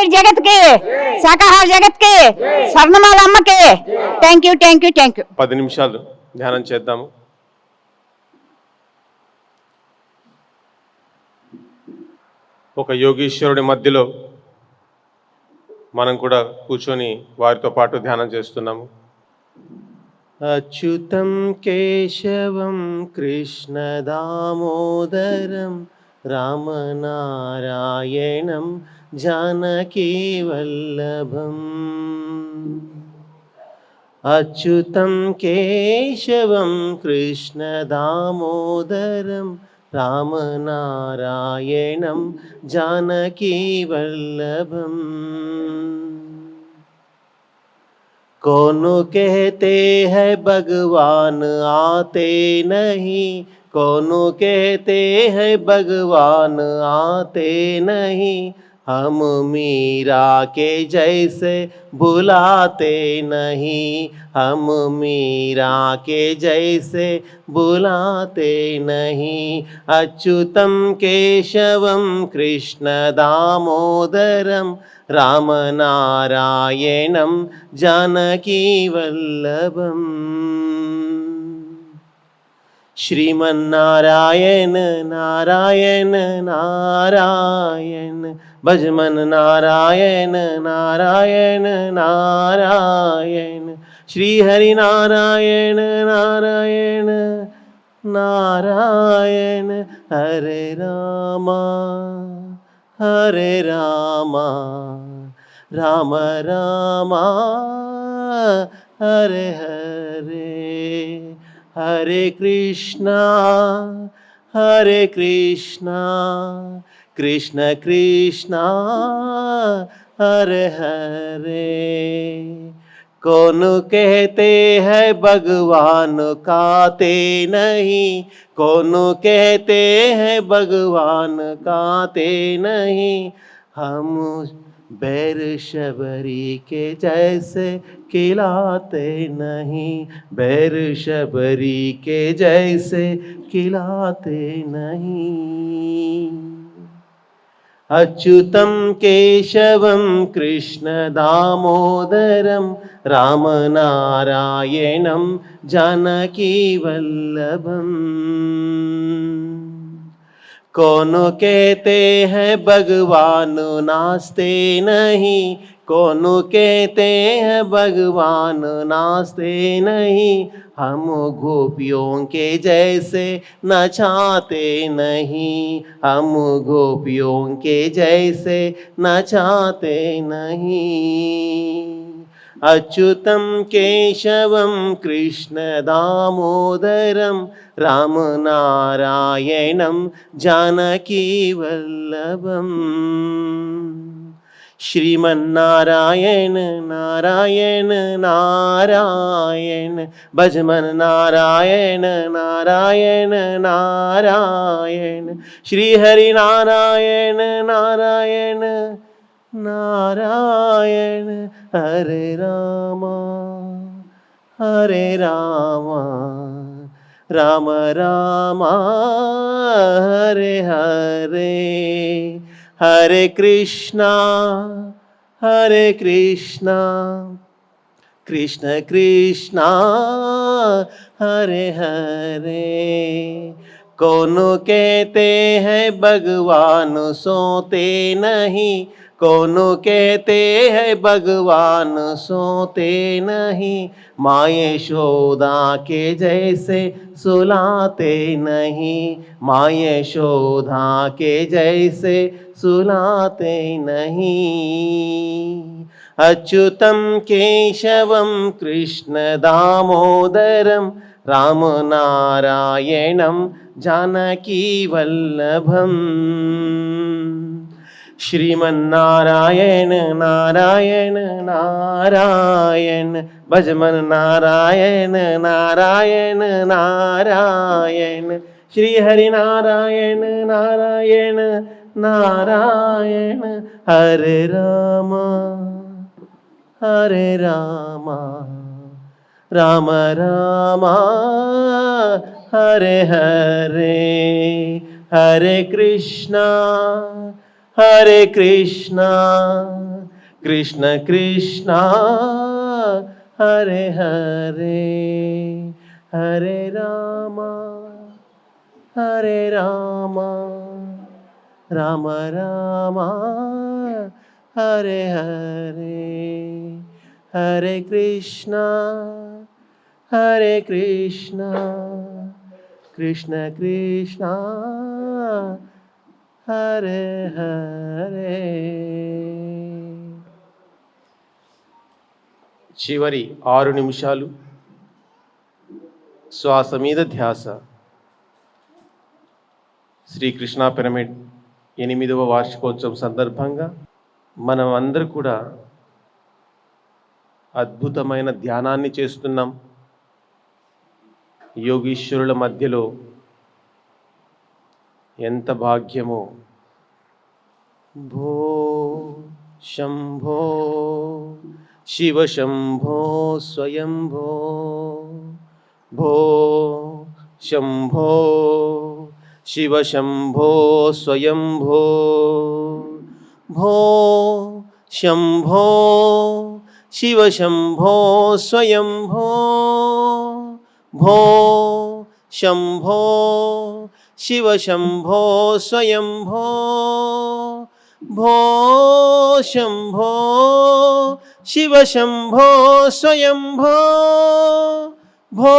Market జగత్ కి, శాకాహార జగత్ కి, స్వర్ణమాల అమ్మకి thank you thank you thank you. 10 నిమిషాలు ధ్యానం చేద్దాము. ఒక యోగీశ్వరుడి మధ్యలో మనం కూడా కూర్చొని వారితో పాటు ధ్యానం చేస్తున్నాము. అచ్యుతం కేశవం కృష్ణ దామోదరం రామనారాయణం జానకీ వల్లభం. అచ్యుతం కేశవం కృష్ణ దామోదరం रामनारायणं जानकी वल्लभम्. कौन कहते हैं भगवान आते नहीं, कौन कहते हैं भगवान आते नहीं, हम मीरा के जैसे बुलाते नहीं, हम मीरा के जैसे बुलाते नहीं. अच्युतं केशवं कृष्ण दामोदरं रामनारायणं जानकी वल्लभम्. श्रीमन्नारायण नारायण नारायण भजमन नारायण नारायण नारायण श्री हरि नारायण नारायण नारायण. हरे रामा राम रामा हरे हरे, हरे कृष्णा कृष्ण कृष्णा हरे हरे. कौन कहते हैं भगवान काते नहीं, कौन कहते हैं भगवान काते नहीं, हम बैर शबरी के जैसे खिलाते नहीं, बैर शबरी के जैसे खिलाते नहीं. अच्युतं केशवं कृष्ण दामोदरं रामनारायणं जानकी वल्लभम्. कौन कहते हैं भगवान नाचते नहीं, कौन कहते हैं भगवान नाचते नहीं, हम गोपियों के जैसे नचाते नहीं, हम गोपियों के जैसे नचाते नहीं. अच्युतं केशवं कृष्ण दामोदरं रामनारायणं जानकी वल्लभम्. श्रीमन्नारायण नारायण नारायण भजमन नारायण नारायण नारायण श्री हरि नारायण नारायण नारायण. हरे रामा राम रामा हरे हरे, हरे कृष्णा कृष्ण कृष्णा हरे हरे. कौन कहते हैं भगवान सोते नहीं, कौन कहते हैं भगवान सोते नहीं, माँ यशोदा के जैसे सुलाते नहीं, माँ यशोदा के जैसे सुलाते नहीं. अच्युतं केशवं कृष्ण दामोदरं रामनारायणं जानकी वल्लभम्. श्रीमन्नारायण नारायण नारायण भजमन नारायण नारायण नारायण श्री हरि नारायण नारायण नारायण. हरे रामा राम रामा हरे हरे, हरे कृष्णा కృష్ణ కృష్ణ హరే హరే హరే రామ హరే రామ రామ రామ హరే హరే హరే కృష్ణ కృష్ణ కృష్ణ హరే హరే. చివరి 6 నిమిషాలు శ్వాస మీద ధ్యాస. శ్రీకృష్ణ పిరమిడ్ 8వ వార్షికోత్సవం సందర్భంగా మనం అందరూ కూడా అద్భుతమైన ధ్యానాన్ని చేస్తున్నాం. యోగీశ్వరుల మధ్యలో ఎంత భాగ్యమో. భో శంభో శివ శంభో స్వయంభో భో శంభో శివ శంభో స్వయంభో భో శంభో శివ శంభో స్వయంభో భో శంభో శివ శంభో స్వయంభో భో శంభో శివ శంభో స్వయంభో భో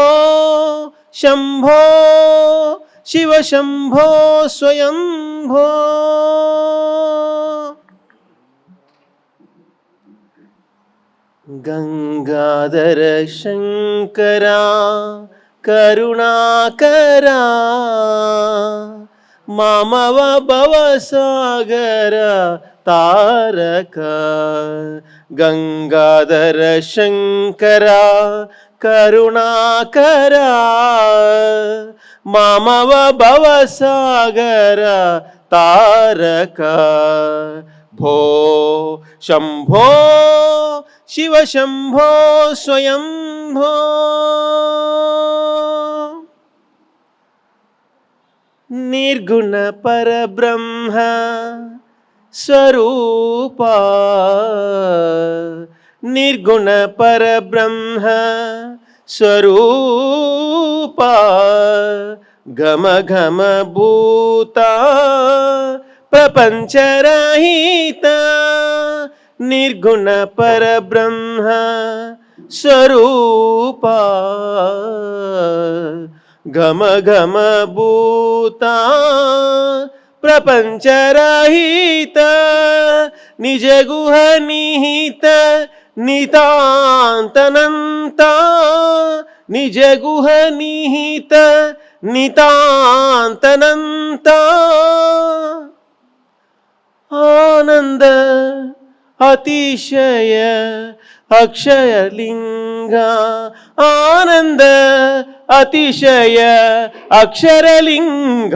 శంభో శివ శంభో స్వయంభో. గంగాధర శంకరా కరుణాకరా మామవ భవసాగర తారక. గంగాధర శంకరా కరుణాకరా మామవ భవసాగర తారక. భో శంభో శివ శంభో స్వయంభో నిర్గుణ పరబ్రహ్మ స్వరూప నిర్గుణ పరబ్రహ్మ స్వరూప ఘమ ఘమ భూత ప్రపంచరహిత నిర్గుణ పరబ్రహ్మ స్వరూప ఘమ ఘమ భూత ప్రపంచరహిత నిజ గుహ నిహిత నితాంతనంత నిజ గుహ నిహిత నితాంతనంత ఆనంద అతిశయ అక్షయలింగ ఆనంద అతిశయ అక్షరలింగ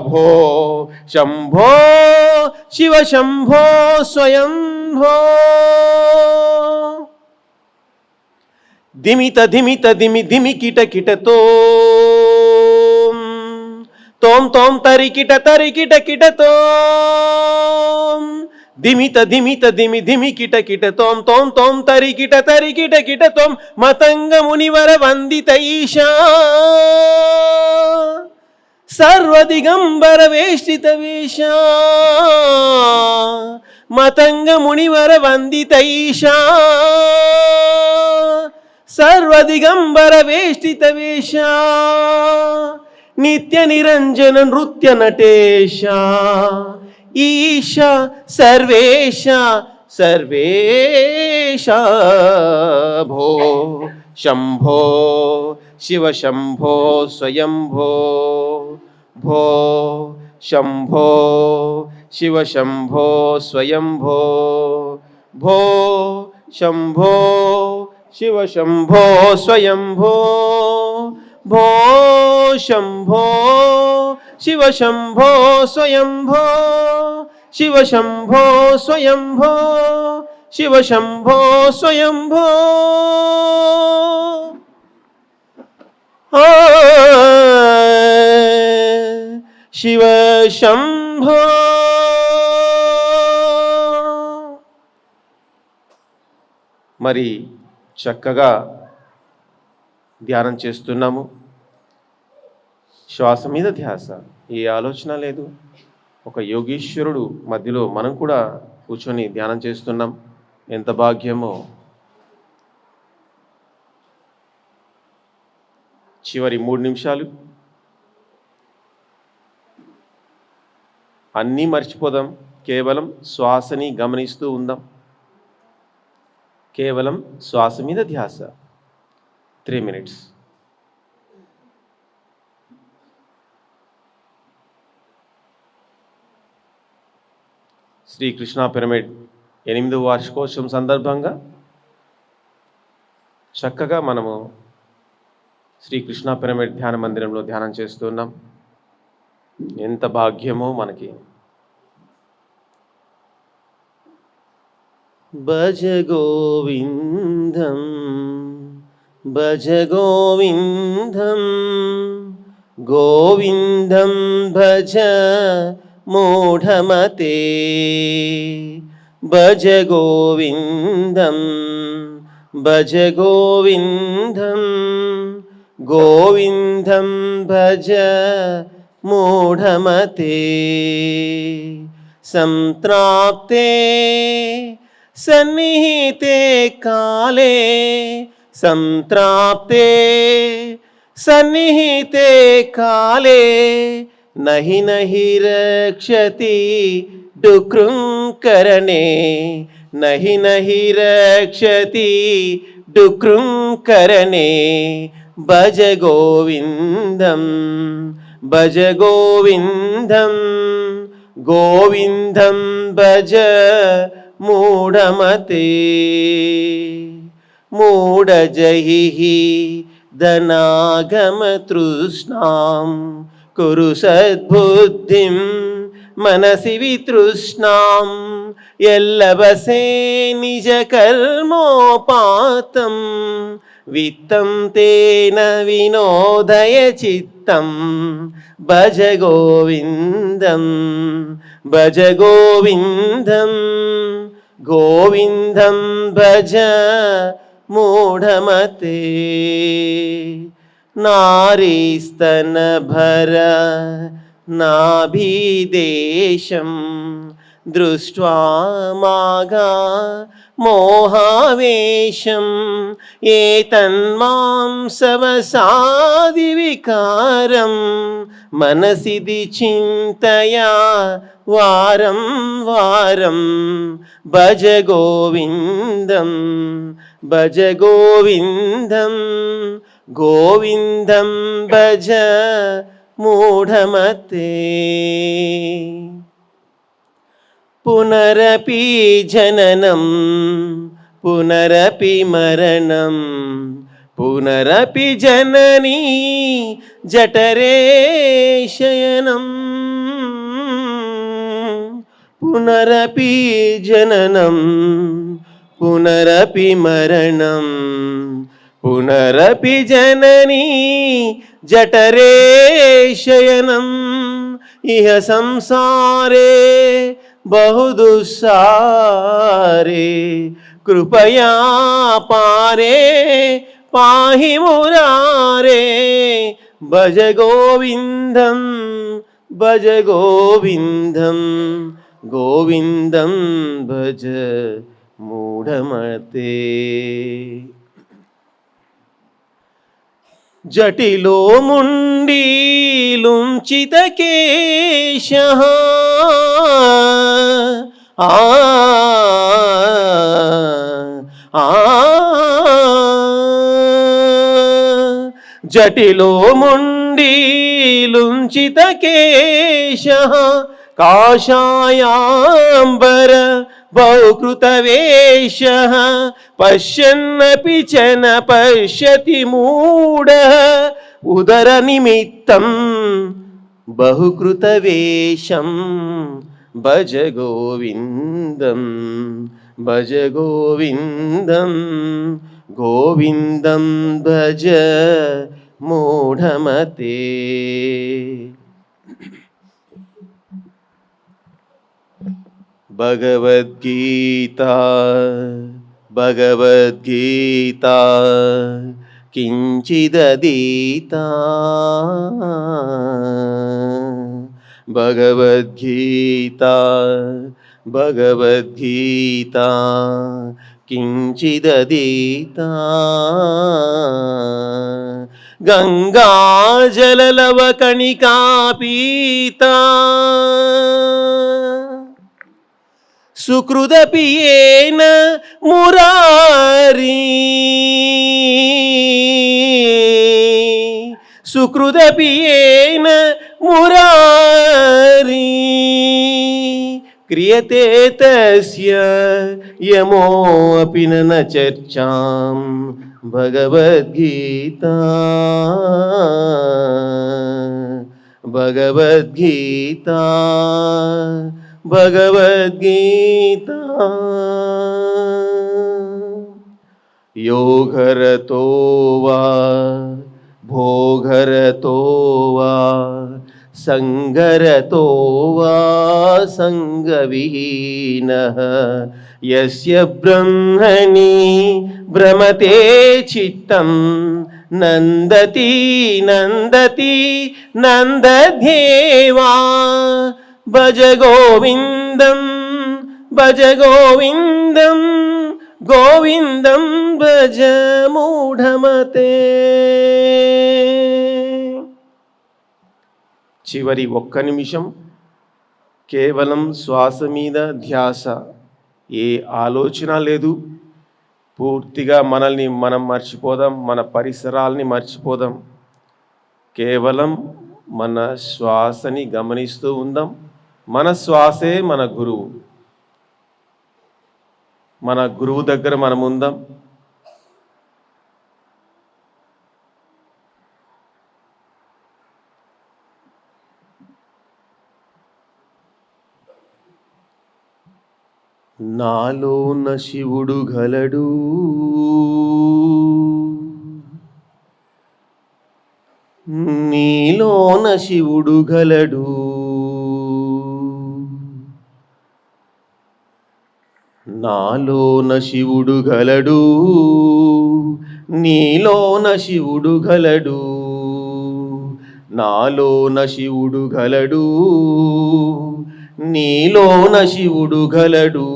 భో శంభో శివ శంభో స్వయంభో దిమిత ధిమిత ధిమి ధిమి కిట కిటతో తోం తోం తరికిట తరికిట కిటతో దిమిత ధిమిత ధిమి ధిమి కిట కిట తోం తోం తోం తరికిట తరికిట కిట తోం మతంగ మునివర వందిత ఈశా సర్వదిగంబర వేష్టిత వేష మతంగ మునివర వందిత ఈశా సర్వదిగంబర వేష్టిత వేష నిత్య నిరంజన నృత్య నటేశ ఈశ సర్వేశ సర్వేశ భో శంభో శివ శంభో స్వయంభో భో శంభో శివ శంభో స్వయంభో భో శంభో శివ శంభో స్వయంభో భో శంభో శివ శంభో స్వయంభో శివ శంభో స్వయంభో శివ శంభో స్వయంభో శివ శంభో మరి చక్కగా ధ్యానం చేస్తున్నాము. శ్వాస మీద ధ్యాస, ఏ ఆలోచన లేదు. ఒక యోగీశ్వరుడు మధ్యలో మనం కూడా కూర్చొని ధ్యానం చేస్తున్నాం. ఎంత భాగ్యమో. చివరి 3 నిమిషాలు అన్నీ మర్చిపోదాం, కేవలం శ్వాసని గమనిస్తూ ఉందాం. కేవలం శ్వాస మీద ధ్యాస. 3 minutes. శ్రీకృష్ణ పిరమిడ్ 8వ వార్షికోత్సవం సందర్భంగా చక్కగా మనము శ్రీకృష్ణ పిరమిడ్ ధ్యాన మందిరంలో ధ్యానం చేస్తున్నాం. ఎంత భాగ్యమో మనకి. భజ గోవిందం భజ గోవిందం గోవిందం భజ మూఢమతే. భజ గోవిందం భజ గోవిందం గోవిందం భజ మూఢమతే. సంత్రాప్తే సన్నిహితే కాలే సంత్రాప్తే సన్నిహితే కాలే నహి నహి రక్షతి డుకృంకరణే నహి నహి రక్షతి డుకృంకరణే. భజ గోవిందం భజ గోవిందం గోవిందం భజ మూఢమతే. మూఢజహిః ధనాగమతృష్ణాం కురు సద్బుద్ధిం మనసి వితృష్ణాం. ఎల్లవసే నిజ కర్మోపాతం విత్తం తేన వినోదయ చిత్తం. భజ గోవిందం భజ గోవిందం గోవిందం భజ మూఢమతే. నారీస్తనభర నాభిదేశం దృష్ట్వా మాగా మోహావేశం. ఏతన్మాంసవసాది వికారం మనసిది చింతయా వారం వారం. భజ గోవిందం భజ గోవిందం గోవిందం భజ మూఢమతే. పునరపి జననం పునరపి మరణం పునరపి జననీ జఠరే శయనం. పునరపి జననం పునరపి మరణం పునరపి జననీ జఠరే శయనం. ఇహ సంసారే బహుదుస్సారే కృపయా పారే పాహి మురారే. భజ గోవిందం భజ గోవిందం గోవిందం భజ మూఢమతే. జటిలో ముండీలుంచిత కేశః జటిలో ముండీలుంచిత కేశః కాషాయాంబర బహుకృతవేషః పశ్యన్నపి చ న పశ్యతి మూఢః ఉదర నిమిత్తం బహుకృతవేషం. భజ గోవిందం భజ గోవిందం గోవిందం భజ మూఢమతే. భగవద్గీత భగవద్గీతా కించిదీతా భగవద్గీతా భగవద్గీతా కించిదీతా గంగాజలలవ కణికా పీతా సుకృదపి యేన మురారీ సుకృదపి యేన మురారీ క్రియతే తస్య యమోऽపి న చర్చాం భగవద్గీతా భగవద్గీతా భగవద్గీతా యోగరతో వా భోగరతో వా సంగరతో వా సంగవిహీనః యస్య బ్రహ్మణి భ్రమతే చిత్తం నందతి నందతి నందధ్యేవా భజ గోవిందం గోవిందం భజ మూఢమతే. చివరి ఒక్క నిమిషం కేవలం శ్వాస మీద ధ్యాస, ఏ ఆలోచన లేదు. పూర్తిగా మనల్ని మనం మర్చిపోదాం, మన పరిసరాల్ని మర్చిపోదాం. కేవలం మన శ్వాసని గమనిస్తూ ఉందాం. మన శ్వాసే మన గురువు. మన గురువు దగ్గర మనం ఉందాం. నాలోన శివుడు గలడు, నీలోన శివుడు గలడు. నాలోన శివుడు గలడు, నీలోన శివుడు గలడు. నాలోన శివుడు గలడు, నీలోన శివుడు గలడు.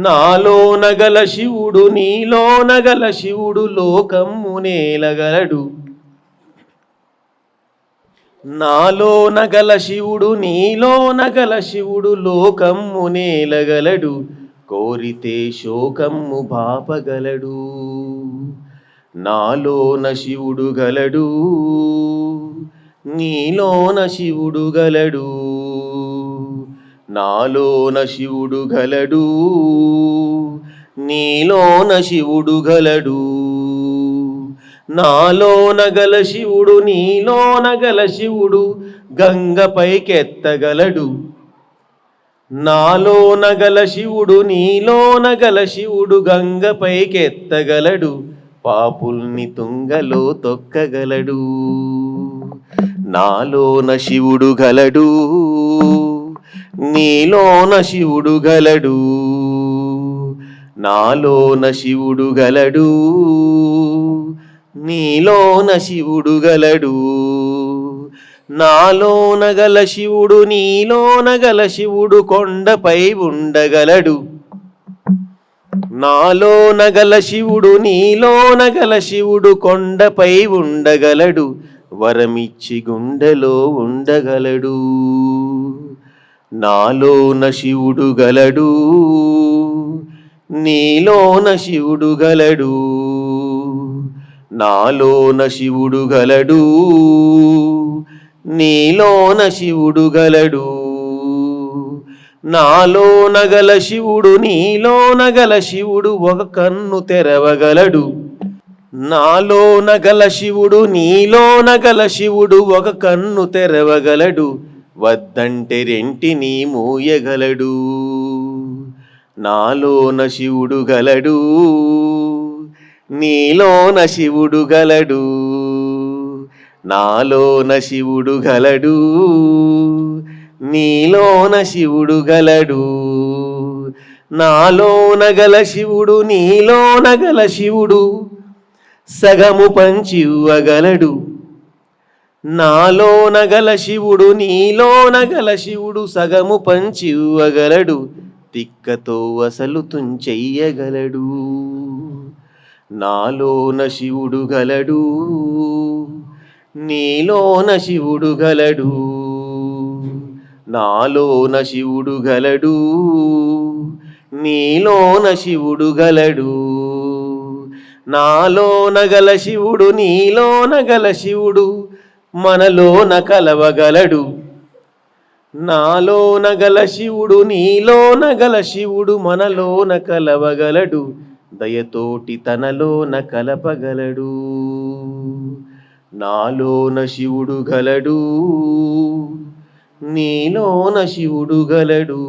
నాలోన గల శివుడు నీలోన గల శివుడు లోకమ్ము నేలగలడు. నాలోన గల శివుడు నీలోన గల శివుడు లోకమ్ము నేలగలడు. కోరితే శోకమ్ము బాపగలడు. నాలోన శివుడు గలడు, నీలోన శివుడు గలడు. నాలోన శివుడు గలడు, నీలోన శివుడు గలడు. నాలోన గల శివుడు నీలోన గల శివుడు గంగపైకెత్తగలడు. నాలోన గల శివుడు నీలోన గల శివుడు గంగపైకెత్తగలడు. పాపుల్ని తుంగలో తొక్కగలడు. నాలోన శివుడు గలడు, నీలోన శివుడు గలడు. నాలోన శివుడు గలడు, నీలోన శివుడు గలడు. నాలోన గల శివుడు నీలోన గల శివుడు కొండపై ఉండగలడు. నాలోన గల శివుడు నీలోన గల శివుడు కొండపై ఉండగలడు. వరమిచ్చి గుండెలో ఉండగలడు. నాలోన శివుడు గలడు, నీలోన శివుడు గలడు. నాలోన శివుడు గలడు, నీలోన శివుడు గలడు. నాలోన గల శివుడు నీలోన గల శివుడు ఒక కన్ను తెరవగలడు. నాలోన గల శివుడు నీలోన గల శివుడు ఒక కన్ను తెరవగలడు. వద్దంటే రెంటిని మూయగలడు. నాలోన శివుడు గలడు, నీలోన శివుడు గలడు. నాలోన శివుడు గలడు, నీలోన శివుడు గలడు. నాలోన గల శివుడు నీలోన గల శివుడు సగము పంచివ్వగలడు. నాలోన గల శివుడు నీలోన గల శివుడు సగము పంచివ్వగలడు. తిక్కతో అసలు తుంచెయ్యగలడు. నాలోన శివుడు గలడు, నీలోన శివుడు గలడు. నాలోన శివుడు గలడు, నీలోన శివుడు గలడు. నాలోన గల శివుడు నీలోన గల శివుడు మనలోన కలవగలడు. నాలోన గల శివుడు నీలోన గల శివుడు మనలోన కలవగలడు. దయతోటి తనలోన కలపగలడు. నాలోన శివుడు గలడు, నీలోన శివుడు గలడు.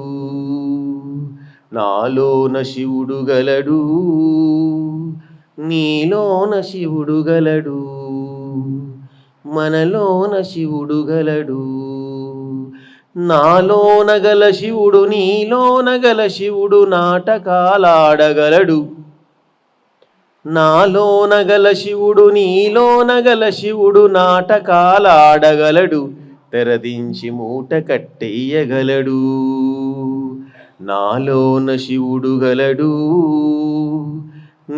నాలోన శివుడు గలడు, నీలోన శివుడు గలడు. మనలోన శివుడు గలడు. నాలోన గల శివుడు నీలోన గల శివుడు నాటకాలాడగలడు. నాలోన గల శివుడు నీలోన గల శివుడు నాటకాలాడగలడు. తెరదించి మూట కట్టెయ్యగలడు. నాలోన శివుడు గలడు,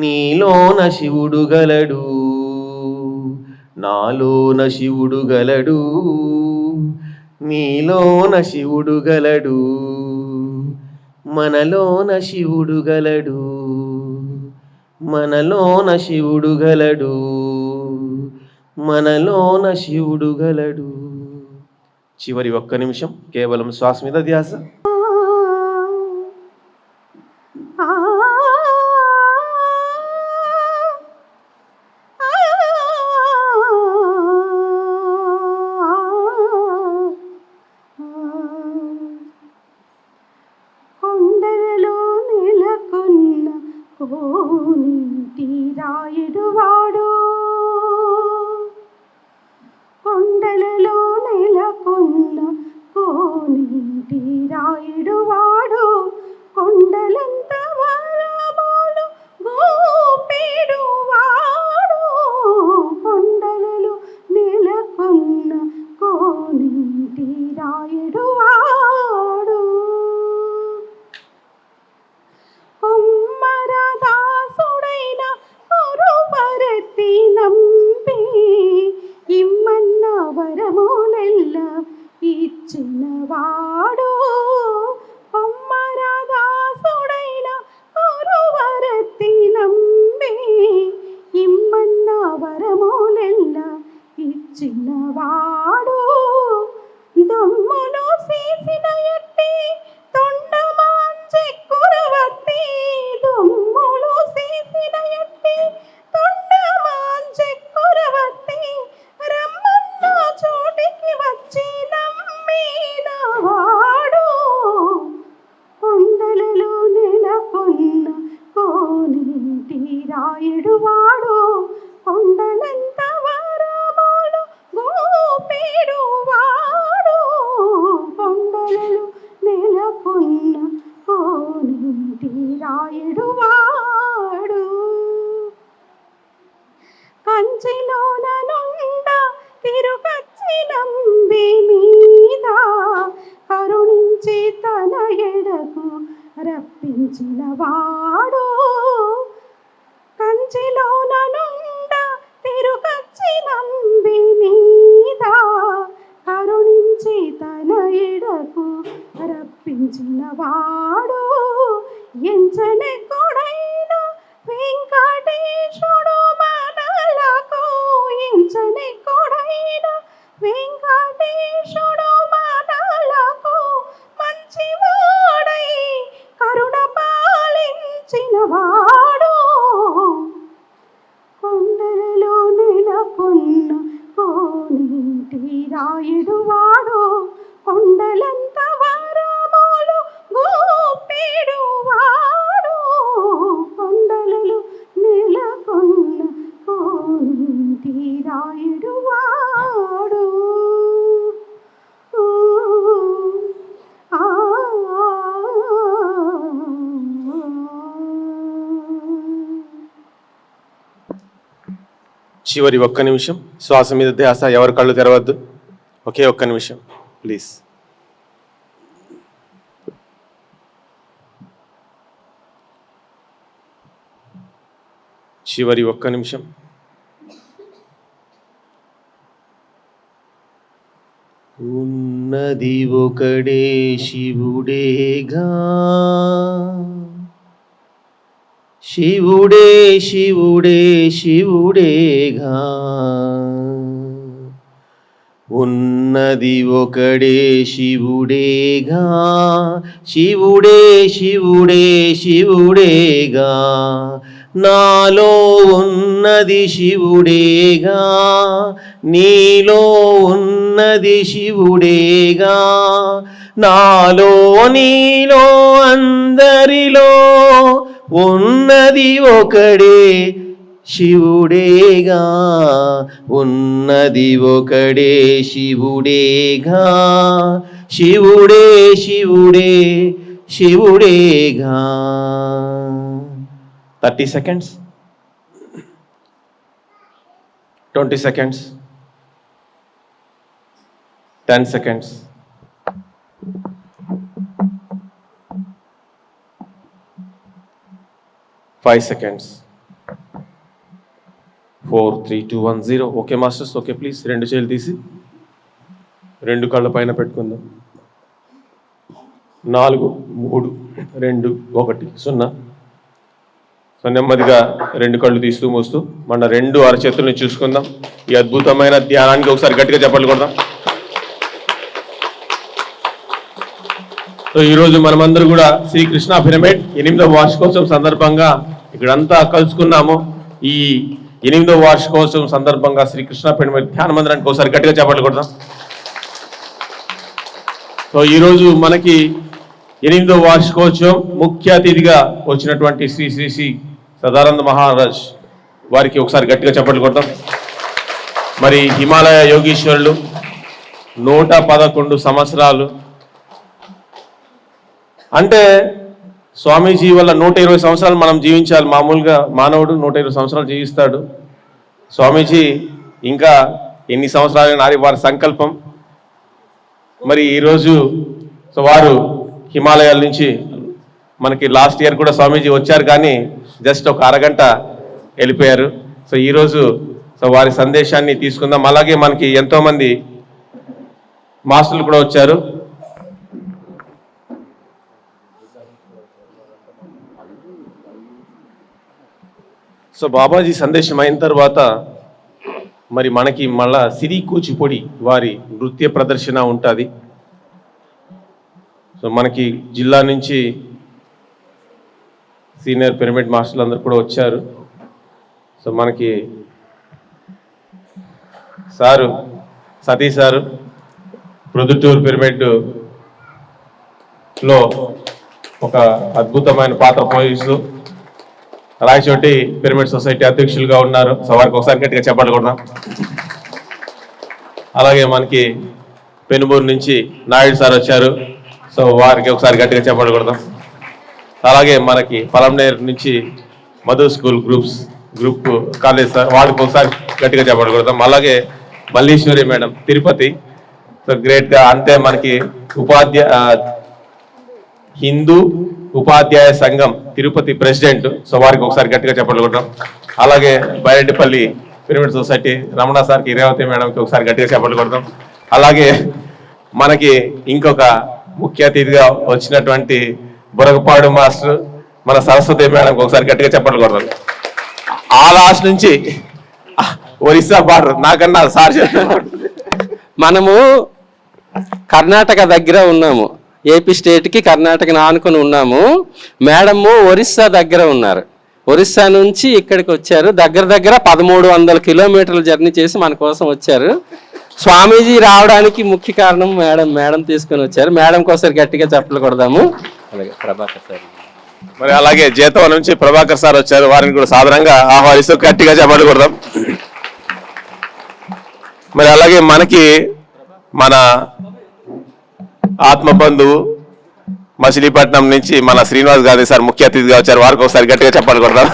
నీలోన శివుడు గలడు. నాలోన శివుడు గలడు, నీలోన శివుడు గలడు. మనలోన శివుడు గలడు. మనలోన శివుడు గలడు. మనలోన శివుడు గలడు. చివరి ఒక్క నిమిషం కేవలం శ్వాస మీద ధ్యాస. కొండలలో నెలకొన్న కోనేటి రాయుడువాడు, కొండలలో నెలకొన్న కోనేటి రాయుడువాడు, కొండలంత వరములు గోపెడువాడు. కొండలలో నెలకొన్న కోనేటి రాయుడువాడు. కొమ్మరదాసుడైన కురుపరతి నంబి ఇమ్మన్న వరములెల్ల ఇచ్చినవాడు. కొమ్మరదాసుడైన కురుపరతి నంబి ఇమ్మన్న వరములెల్ల ఇచ్చినవాడు. దొమ్మును చేసిన ఎట్టి తొండమాంచెక్కురవత్తి, దొమ్ములు చేసిన ఎట్టి తొండమాంచెక్కురవత్తి, రమ్మన్న చోటికి వచ్చి నమ్మినవాడు. కొండలలో నెలకొన్న కోనేటి రాయుడువాడు, కొండలంత వరములు గోపెడువాడు. కొండలలో నెలకొన్న కోనేటి రాయుడువాడు. కంచిలోన నుండ తిరుగచ్చి నంబి మీద కరుణించి తన ఎడకు రప్పించినవాడు. కంచిలోన నుండ తిరుగచ్చి నంబి మీద కరుణించి తన ఎడకు రప్పించినవాడు. ఎంచనే కొడైన వెంకటేశుడు మనలకు, ఎంచనే కొడైన వెంకటేశుడు మనలకు మంచివాడై కరుణ పాలించినవాడు. కొండలలో నెలకొన్న కోనేటి రాయుడువాడు, కొండలంత వరములు గోపెడువాడు. కొండలలో నెలకొన్న కోనేటి రాయుడువాడు. ఆ చివరి ఒక్క నిమిషం, శ్వాస మీద ధ్యాస, ఎవరు కళ్ళు తెరవద్దు. ఒకే ఒక్క నిమిషం ప్లీజ్. చివరి ఒక్క నిమిషం. ఉన్నది ఒకడే శివుడేగా, శివుడే శివుడే శివుడేగా. ఉన్నది ఒకడే శివుడేగా, శివుడే శివుడే శివుడేగా. నాలో ఉన్నది శివుడేగా, నీలో ఉన్నది శివుడేగా. నాలో నీలో అందరిలో ఉన్నది ఒకడే శివుడేగా, ఉన్నది ఒకడే శివుడేగా. శివుడే శివుడే శివుడేగా. 30 seconds, 20 seconds, 10 seconds. 5 seconds. 4, 3, 2, 1, 0. Okay masters, okay please. 2 చేతులు తీసి 2 కళ్ళ పైన పెట్టుకుందాం. 4, 3, 2, 1, 0. సో నెమ్మదిగా 2 కళ్ళు తీస్తూ మోస్తూ మన 2 అరచేతుల్ని చూసుకుందాం. ఈ అద్భుతమైన ధ్యానానికి ఒకసారి గట్టిగా చప్పట్లు కొడదాం. సో ఈరోజు మనమందరూ కూడా శ్రీకృష్ణ పిరమిడ్ 8వ వార్షికోత్సవం సందర్భంగా ఇక్కడంతా కలుసుకున్నాము. ఈ 8వ వార్షికోత్సవం సందర్భంగా శ్రీకృష్ణ పిరమిడ్ ధ్యాన మందిరానికి ఒకసారి గట్టిగా చప్పట్లు కొడదాం. సో ఈరోజు మనకి 8వ వార్షికోత్సవం ముఖ్య అతిథిగా వచ్చినటువంటి శ్రీ శ్రీ శ్రీ సదానంద మహారాజ్ వారికి ఒకసారి గట్టిగా చప్పట్లు కొడతాం. మరి హిమాలయ యోగీశ్వరులు 111 సంవత్సరాలు అంటే స్వామీజీ వల్ల 120 సంవత్సరాలు మనం జీవించాలి. మామూలుగా మానవుడు 120 సంవత్సరాలు జీవిస్తాడు. స్వామీజీ ఇంకా ఎన్ని సంవత్సరాలు నాది వారి సంకల్పం. మరి ఈరోజు సో వారు హిమాలయాల నుంచి మనకి లాస్ట్ ఇయర్ కూడా స్వామీజీ వచ్చారు, కానీ జస్ట్ ఒక అరగంట వెళ్ళిపోయారు. సో ఈరోజు సో వారి సందేశాన్ని తీసుకుందాం. అలాగే మనకి ఎంతోమంది మాస్టర్లు కూడా వచ్చారు. సో బాబాజీ సందేశం అయిన తర్వాత మరి మనకి మళ్ళా సిరి కూచిపూడి వారి నృత్య ప్రదర్శన ఉంటుంది. సో మనకి జిల్లా నుంచి సీనియర్ పిరమిడ్ మాస్టర్లు అందరూ కూడా వచ్చారు. సో మనకి సారు సతీష్ సారు ప్రొద్దుటూరు పిరమిడ్లో ఒక అద్భుతమైన పాత్ర పోషిస్తూ రాయచోటి పిరమిడ్ సొసైటీ అధ్యక్షులుగా ఉన్నారు. సో వారికి ఒకసారి గట్టిగా చెప్పాలి కూడా. అలాగే మనకి పెనుమూరు నుంచి నాయుడు సార్ వచ్చారు. సో వారికి ఒకసారి గట్టిగా చెప్పాలి కొడదాం. అలాగే మనకి పలంనేరు నుంచి Madhu school group college sir, వాడికి ఒకసారి గట్టిగా చెప్పాలి కొడదాం. అలాగే మల్లీశ్వరి మేడం తిరుపతి, సో గ్రేట్గా అంటే మనకి హిందూ ఉపాధ్యాయ సంఘం తిరుపతి ప్రెసిడెంట్. సో వారికి ఒకసారి గట్టిగా చెప్పాలి కొడదాం. అలాగే బైరెడ్డిపల్లి పిరమిడ్ సొసైటీ రమణ సార్కి, రేవతి మేడంకి ఒకసారి గట్టిగా చెప్పాలి కొడదాం. అలాగే మనకి ఇంకొక ముఖ్య అతిథిగా వచ్చినటువంటి బురగపాడు మాస్టర్ మన సరస్వతి మేడంకి ఒకసారి గట్టిగా చెప్పాలి కొడదాం. ఆ లాస్ట్ నుంచి ఒరిస్సా బార్డర్ నాకన్నా సార్ మనము కర్ణాటక దగ్గర ఉన్నాము, ఏపీ స్టేట్కి కర్ణాటకని ఆనుకొని ఉన్నాము. మేడము ఒరిస్సా దగ్గర ఉన్నారు. ఒరిస్సా నుంచి ఇక్కడికి వచ్చారు. దగ్గర 1300 కిలోమీటర్లు జర్నీ చేసి మన కోసం వచ్చారు. స్వామీజీ రావడానికి ముఖ్య కారణం మేడం తీసుకొని వచ్చారు. మేడం కోసం గట్టిగా చెప్పలు కొడదాము. అలాగే ప్రభాకర్ సార్, మరి అలాగే జేతవ నుంచి ప్రభాకర్ సార్ వచ్చారు. వారిని కూడా సాధారణంగా ఆహ్వానిస్తూ గట్టిగా చెప్పలు కొడదాం. మరి అలాగే మనకి మన ఆత్మబంధువు మచిలీపట్నం నుంచి మన శ్రీనివాస్ గాంధీ సార్ ముఖ్య అతిథిగా వచ్చారు. వారికి ఒకసారి గట్టిగా చెప్పాలి కొడదాం.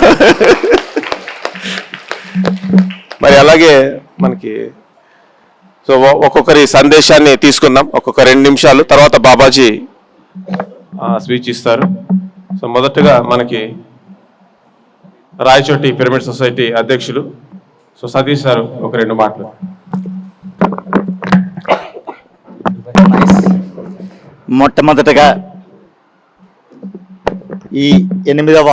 మరి అలాగే అలాగే మనకి సో ఒక్కొక్కరి సందేశాన్ని తీసుకుందాం, ఒక్కొక్క 2 నిమిషాలు, తర్వాత బాబాజీ స్పీచ్ ఇస్తారు. సో మొదటగా మనకి రాయచోటి పిరమిడ్ సొసైటీ అధ్యక్షులు సో సతీష్ సార్ ఒక 2 మాటలు. మొట్టమొదటగా ఈ 8వ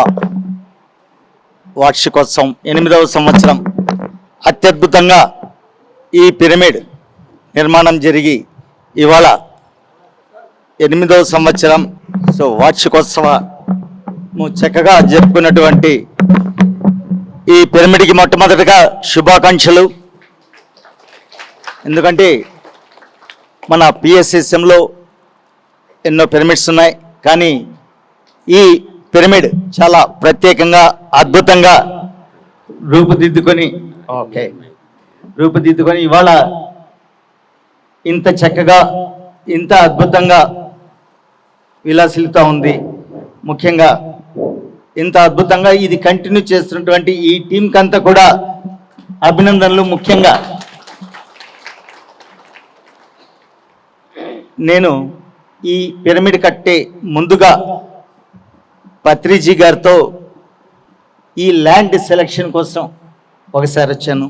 వార్షికోత్సవం 8వ సంవత్సరం అత్యద్భుతంగా ఈ పిరమిడ్ నిర్మాణం జరిగి ఇవాళ 8వ సంవత్సరం సో వార్షికోత్సవము చక్కగా జరుపుకున్నటువంటి ఈ పిరమిడ్కి మొట్టమొదటిగా శుభాకాంక్షలు. ఎందుకంటే మన పిఎస్ఎస్ఎంలో ఎన్నో పిరమిడ్స్ ఉన్నాయి, కానీ ఈ పిరమిడ్ చాలా ప్రత్యేకంగా అద్భుతంగా రూపుదిద్దుకొని ఇవాళ ఇంత చక్కగా ఇంత అద్భుతంగా విలాసిల్లుతూ ఉంది. ముఖ్యంగా ఇంత అద్భుతంగా ఇది కంటిన్యూ చేస్తున్నటువంటి ఈ టీంకి అంతా కూడా అభినందనలు. ముఖ్యంగా నేను ఈ పిరమిడ్ కట్టే ముందుగా పత్రిజీ గారితో ఈ ల్యాండ్ సెలక్షన్ కోసం ఒకసారి వచ్చాను,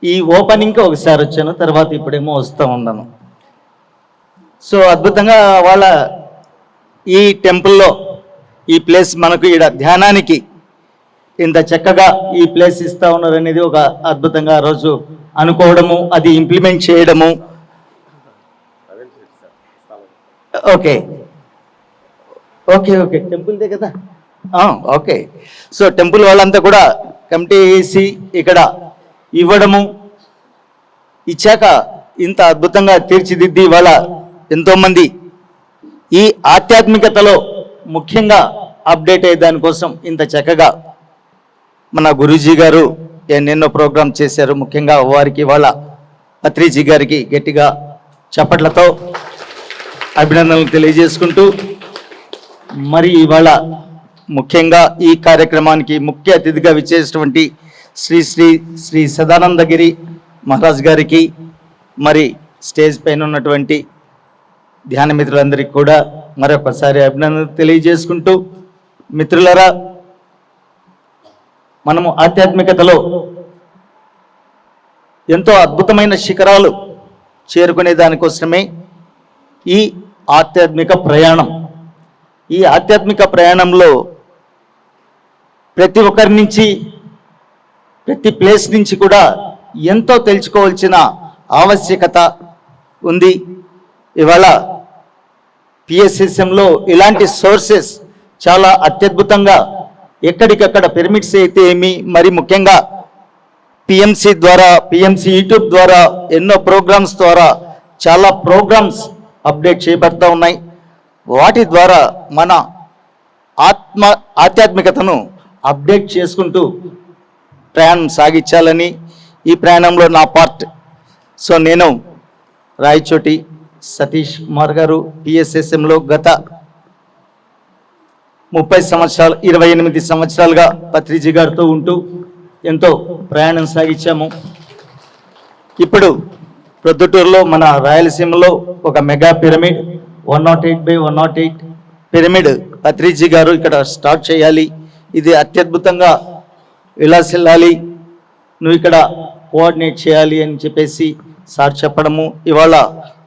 ఈ ఓపెనింగ్కి ఒకసారి వచ్చాను, తర్వాత ఇప్పుడేమో వస్తూ ఉన్నాను. సో అద్భుతంగా వాళ్ళ ఈ టెంపుల్లో ఈ ప్లేస్ మనకు ఈడ ధ్యానానికి ఇంత చక్కగా ఈ ప్లేస్ ఇస్తూ ఉన్నారు అనేది ఒక అద్భుతంగా ఆ రోజు అనుకోవడము, అది ఇంప్లిమెంట్ చేయడము. ఓకే ఓకే ఓకే టెంపుల్దే కదా, ఓకే. సో టెంపుల్ వాళ్ళంతా కూడా కమిటీ వేసి ఇక్కడ ఇవ్వడము, ఇచ్చాక ఇంత అద్భుతంగా తీర్చిదిద్ది వాళ్ళ ఎంతోమంది ఈ ఆధ్యాత్మికతలో ముఖ్యంగా అప్డేట్ అయ్యే దానికోసం ఇంత చక్కగా మన గురూజీ గారు ఎన్నెన్నో ప్రోగ్రామ్ చేశారు. ముఖ్యంగా వారికి వాళ్ళ పత్రిజీ గారికి గట్టిగా చప్పట్లతో అభినందనలు తెలియజేసుకుంటూ, మరి ఇవాళ ముఖ్యంగా ఈ కార్యక్రమానికి ముఖ్య అతిథిగా విచ్చేసినటువంటి శ్రీ శ్రీ శ్రీ సదానందగిరి మహారాజ్ గారికి, మరి స్టేజ్ పైన ఉన్నటువంటి ధ్యాన మిత్రులందరికీ కూడా మరొకసారి అభినందనలు తెలియజేసుకుంటూ, మిత్రులరా, మనము ఆధ్యాత్మికతలో ఎంతో అద్భుతమైన శిఖరాలు చేరుకునే దానికోసమే ఈ ఆధ్యాత్మిక ప్రయాణం. ఈ ఆధ్యాత్మిక ప్రయాణంలో ప్రతి ఒక్కరి నుంచి, ప్రతి ప్లేస్ నుంచి కూడా ఎంతో తెలుసుకోవాల్సిన ఆవశ్యకత ఉంది. ఇవాళ పిఎస్ఎస్ఎంలో ఇలాంటి సోర్సెస్ చాలా అత్యద్భుతంగా ఎక్కడికక్కడ పిరమిడ్స్ అయితే ఏమి, మరి ముఖ్యంగా పిఎంసి ద్వారా, పిఎంసి యూట్యూబ్ ద్వారా, ఎన్నో ప్రోగ్రామ్స్ ద్వారా చాలా ప్రోగ్రామ్స్ అప్డేట్ చేయబడతా ఉన్నాయి. వాటి ద్వారా మన ఆధ్యాత్మికతను అప్డేట్ చేసుకుంటూ ప్రయాణం సాగించాలని ఈ ప్రయాణంలో నా పార్ట్. సో నేను రాయచోటి సతీష్ కుమార్ గారు పిఎస్ఎస్ఎంలో గత 30 సంవత్సరాలు 28 సంవత్సరాలుగా పత్రిజీ గారితో ఉంటూ ఎంతో ప్రయాణం సాగించాము. ఇప్పుడు ప్రొద్దుటూరులో మన రాయలసీమలో ఒక మెగా పిరమిడ్ 108/108 పిరమిడ్ పత్రిజీ గారు ఇక్కడ స్టార్ట్ చేయాలి, ఇది అత్యద్భుతంగా విలాసిల్లాలి, నువ్వు ఇక్కడ కోఆర్డినేట్ చేయాలి అని చెప్పేసి సార్ చెప్పడము, ఇవాళ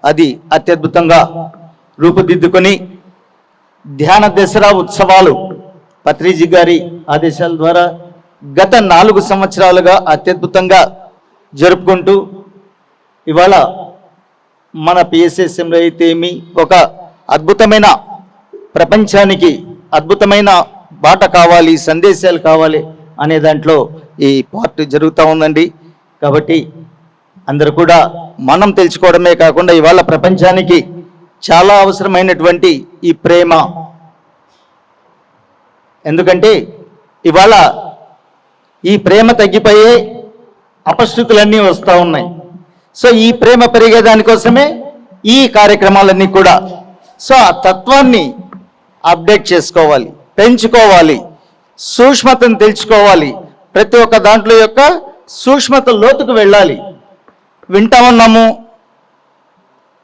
అది అత్యద్భుతంగా రూపుదిద్దుకొని ధ్యాన దసరా ఉత్సవాలు పత్రిజీ గారి ఆదేశాల ద్వారా గత 4 సంవత్సరాలుగా అత్యద్భుతంగా జరుపుకుంటూ ఇవాళ మన పిఎస్ఎస్ఎంలో అయితే ఏమి ఒక అద్భుతమైన ప్రపంచానికి అద్భుతమైన బాట కావాలి, సందేశాలు కావాలి అనే దాంట్లో ఈ పార్ట్ జరుగుతూ ఉందండి. కాబట్టి అందరూ కూడా మనం తెలుసుకోవడమే కాకుండా ఇవాళ ప్రపంచానికి చాలా అవసరమైనటువంటి ఈ ప్రేమ. ఎందుకంటే ఇవాళ ఈ ప్రేమ తగ్గిపోయే అపశృతులన్నీ వస్తూ ఉన్నాయి. సో ఈ ప్రేమ పెరిగే దానికోసమే ఈ కార్యక్రమాలన్నీ కూడా. సో ఆ తత్వాన్ని అప్డేట్ చేసుకోవాలి, పెంచుకోవాలి, సూక్ష్మతను తెలుసుకోవాలి, ప్రతి ఒక్క దాంట్లో యొక్క సూక్ష్మత లోతుకు వెళ్ళాలి. వింటా ఉన్నాము,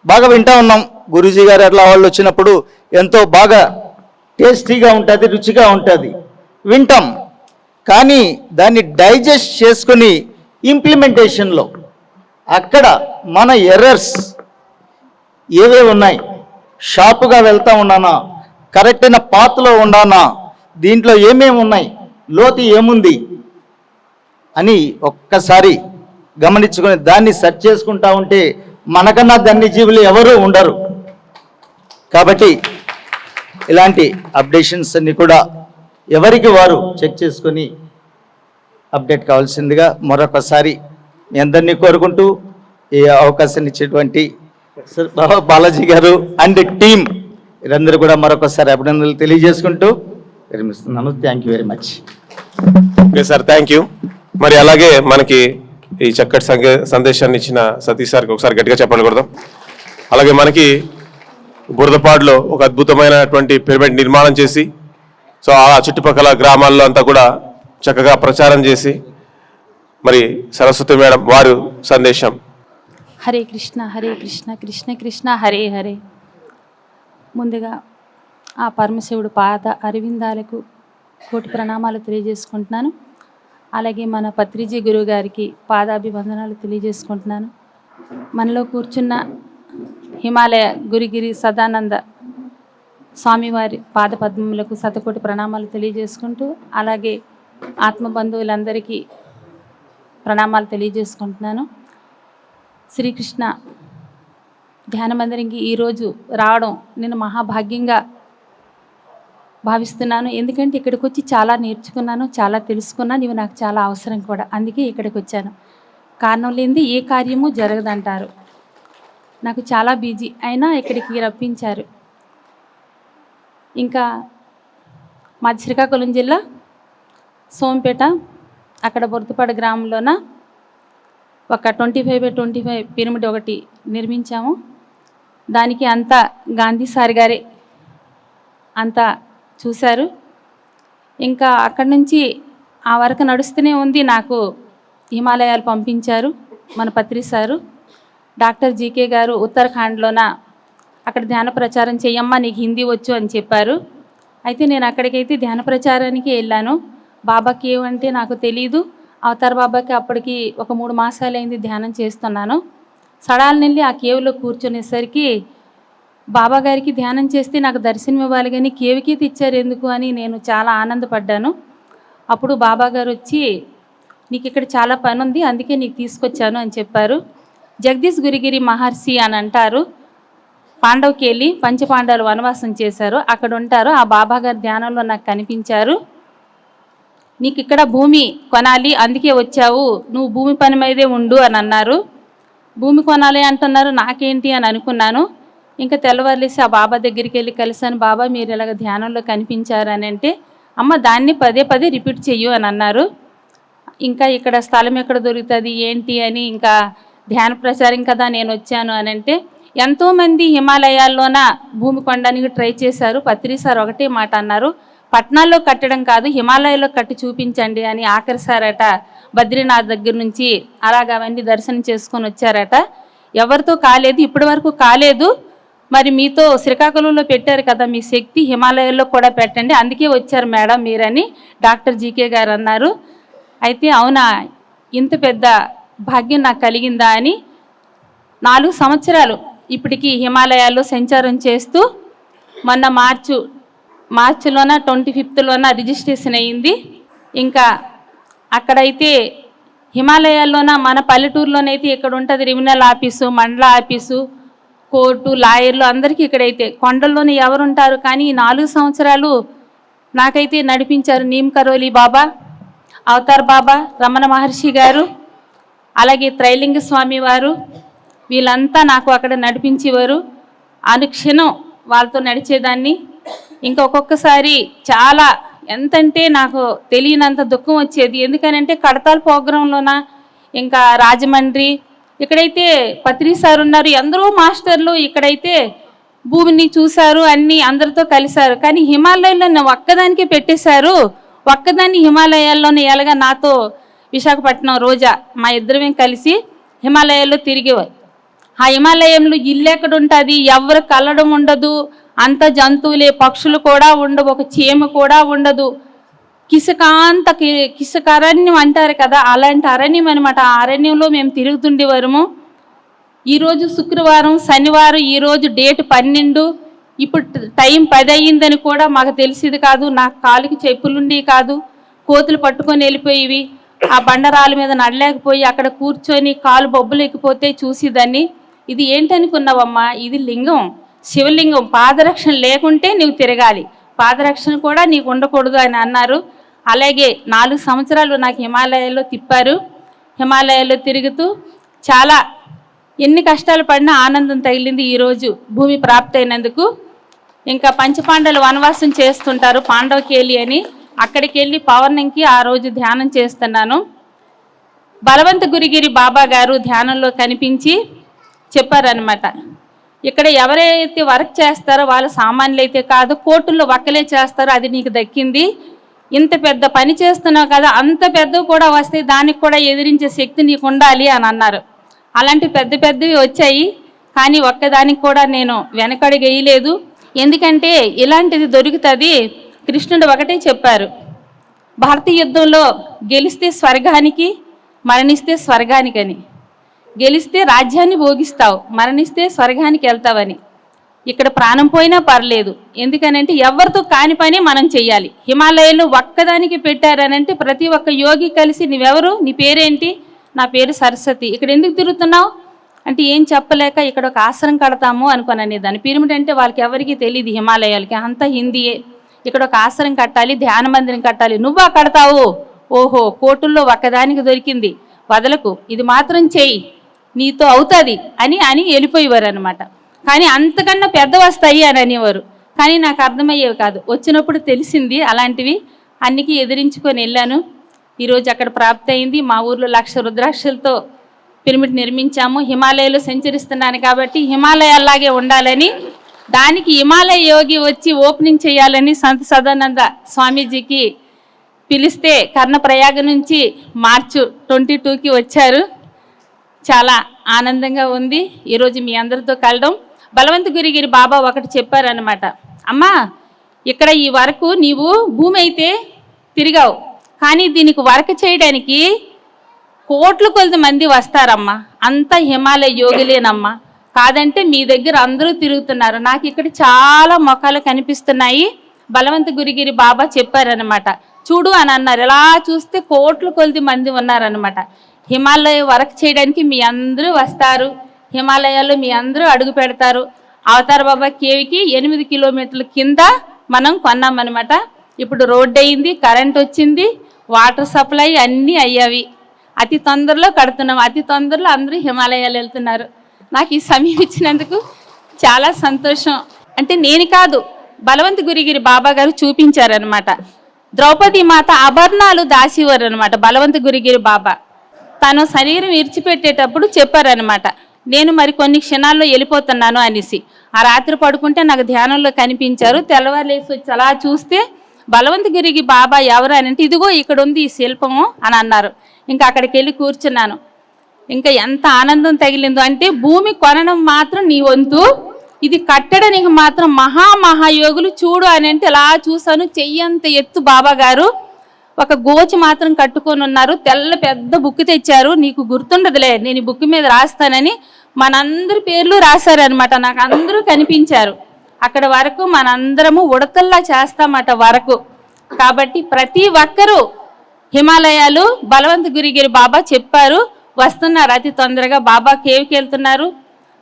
బాగా వింటా ఉన్నాం. గురూజీ గారు అట్లా వాళ్ళు వచ్చినప్పుడు ఎంతో బాగా టేస్టీగా ఉంటుంది, రుచిగా ఉంటుంది, వింటాం. కానీ దాన్ని డైజెస్ట్ చేసుకొని ఇంప్లిమెంటేషన్లో అక్కడ మన ఎర్రర్స్ ఏవే ఉన్నాయి, షార్ప్గా వెళ్తా ఉన్నానా, కరెక్ట్ అయిన పాత్లో ఉన్నానా, దీంట్లో ఏమేమి ఉన్నాయి, లోతు ఏముంది అని ఒక్కసారి గమనించుకొని దాన్ని సెర్చ్ చేసుకుంటా ఉంటే మనకన్నా ధన్య జీవులు ఎవరూ ఉండరు. కాబట్టి ఇలాంటి అప్డేషన్స్ అన్ని కూడా ఎవరికి వారు చెక్ చేసుకొని అప్డేట్ కావాల్సిందిగా మరొకసారి మీ అందరినీ కోరుకుంటూ ఈ అవకాశాన్ని ఇచ్చేటువంటి బాలాజీ గారు అండ్ టీమ్ వీరందరూ కూడా మరొకసారి అభినందనలు తెలియజేసుకుంటూ విరమిస్తున్నాను. Thank you very much. Okay sir, thank you. మరి అలాగే మనకి ఈ చక్కటి సందేశాన్ని ఇచ్చిన సతీష్ సార్కి ఒకసారి గట్టిగా చెప్పండి కొడదాం. అలాగే మనకి బురదపాడులో ఒక అద్భుతమైనటువంటి పిరమిడ్ నిర్మాణం చేసి సో ఆ చుట్టుపక్కల గ్రామాల్లో అంతా కూడా చక్కగా ప్రచారం చేసి మరి సరస్వతి మేడం వారు సందేశం. హరే కృష్ణ కృష్ణ కృష్ణ హరే హరే. ముందుగా ఆ పరమశివుడు పాద అరవిందాలకు కోటి ప్రణామాలు తెలియజేసుకుంటున్నాను. అలాగే మన పత్రిజీ గురువు గారికి పాదాభివందనాలు తెలియజేసుకుంటున్నాను. మనలో కూర్చున్న హిమాలయ గురిగిరి సదానంద స్వామివారి పాదపద్మములకు శతకోటి ప్రణామాలు తెలియజేసుకుంటూ అలాగే ఆత్మబంధువులందరికీ ప్రణామాలు తెలియజేసుకుంటున్నాను. శ్రీకృష్ణ ధ్యాన మందిరంకి ఈరోజు రావడం నేను మహాభాగ్యంగా భావిస్తున్నాను. ఎందుకంటే ఇక్కడికి వచ్చి చాలా నేర్చుకున్నాను, చాలా తెలుసుకున్నాను. ఇవి నాకు చాలా అవసరం కూడా, అందుకే ఇక్కడికి వచ్చాను. కారణం లేనిది ఏ కార్యము జరగదంటారు. నాకు చాలా బిజీ అయినా ఇక్కడికి రప్పించారు. ఇంకా మాది శ్రీకాకుళం జిల్లా సోంపేట, అక్కడ బురదపాడు గ్రామంలోన ఒక 25x25 పిరమిడ్ ఒకటి నిర్మించాము. దానికి అంతా గాంధీ సార్ గారే అంతా చూశారు. ఇంకా అక్కడి నుంచి ఆ వరకు నడుస్తూనే ఉంది. నాకు హిమాలయాలు పంపించారు మన పత్రి సారు. డాక్టర్ జీకే గారు ఉత్తరాఖండ్లోన అక్కడ ధ్యాన ప్రచారం చెయ్యమ్మా, నీకు హిందీ వచ్చు అని చెప్పారు. అయితే నేను అక్కడికైతే ధ్యాన ప్రచారానికి వెళ్ళాను. బాబాకి ఏమంటే నాకు తెలీదు. అవతార్ బాబాకి అప్పటికి ఒక 3 మాసాలైంది ధ్యానం చేస్తున్నాను. సడాలని వెళ్ళి ఆ కేవ్లో కూర్చునేసరికి బాబా గారికి ధ్యానం చేస్తే నాకు దర్శనం ఇవ్వాలి కానీ కేవ్కి తెచ్చారు ఎందుకు అని నేను చాలా ఆనందపడ్డాను. అప్పుడు బాబా గారు వచ్చి నీకు ఇక్కడ చాలా పని ఉంది, అందుకే నీకు తీసుకొచ్చాను అని చెప్పారు. జగదీష్ గురిగిరి మహర్షి అని అంటారు. పాండవ్కి వెళ్ళి పంచపాండవులు వనవాసం చేశారు, అక్కడ ఉంటారు. ఆ బాబా గారి ధ్యానంలో నాకు కనిపించారు. నీకు ఇక్కడ భూమి కొనాలి, అందుకే వచ్చావు, నువ్వు భూమి పని మీదే ఉండు అని అన్నారు. భూమి కొనాలి అంటున్నారు, నాకేంటి అని అనుకున్నాను. ఇంకా తెల్లవారులేసి ఆ బాబా దగ్గరికి వెళ్ళి కలిసాను. బాబా మీరు ఇలాగ ధ్యానంలో కనిపించారు అని అంటే, అమ్మ దాన్ని పదే పదే రిపీట్ చెయ్యు అని అన్నారు. ఇంకా ఇక్కడ స్థలం ఎక్కడ దొరుకుతుంది ఏంటి అని ఇంకా ధ్యాన ప్రచారం కదా నేను వచ్చాను అని అంటే, ఎంతోమంది హిమాలయాల్లోన భూమి కొనడానికి ట్రై చేశారు. పత్రి సార్ ఒకటే మాట అన్నారు, పట్నాల్లో కట్టడం కాదు హిమాలయాల్లో కట్టి చూపించండి అని. ఆఖరి సారట బద్రీనాథ్ దగ్గర నుంచి అలాగ అవన్నీ దర్శనం చేసుకొని వచ్చారట. ఎవరితో కాలేదు, ఇప్పటి వరకు కాలేదు. మరి మీతో శ్రీకాకుళంలో పెట్టారు కదా, మీ శక్తి హిమాలయాల్లో కూడా పెట్టండి, అందుకే వచ్చారు మేడం మీరని డాక్టర్ జీకే గారు అన్నారు. అయితే అవునా, ఇంత పెద్ద భాగ్యం నాకు కలిగిందా అని 4 సంవత్సరాలు ఇప్పటికీ హిమాలయాల్లో సంచారం చేస్తూ మొన్న మార్చిలోన 25th రిజిస్ట్రేషన్ అయ్యింది. ఇంకా అక్కడైతే హిమాలయాల్లోన మన పల్లెటూరులోనైతే ఇక్కడ ఉంటుంది రెవెన్యూ ఆఫీసు, మండల ఆఫీసు, కోర్టు, లాయర్లు అందరికీ ఇక్కడైతే కొండల్లోనే ఎవరుంటారు. కానీ 4 సంవత్సరాలు నాకైతే నడిపించారు నీమ్ కరోలి బాబా, అవతార్ బాబా, రమణ మహర్షి గారు, అలాగే త్రైలింగ స్వామి వారు, వీళ్ళంతా నాకు అక్కడ నడిపించేవారు. అనుక్షణం వాళ్ళతో నడిచేదాన్ని. ఇంకా ఒక్కొక్కసారి చాలా ఎంతంటే నాకు తెలియనంత దుఃఖం వచ్చేది. ఎందుకనంటే కడతాల ప్రోగ్రాంలోన ఇంకా రాజమండ్రి ఇక్కడైతే పత్రి సార్ ఉన్నారు, ఎందరో మాస్టర్లు ఇక్కడైతే భూమిని చూశారు, అన్నీ అందరితో కలిశారు. కానీ హిమాలయాల్లో ఒక్కదానికే పెట్టేశారు. ఒక్కదాన్ని హిమాలయాల్లోనే ఎలాగా నాతో విశాఖపట్నం రోజా మా ఇద్దరమే కలిసి హిమాలయాల్లో తిరిగేవారు. ఆ హిమాలయంలో ఇల్లు ఎక్కడ ఉంటుంది, ఎవరు కలడం ఉండదు, అంత జంతువులే, పక్షులు కూడా ఉండవు, ఒక చీమ కూడా ఉండదు. కిసక అరణ్యం అంటారు కదా, అలాంటి అరణ్యం అనమాట. ఆ అరణ్యంలో మేము తిరుగుతుండేవారము. ఈరోజు శుక్రవారం, శనివారం, ఈరోజు డేట్ 12, ఇప్పుడు టైం 10 అయ్యిందని కూడా మాకు తెలిసేది కాదు. నాకు కాలుకి చెప్పులుండి కాదు, కోతులు పట్టుకొని వెళ్ళిపోయేవి. ఆ బండరాల మీద నడలేకపోయి అక్కడ కూర్చొని కాలు బొబ్బులు ఎక్కిపోతే చూసేదాన్ని. ఇది ఏంటనుకున్నావమ్మా, ఇది లింగం, శివలింగం, పాదరక్షణ లేకుంటే నువ్వు తిరగాలి, పాదరక్షణ కూడా నీకు ఉండకూడదు అని అన్నారు. అలాగే 4 సంవత్సరాలు నాకు హిమాలయాల్లో తిప్పారు. హిమాలయాల్లో తిరుగుతూ చాలా ఎన్ని కష్టాలు పడినా ఆనందం తగిలింది ఈరోజు భూమి ప్రాప్తి అయినందుకు. ఇంకా పంచపాండవులు వనవాసం చేస్తుంటారు, పాండవకేలి అని, అక్కడికి వెళ్ళి పౌర్ణమికి ఆ రోజు ధ్యానం చేస్తున్నాను. బలవంత గురిగిరి బాబా గారు ధ్యానంలో కనిపించి చెప్పారనమాట, ఇక్కడ ఎవరైతే వర్క్ చేస్తారో వాళ్ళు సామాన్యులు అయితే కాదు, కోర్టుల్లో వక్కలే చేస్తారో, అది నీకు దక్కింది. ఇంత పెద్ద పని చేస్తున్నావు కదా, అంత పెద్దవి కూడా వస్తే దానికి కూడా ఎదిరించే శక్తి నీకు ఉండాలి అని అన్నారు. అలాంటి పెద్ద పెద్దవి వచ్చాయి, కానీ ఒక్కదానికి కూడా నేను వెనకడుగు వేయలేదు. ఎందుకంటే ఇలాంటిది దొరుకుతుంది. కృష్ణుడు ఒకటే చెప్పారు, భారతీయ యుద్ధంలో గెలిస్తే స్వర్గానికి, మరణిస్తే స్వర్గానికని. గెలిస్తే రాజ్యాన్ని భోగిస్తావు, మరణిస్తే స్వర్గానికి వెళ్తావని. ఇక్కడ ప్రాణం పోయినా పర్లేదు, ఎందుకనంటే ఎవరితో కాని పని మనం చెయ్యాలి. హిమాలయాల్లో ఒక్కదానికి పెట్టారనంటే ప్రతి ఒక్క యోగి కలిసి నువ్వెవరు, నీ పేరేంటి, నా పేరు సరస్వతి, ఇక్కడ ఎందుకు తిరుగుతున్నావు అంటే ఏం చెప్పలేక ఇక్కడ ఒక ఆశ్రమం కడతాము అనుకోనని. దాని పిరమిడ్ అంటే వాళ్ళకి ఎవరికి తెలియదు, హిమాలయాలకి అంతా హిందీయే. ఇక్కడ ఒక ఆశ్రమం కట్టాలి, ధ్యాన మందిరం కట్టాలి, నువ్వా కడతావు, ఓహో కోటుల్లో ఒక్కదానికి దొరికింది, వదలకు, ఇది మాత్రం చెయ్యి, నీతో అవుతుంది అని అని వెళ్ళిపోయేవారు అనమాట. కానీ అంతకన్నా పెద్ద వస్తాయి అని అనేవారు, కానీ నాకు అర్థమయ్యేవి కాదు. వచ్చినప్పుడు తెలిసింది అలాంటివి, అన్నికి ఎదిరించుకొని వెళ్ళాను. ఈరోజు అక్కడ ప్రాప్తి అయింది. మా ఊర్లో 1,00,000 రుద్రాక్షలతో పిరమిడ్ నిర్మించాము. హిమాలయాలో సంచరిస్తున్నాను కాబట్టి హిమాలయాల్లాగే ఉండాలని, దానికి హిమాలయ యోగి వచ్చి ఓపెనింగ్ చేయాలని సంత సదానంద స్వామీజీకి పిలిస్తే కర్ణప్రయాగ నుంచి మార్చి 22కి వచ్చారు. చాలా ఆనందంగా ఉంది ఈరోజు మీ అందరితో కలడం. బలవంత గురిగిరి బాబా ఒకటి చెప్పారనమాట, అమ్మా ఇక్కడ ఈ వరకు నీవు భూమి అయితే తిరిగావు, కానీ దీనికి వర్క్ చేయడానికి కోట్ల కొద్ది మంది వస్తారమ్మా, అంతా హిమాలయ యోగులేనమ్మా, కాదంటే మీ దగ్గర అందరూ తిరుగుతున్నారు, నాకు ఇక్కడ చాలా మొఖాలు కనిపిస్తున్నాయి. బలవంత గురిగిరి బాబా చెప్పారనమాట, చూడు అని అన్నారు. ఎలా చూస్తే కోట్ల కొద్ది మంది ఉన్నారనమాట. హిమాలయ వర్క్ చేయడానికి మీ అందరూ వస్తారు, హిమాలయాల్లో మీ అందరూ అడుగు పెడతారు. అవతార్ బాబా కేవికి 8 కిలోమీటర్ల కింద మనం కొన్నామన్నమాట. ఇప్పుడు రోడ్డు అయింది, కరెంట్ వచ్చింది, వాటర్ సప్లై అన్నీ అయ్యావి. అతి తొందరలో కడుతున్నాం, అతి తొందరలో అందరూ హిమాలయాలు వెళ్తున్నారు. నాకు ఈ సమయం ఇచ్చినందుకు చాలా సంతోషం. అంటే నేను కాదు, బలవంత గురిగిరి బాబా గారు చూపించారనమాట. ద్రౌపది మాత ఆభరణాలు దాసివారు అనమాట బలవంత గురిగిరి బాబా. తను శరీరం విడిచిపెట్టేటప్పుడు చెప్పారనమాట, నేను మరి కొన్ని క్షణాల్లో వెళ్ళిపోతున్నాను అనేసి. ఆ రాత్రి పడుకుంటే నాకు ధ్యానంలో కనిపించారు. తెల్లవారులేసి వచ్చి అలా చూస్తే బలవంత గురికి బాబా ఎవరు అని అంటే, ఇదిగో ఇక్కడ ఉంది ఈ శిల్పము అని అన్నారు. ఇంకా అక్కడికి వెళ్ళి కూర్చున్నాను. ఇంకా ఎంత ఆనందం తగిలిందో అంటే, భూమి కొనడం మాత్రం నీ వంతు, ఇది కట్టడానికి మాత్రం మహాయోగులు చూడు అని అంటే ఎలా చూశాను. చెయ్యంత ఎత్తు బాబా గారు ఒక గోచి మాత్రం కట్టుకొని ఉన్నారు. తెల్ల పెద్ద బుక్ తెచ్చారు, నీకు గుర్తుండదులే నేను ఈ బుక్ మీద రాస్తానని మనందరి పేర్లు రాశారనమాట. నాకు అందరూ కనిపించారు. అక్కడ వరకు మనందరము ఉడతల్లా చేస్తామట వరకు. కాబట్టి ప్రతి ఒక్కరూ హిమాలయాలు బలవంత గురిగిరి బాబా చెప్పారు, వస్తున్నారు అతి తొందరగా. బాబా కేవ్కి వెళ్తున్నారు.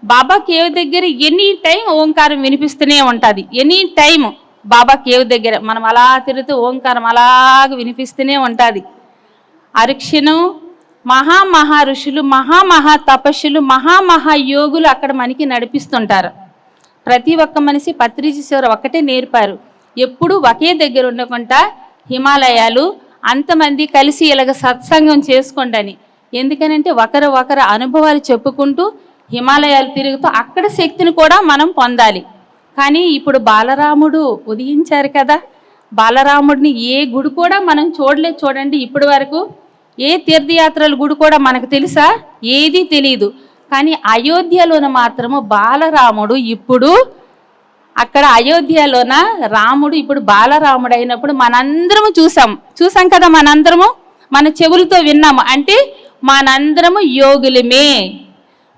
బాబా కేవ్ దగ్గర ఎనీ టైం ఓంకారం వినిపిస్తూనే ఉంటుంది. ఎనీ టైం బాబా కేవ్ దగ్గర మనం అలా తిరుగుతూ ఓంకారం అలాగ వినిపిస్తూనే ఉంటుంది. అరుక్షణం మహా ఋషులు, మహా తపస్సులు, మహాయోగులు అక్కడ మనకి నడిపిస్తుంటారు. ప్రతి ఒక్క మనిషి పత్రిజీశ్వర ఒక్కటే నేర్పారు, ఎప్పుడు ఒకే దగ్గర ఉండకుండా హిమాలయాలు అంతమంది కలిసి ఇలాగ సత్సంగం చేసుకోండి. ఎందుకనంటే ఒకరు అనుభవాలు చెప్పుకుంటూ హిమాలయాలు తిరుగుతూ అక్కడ శక్తిని కూడా మనం పొందాలి. కానీ ఇప్పుడు బాలరాముడు ఉదయించారు కదా, బాలరాముడిని ఏ గుడి కూడా మనం చూడలేదు. చూడండి ఇప్పటి వరకు ఏ తీర్థయాత్రల గుడి కూడా మనకు తెలుసా? ఏది తెలియదు. కానీ అయోధ్యలోన మాత్రము బాలరాముడు ఇప్పుడు అక్కడ అయోధ్యలోన రాముడు ఇప్పుడు బాలరాముడు అయినప్పుడు మనందరము చూసాం కదా, మన చెవులతో విన్నాము. అంటే మనందరము యోగులమే,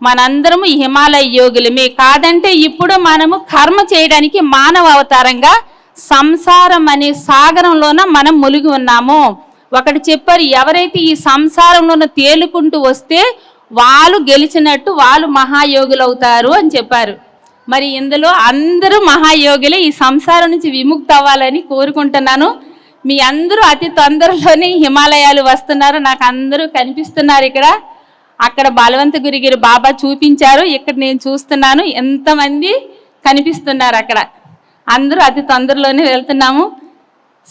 మనందరము హిమాలయ యోగులమే. కాదంటే ఇప్పుడు మనము కర్మ చేయడానికి మానవ అవతారంగా సంసారం అనే సాగరంలోన మనం మునిగి ఉన్నాము. ఒకటి చెప్పారు, ఎవరైతే ఈ సంసారంలోన తేలుకుంటూ వస్తే వాళ్ళు గెలిచినట్టు, వాళ్ళు మహాయోగులు అవుతారు అని చెప్పారు. మరి ఇందులో అందరూ మహాయోగులే. ఈ సంసారం నుంచి విముక్తి అవ్వాలని కోరుకుంటున్నాను. మీ అందరూ అతి తొందరలోనే హిమాలయాలు వస్తున్నారు. నాకు అందరూ కనిపిస్తున్నారు ఇక్కడ. అక్కడ బలవంతగిరి బాబా చూపించారు, ఇక్కడ నేను చూస్తున్నాను. ఎంతమంది కనిపిస్తున్నారు అక్కడ. అందరూ అతి తొందరలోనే వెళ్తున్నాము.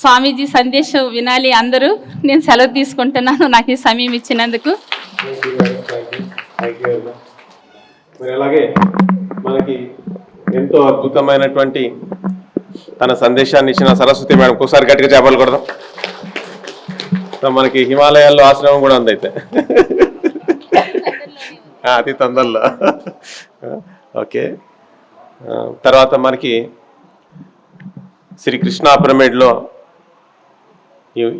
స్వామీజీ సందేశం వినాలి అందరూ. నేను సెలవు తీసుకుంటున్నాను నాకు ఈ సమయం ఇచ్చినందుకు. మరి అలాగే మనకి ఎంతో అద్భుతమైనటువంటి తన సందేశాన్ని ఇచ్చిన సరస్వతి మేడం ఒకసారి గట్టిగా చేపలు కొడదాం. మనకి హిమాలయాల్లో ఆశ్రమం కూడా ఉంది అయితే అతి తొందరలో. ఓకే, తర్వాత మనకి శ్రీ కృష్ణా పిరమిడ్లో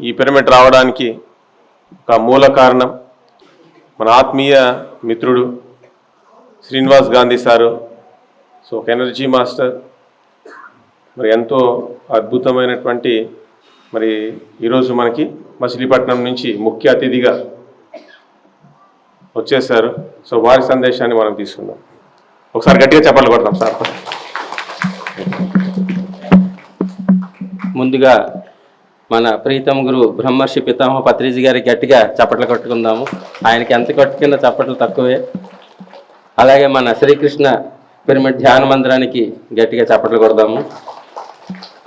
ఈ పిరమిడ్ రావడానికి ఒక మూల కారణం మన ఆత్మీయ మిత్రుడు శ్రీనివాస్ గాంధీ సారు. సో ఒక ఎనర్జీ మాస్టర్, మరి ఎంతో అద్భుతమైనటువంటి, మరి ఈరోజు మనకి మచిలీపట్నం నుంచి ముఖ్య అతిథిగా వచ్చేసారు. సో వారి సందేశాన్ని మనం తీసుకుందాం. ఒకసారి గట్టిగా చెప్పాలి కొడతాం సార్. ముందుగా మన ప్రీతం గురు బ్రహ్మర్షి పితామహ పత్రిజీ గారికి గట్టిగా చప్పట్లు కొట్టుకుందాము. ఆయనకి ఎంత కొట్టుకున్న చప్పట్లు తక్కువే. అలాగే మన శ్రీకృష్ణ పిరమిడ్ ధ్యాన మందిరానికి గట్టిగా చప్పట్లు కొడదాము.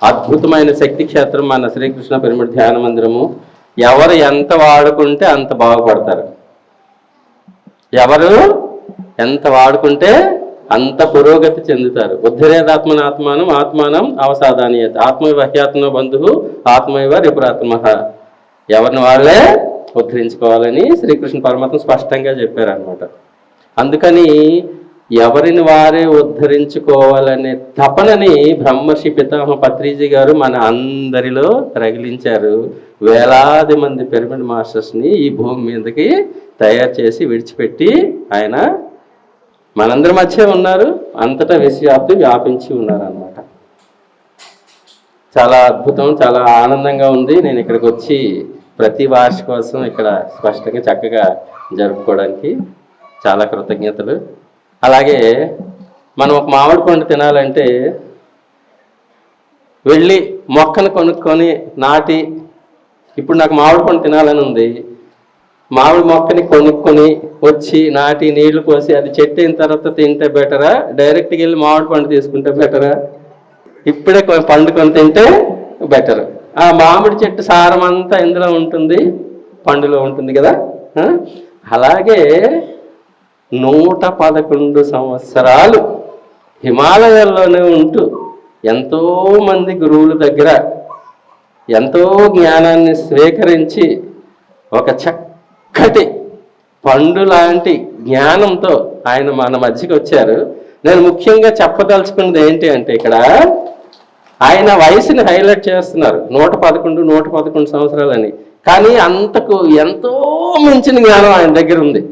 అద్భుతమైన శక్తి క్షేత్రం మన శ్రీకృష్ణ పిరమిడ్ ధ్యాన మందిరము. ఎవరు ఎంత వాడుకుంటే అంత బాగుపడతారు. ఎవరు ఎంత వాడుకుంటే అంత పురోగతి చెందుతారు. ఉద్ధరేదాత్మనాత్మానం ఆత్మానం అవసాదానీయత ఆత్మైవ హ్యాత్మ బంధువు ఆత్మైవ రిపురాత్మ. ఎవరిని వాళ్ళే ఉద్ధరించుకోవాలని శ్రీకృష్ణ పరమాత్మ స్పష్టంగా చెప్పారనమాట. అందుకని ఎవరిని వారే ఉద్ధరించుకోవాలనే తపనని బ్రహ్మర్షి పితామహ పత్రిజీ గారు మన అందరిలో రగిలించారు. వేలాది మంది పిరమిడ్ మాస్టర్స్ని ఈ భూమి మీదకి తయారు చేసి విడిచిపెట్టి ఆయన మనందరి మధ్య ఉన్నారు. అంతటా విశ్వవ్యాప్తి వ్యాపించి ఉన్నారు అన్నమాట. చాలా అద్భుతం, చాలా ఆనందంగా ఉంది. నేను ఇక్కడికి వచ్చి ప్రతి వార్షికోత్సవం ఇక్కడ స్పష్టంగా చక్కగా జరుపుకోవడానికి చాలా కృతజ్ఞతలు. అలాగే మనం ఒక మామిడి పండు తినాలంటే వెళ్ళి మొక్కను కొనుక్కొని నాటి, ఇప్పుడు నాకు మామిడి పండు తినాలని ఉంది, మామిడి మొక్కని కొనుక్కొని వచ్చి నాటి నీళ్లు పోసి అది చెట్టు అయిన తర్వాత తింటే బెటరా, డైరెక్ట్గా వెళ్ళి మామిడి పండు తీసుకుంటే బెటరా? ఇప్పుడే పండు కొని తింటే బెటర్. ఆ మామిడి చెట్టు సారం అంతా ఇందులో ఉంటుంది, పండులో ఉంటుంది కదా. అలాగే 111 సంవత్సరాలు హిమాలయాల్లోనే ఉంటూ ఎంతోమంది గురువుల దగ్గర ఎంతో జ్ఞానాన్ని స్వీకరించి ఒక చక్కటి పండు లాంటి జ్ఞానంతో ఆయన మన మధ్యకి వచ్చారు. నేను ముఖ్యంగా చెప్పదలుచుకున్నది ఏంటి అంటే, ఇక్కడ ఆయన వయసుని హైలైట్ చేస్తున్నారు, 111 సంవత్సరాలని. కానీ అంతకు ఎంతో మించిన జ్ఞానం ఆయన దగ్గర ఉంది.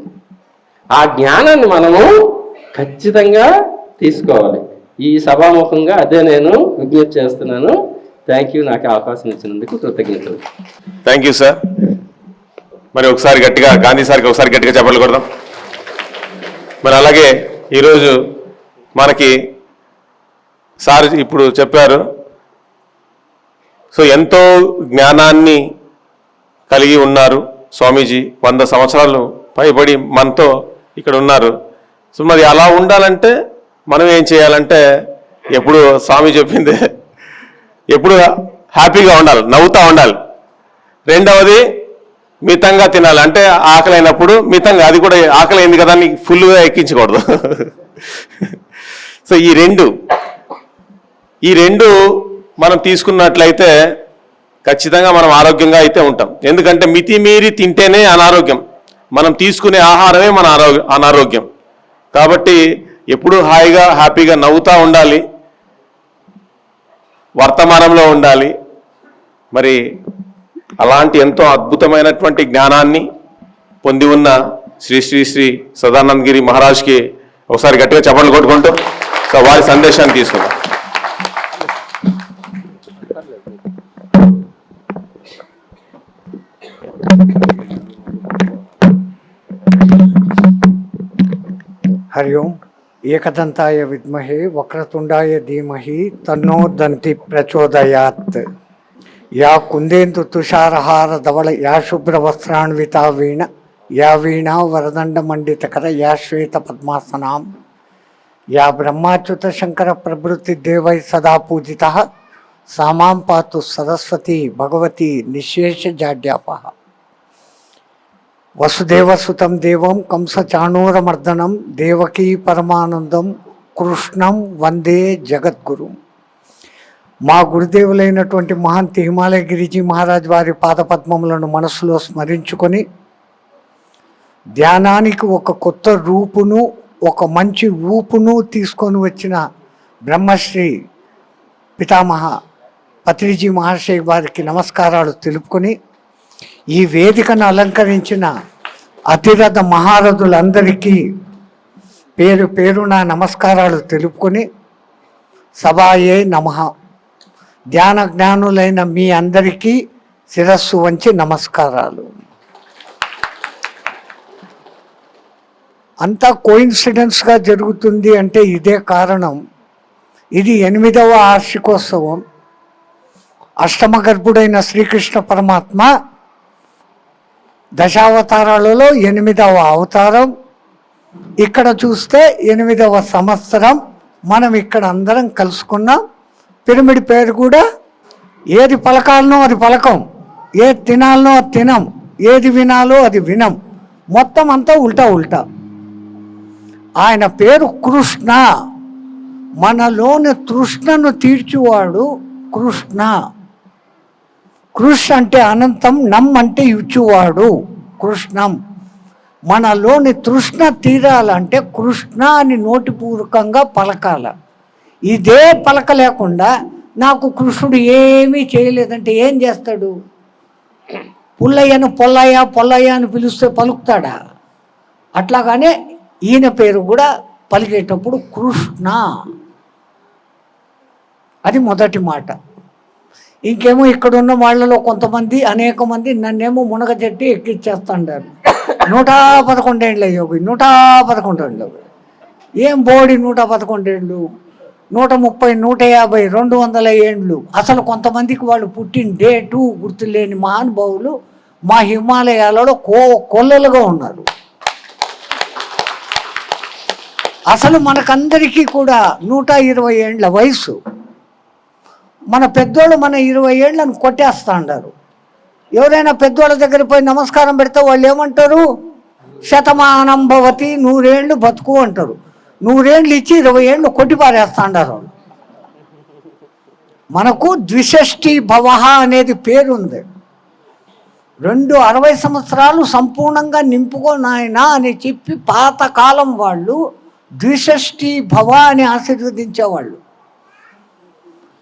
ఆ జ్ఞానాన్ని మనము ఖచ్చితంగా తీసుకోవాలి. ఈ సభాముఖంగా అదే నేను విజ్ఞప్తి చేస్తున్నాను. థ్యాంక్ యూ, నాకు అవకాశం ఇచ్చినందుకు కృతజ్ఞతలు. Thank you sir. మరి ఒకసారి గట్టిగా గాంధీ సార్కి ఒకసారి గట్టిగా చెప్పలు కొడదాం. మరి అలాగే ఈరోజు మనకి సార్ ఇప్పుడు చెప్పారు, సో ఎంతో జ్ఞానాన్ని కలిగి ఉన్నారు స్వామీజీ. 100 సంవత్సరాలు పైబడి మనతో ఇక్కడ ఉన్నారు. సో మరి అలా ఉండాలంటే మనం ఏం చేయాలంటే, ఎప్పుడు స్వామి చెప్పింది, ఎప్పుడు హ్యాపీగా ఉండాలి, నవ్వుతూ ఉండాలి. రెండవది మితంగా తినాలి. అంటే ఆకలి అయినప్పుడు మితంగా, అది కూడా ఆకలి అయింది కదా అని ఫుల్గా ఎక్కించకూడదు. సో ఈ రెండు మనం తీసుకున్నట్లయితే ఖచ్చితంగా మనం ఆరోగ్యంగా అయితే ఉంటాం. ఎందుకంటే మితిమీరి తింటేనే అనారోగ్యం, మనం తీసుకునే ఆహారమే మన అనారోగ్యం. కాబట్టి ఎప్పుడూ హాయిగా హ్యాపీగా నవ్వుతూ ఉండాలి, వర్తమానంలో ఉండాలి. మరి అలాంటి ఎంతో అద్భుతమైనటువంటి జ్ఞానాన్ని పొంది ఉన్న శ్రీ శ్రీ శ్రీ సదానంద గిరి మహారాజ్కి ఒకసారి గట్టిగా చప్పట్లు కొట్టుకుంటూ సో వారి సందేశాన్ని తీసుకుందాం. हरि ओम एकदंताय विद्महे वक्रतुंडाय धीमहि तन्नो दन्ति प्रचोदयात्। या कुंदेन्दु तुषारहार धवल या शुभ्रवस्त्रान्विता वीण या वीणा वरदंड मंडितकर या श्वेत पद्मासनां या ब्रह्माच्युत शंकर प्रभृति देवै सदा पूजितः सामां पातु सरस्वती भगवती निशेष जाड्यापः। वसुदेवसुतं देवं कंसचाणूरमर्दनं देवकी परमानंदं कृष्णं వందే జగద్గురు. మా గురుదేవులైనటువంటి మహంతి హిమాలయ గిరిజీ మహారాజ్ వారి పాదపద్మములను మనసులో స్మరించుకొని ధ్యానానికి ఒక కొత్త రూపును ఒక మంచి ఊపును తీసుకొని వచ్చిన బ్రహ్మశ్రీ పితామహ పత్రిజీ మహర్షి వారికి నమస్కారాలు తెలుపుకొని ఈ వేదికను అలంకరించిన అతిరథ మహారథులందరికీ పేరు పేరున నమస్కారాలు తెలుపుకొని సభాయే నమః. ధ్యాన జ్ఞానులైన మీ అందరికీ శిరస్సు వంచి నమస్కారాలు. అంతా కోయిన్సిడెన్స్గా జరుగుతుంది అంటే ఇదే కారణం. ఇది 8వ వార్షికోత్సవం. అష్టమ గర్భుడైన శ్రీకృష్ణ పరమాత్మ దశావతారాలలో 8వ అవతారం. ఇక్కడ చూస్తే 8వ సంవత్సరం. మనం ఇక్కడ అందరం కలుసుకున్నాం. పిరమిడ్ పేరు కూడా ఏది పలకాలనో అది పలకం, ఏది తినాలనో అది తినం, ఏది వినాలో అది వినం. మొత్తం అంతా ఉల్టా ఉల్టా. ఆయన పేరు కృష్ణ. మనలోని తృష్ణను తీర్చువాడు కృష్ణ. కృష్ అంటే అనంతం, నమ్ అంటే ఇచ్చువాడు కృష్ణం. మనలోని తృష్ణ తీరాలంటే కృష్ణ అని నోటిపూర్వకంగా పలకాల. ఇదే పలకలేకుండా నాకు కృష్ణుడు ఏమీ చేయలేదంటే ఏం చేస్తాడు? పుల్లయ్యను పొల్లయ్య పొల్లయ్య అని పిలిస్తే పలుకుతాడా? అట్లాగానే ఈయన పేరు కూడా పలికేటప్పుడు కృష్ణ. అది మొదటి మాట. ఇంకేమో ఇక్కడ ఉన్న వాళ్ళలో కొంతమంది అనేక మంది నన్నేమో మునగజెట్టి ఎక్కిచ్చేస్తాండారు. 111 ఏళ్ళు యోగి, 111 ఏళ్ళు. ఏం బోడి 111 ఏళ్ళు, 130, 150, 200 ఏండ్లు. అసలు కొంతమందికి వాళ్ళు పుట్టిన డేటు గుర్తులేని మహానుభావులు మా హిమాలయాలలో కొల్లలుగా ఉన్నారు. అసలు మనకందరికీ కూడా 120 ఏండ్ల వయసు. మన పెద్దోళ్ళు మన 20 ఏళ్ళను కొట్టేస్తా అంటారు. ఎవరైనా పెద్దోళ్ళ దగ్గర పోయి నమస్కారం పెడితే వాళ్ళు ఏమంటారు? శతమానం భవతి, 100 ఏళ్ళు బతుకు అంటారు. 100 ఏళ్ళు ఇచ్చి 20 ఏళ్ళు కొట్టి పారేస్తా అంటారు. మనకు ద్విషష్ఠి భవః అనేది పేరుంది. 60 సంవత్సరాలు సంపూర్ణంగా నింపుకోనాయనా అని చెప్పి పాతకాలం వాళ్ళు ద్విషష్ఠి భవ అని ఆశీర్వదించేవాళ్ళు.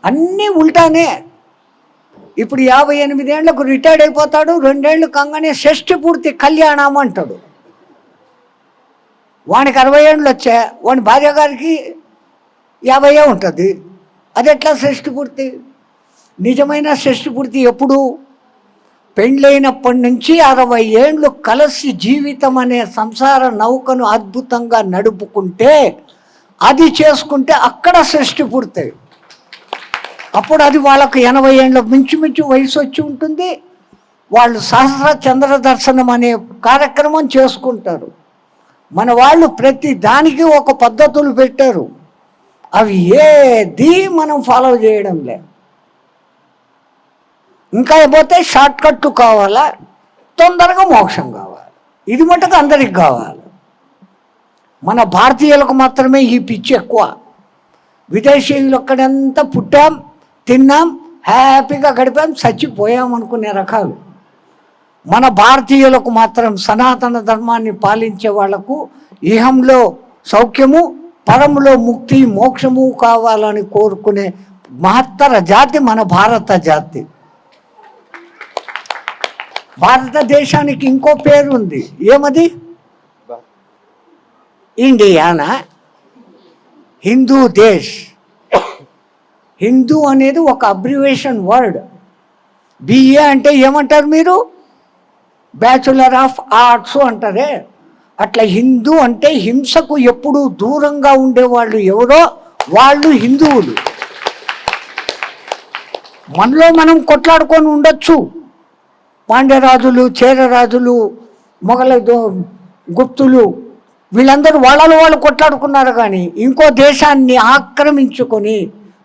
అన్నీ ఉల్టానే. ఇప్పుడు 58 ఏళ్లకు రిటైర్డ్ అయిపోతాడు, 2 ఏళ్ళు కంగానే షష్ఠి పూర్తి కళ్యాణం అంటాడు. వానికి 60 ఏళ్ళు వచ్చా, వాని భార్య గారికి 50 ఉంటుంది. అది ఎట్లా షష్ఠి పూర్తి? నిజమైన షష్ఠి పూర్తి ఎప్పుడు? పెళ్ళైనప్పటి నుంచి 60 ఏళ్ళు కలిసి జీవితం అనే సంసార నౌకను అద్భుతంగా నడుపుకుంటే, అది చేసుకుంటే అక్కడ షష్ఠి పూర్తి. అప్పుడు అది వాళ్ళకు 80 ఏళ్ళ మించుమించు వయసు వచ్చి ఉంటుంది. వాళ్ళు సహస్ర చంద్ర దర్శనం అనే కార్యక్రమం చేసుకుంటారు. మన వాళ్ళు ప్రతి దానికి ఒక పద్ధతులు పెట్టారు. అవి ఏది మనం ఫాలో చేయడం లేదు. ఇంకా అయిపోతే షార్ట్ కట్ కావాలా, తొందరగా మోక్షం కావాలి. ఇది మటుకు అందరికి కావాలి. మన భారతీయులకు మాత్రమే ఈ పిచ్చి ఎక్కువ. విదేశీయులు అక్కడంతా పుట్టాం, తిన్నాం, హ్యాపీగా గడిపాం, చచ్చిపోయాం అనుకునే రకాలు. మన భారతీయులకు మాత్రం సనాతన ధర్మాన్ని పాలించే వాళ్లకు ఇహంలో సౌఖ్యము, పరములో ముక్తి, మోక్షము కావాలని కోరుకునే మహత్తర జాతి మన భారత జాతి. భారతదేశానికి ఇంకో పేరు ఉంది, ఏమది? ఇండియానా, హిందూ దేశ్. హిందూ అనేది ఒక అబ్రివేషన్ వర్డ్. బిఏ అంటే ఏమంటారు మీరు? బ్యాచులర్ ఆఫ్ ఆర్ట్స్ అంటారే. అట్లా హిందూ అంటే హింసకు ఎప్పుడూ దూరంగా ఉండేవాళ్ళు ఎవరో వాళ్ళు హిందువులు. మనలో మనం కొట్లాడుకొని ఉండొచ్చు. పాండ్యరాజులు, చేరరాజులు, మొఘల గుప్తులు వీళ్ళందరూ వాళ్ళలో వాళ్ళు కొట్లాడుకున్నారు, కానీ ఇంకో దేశాన్ని ఆక్రమించుకొని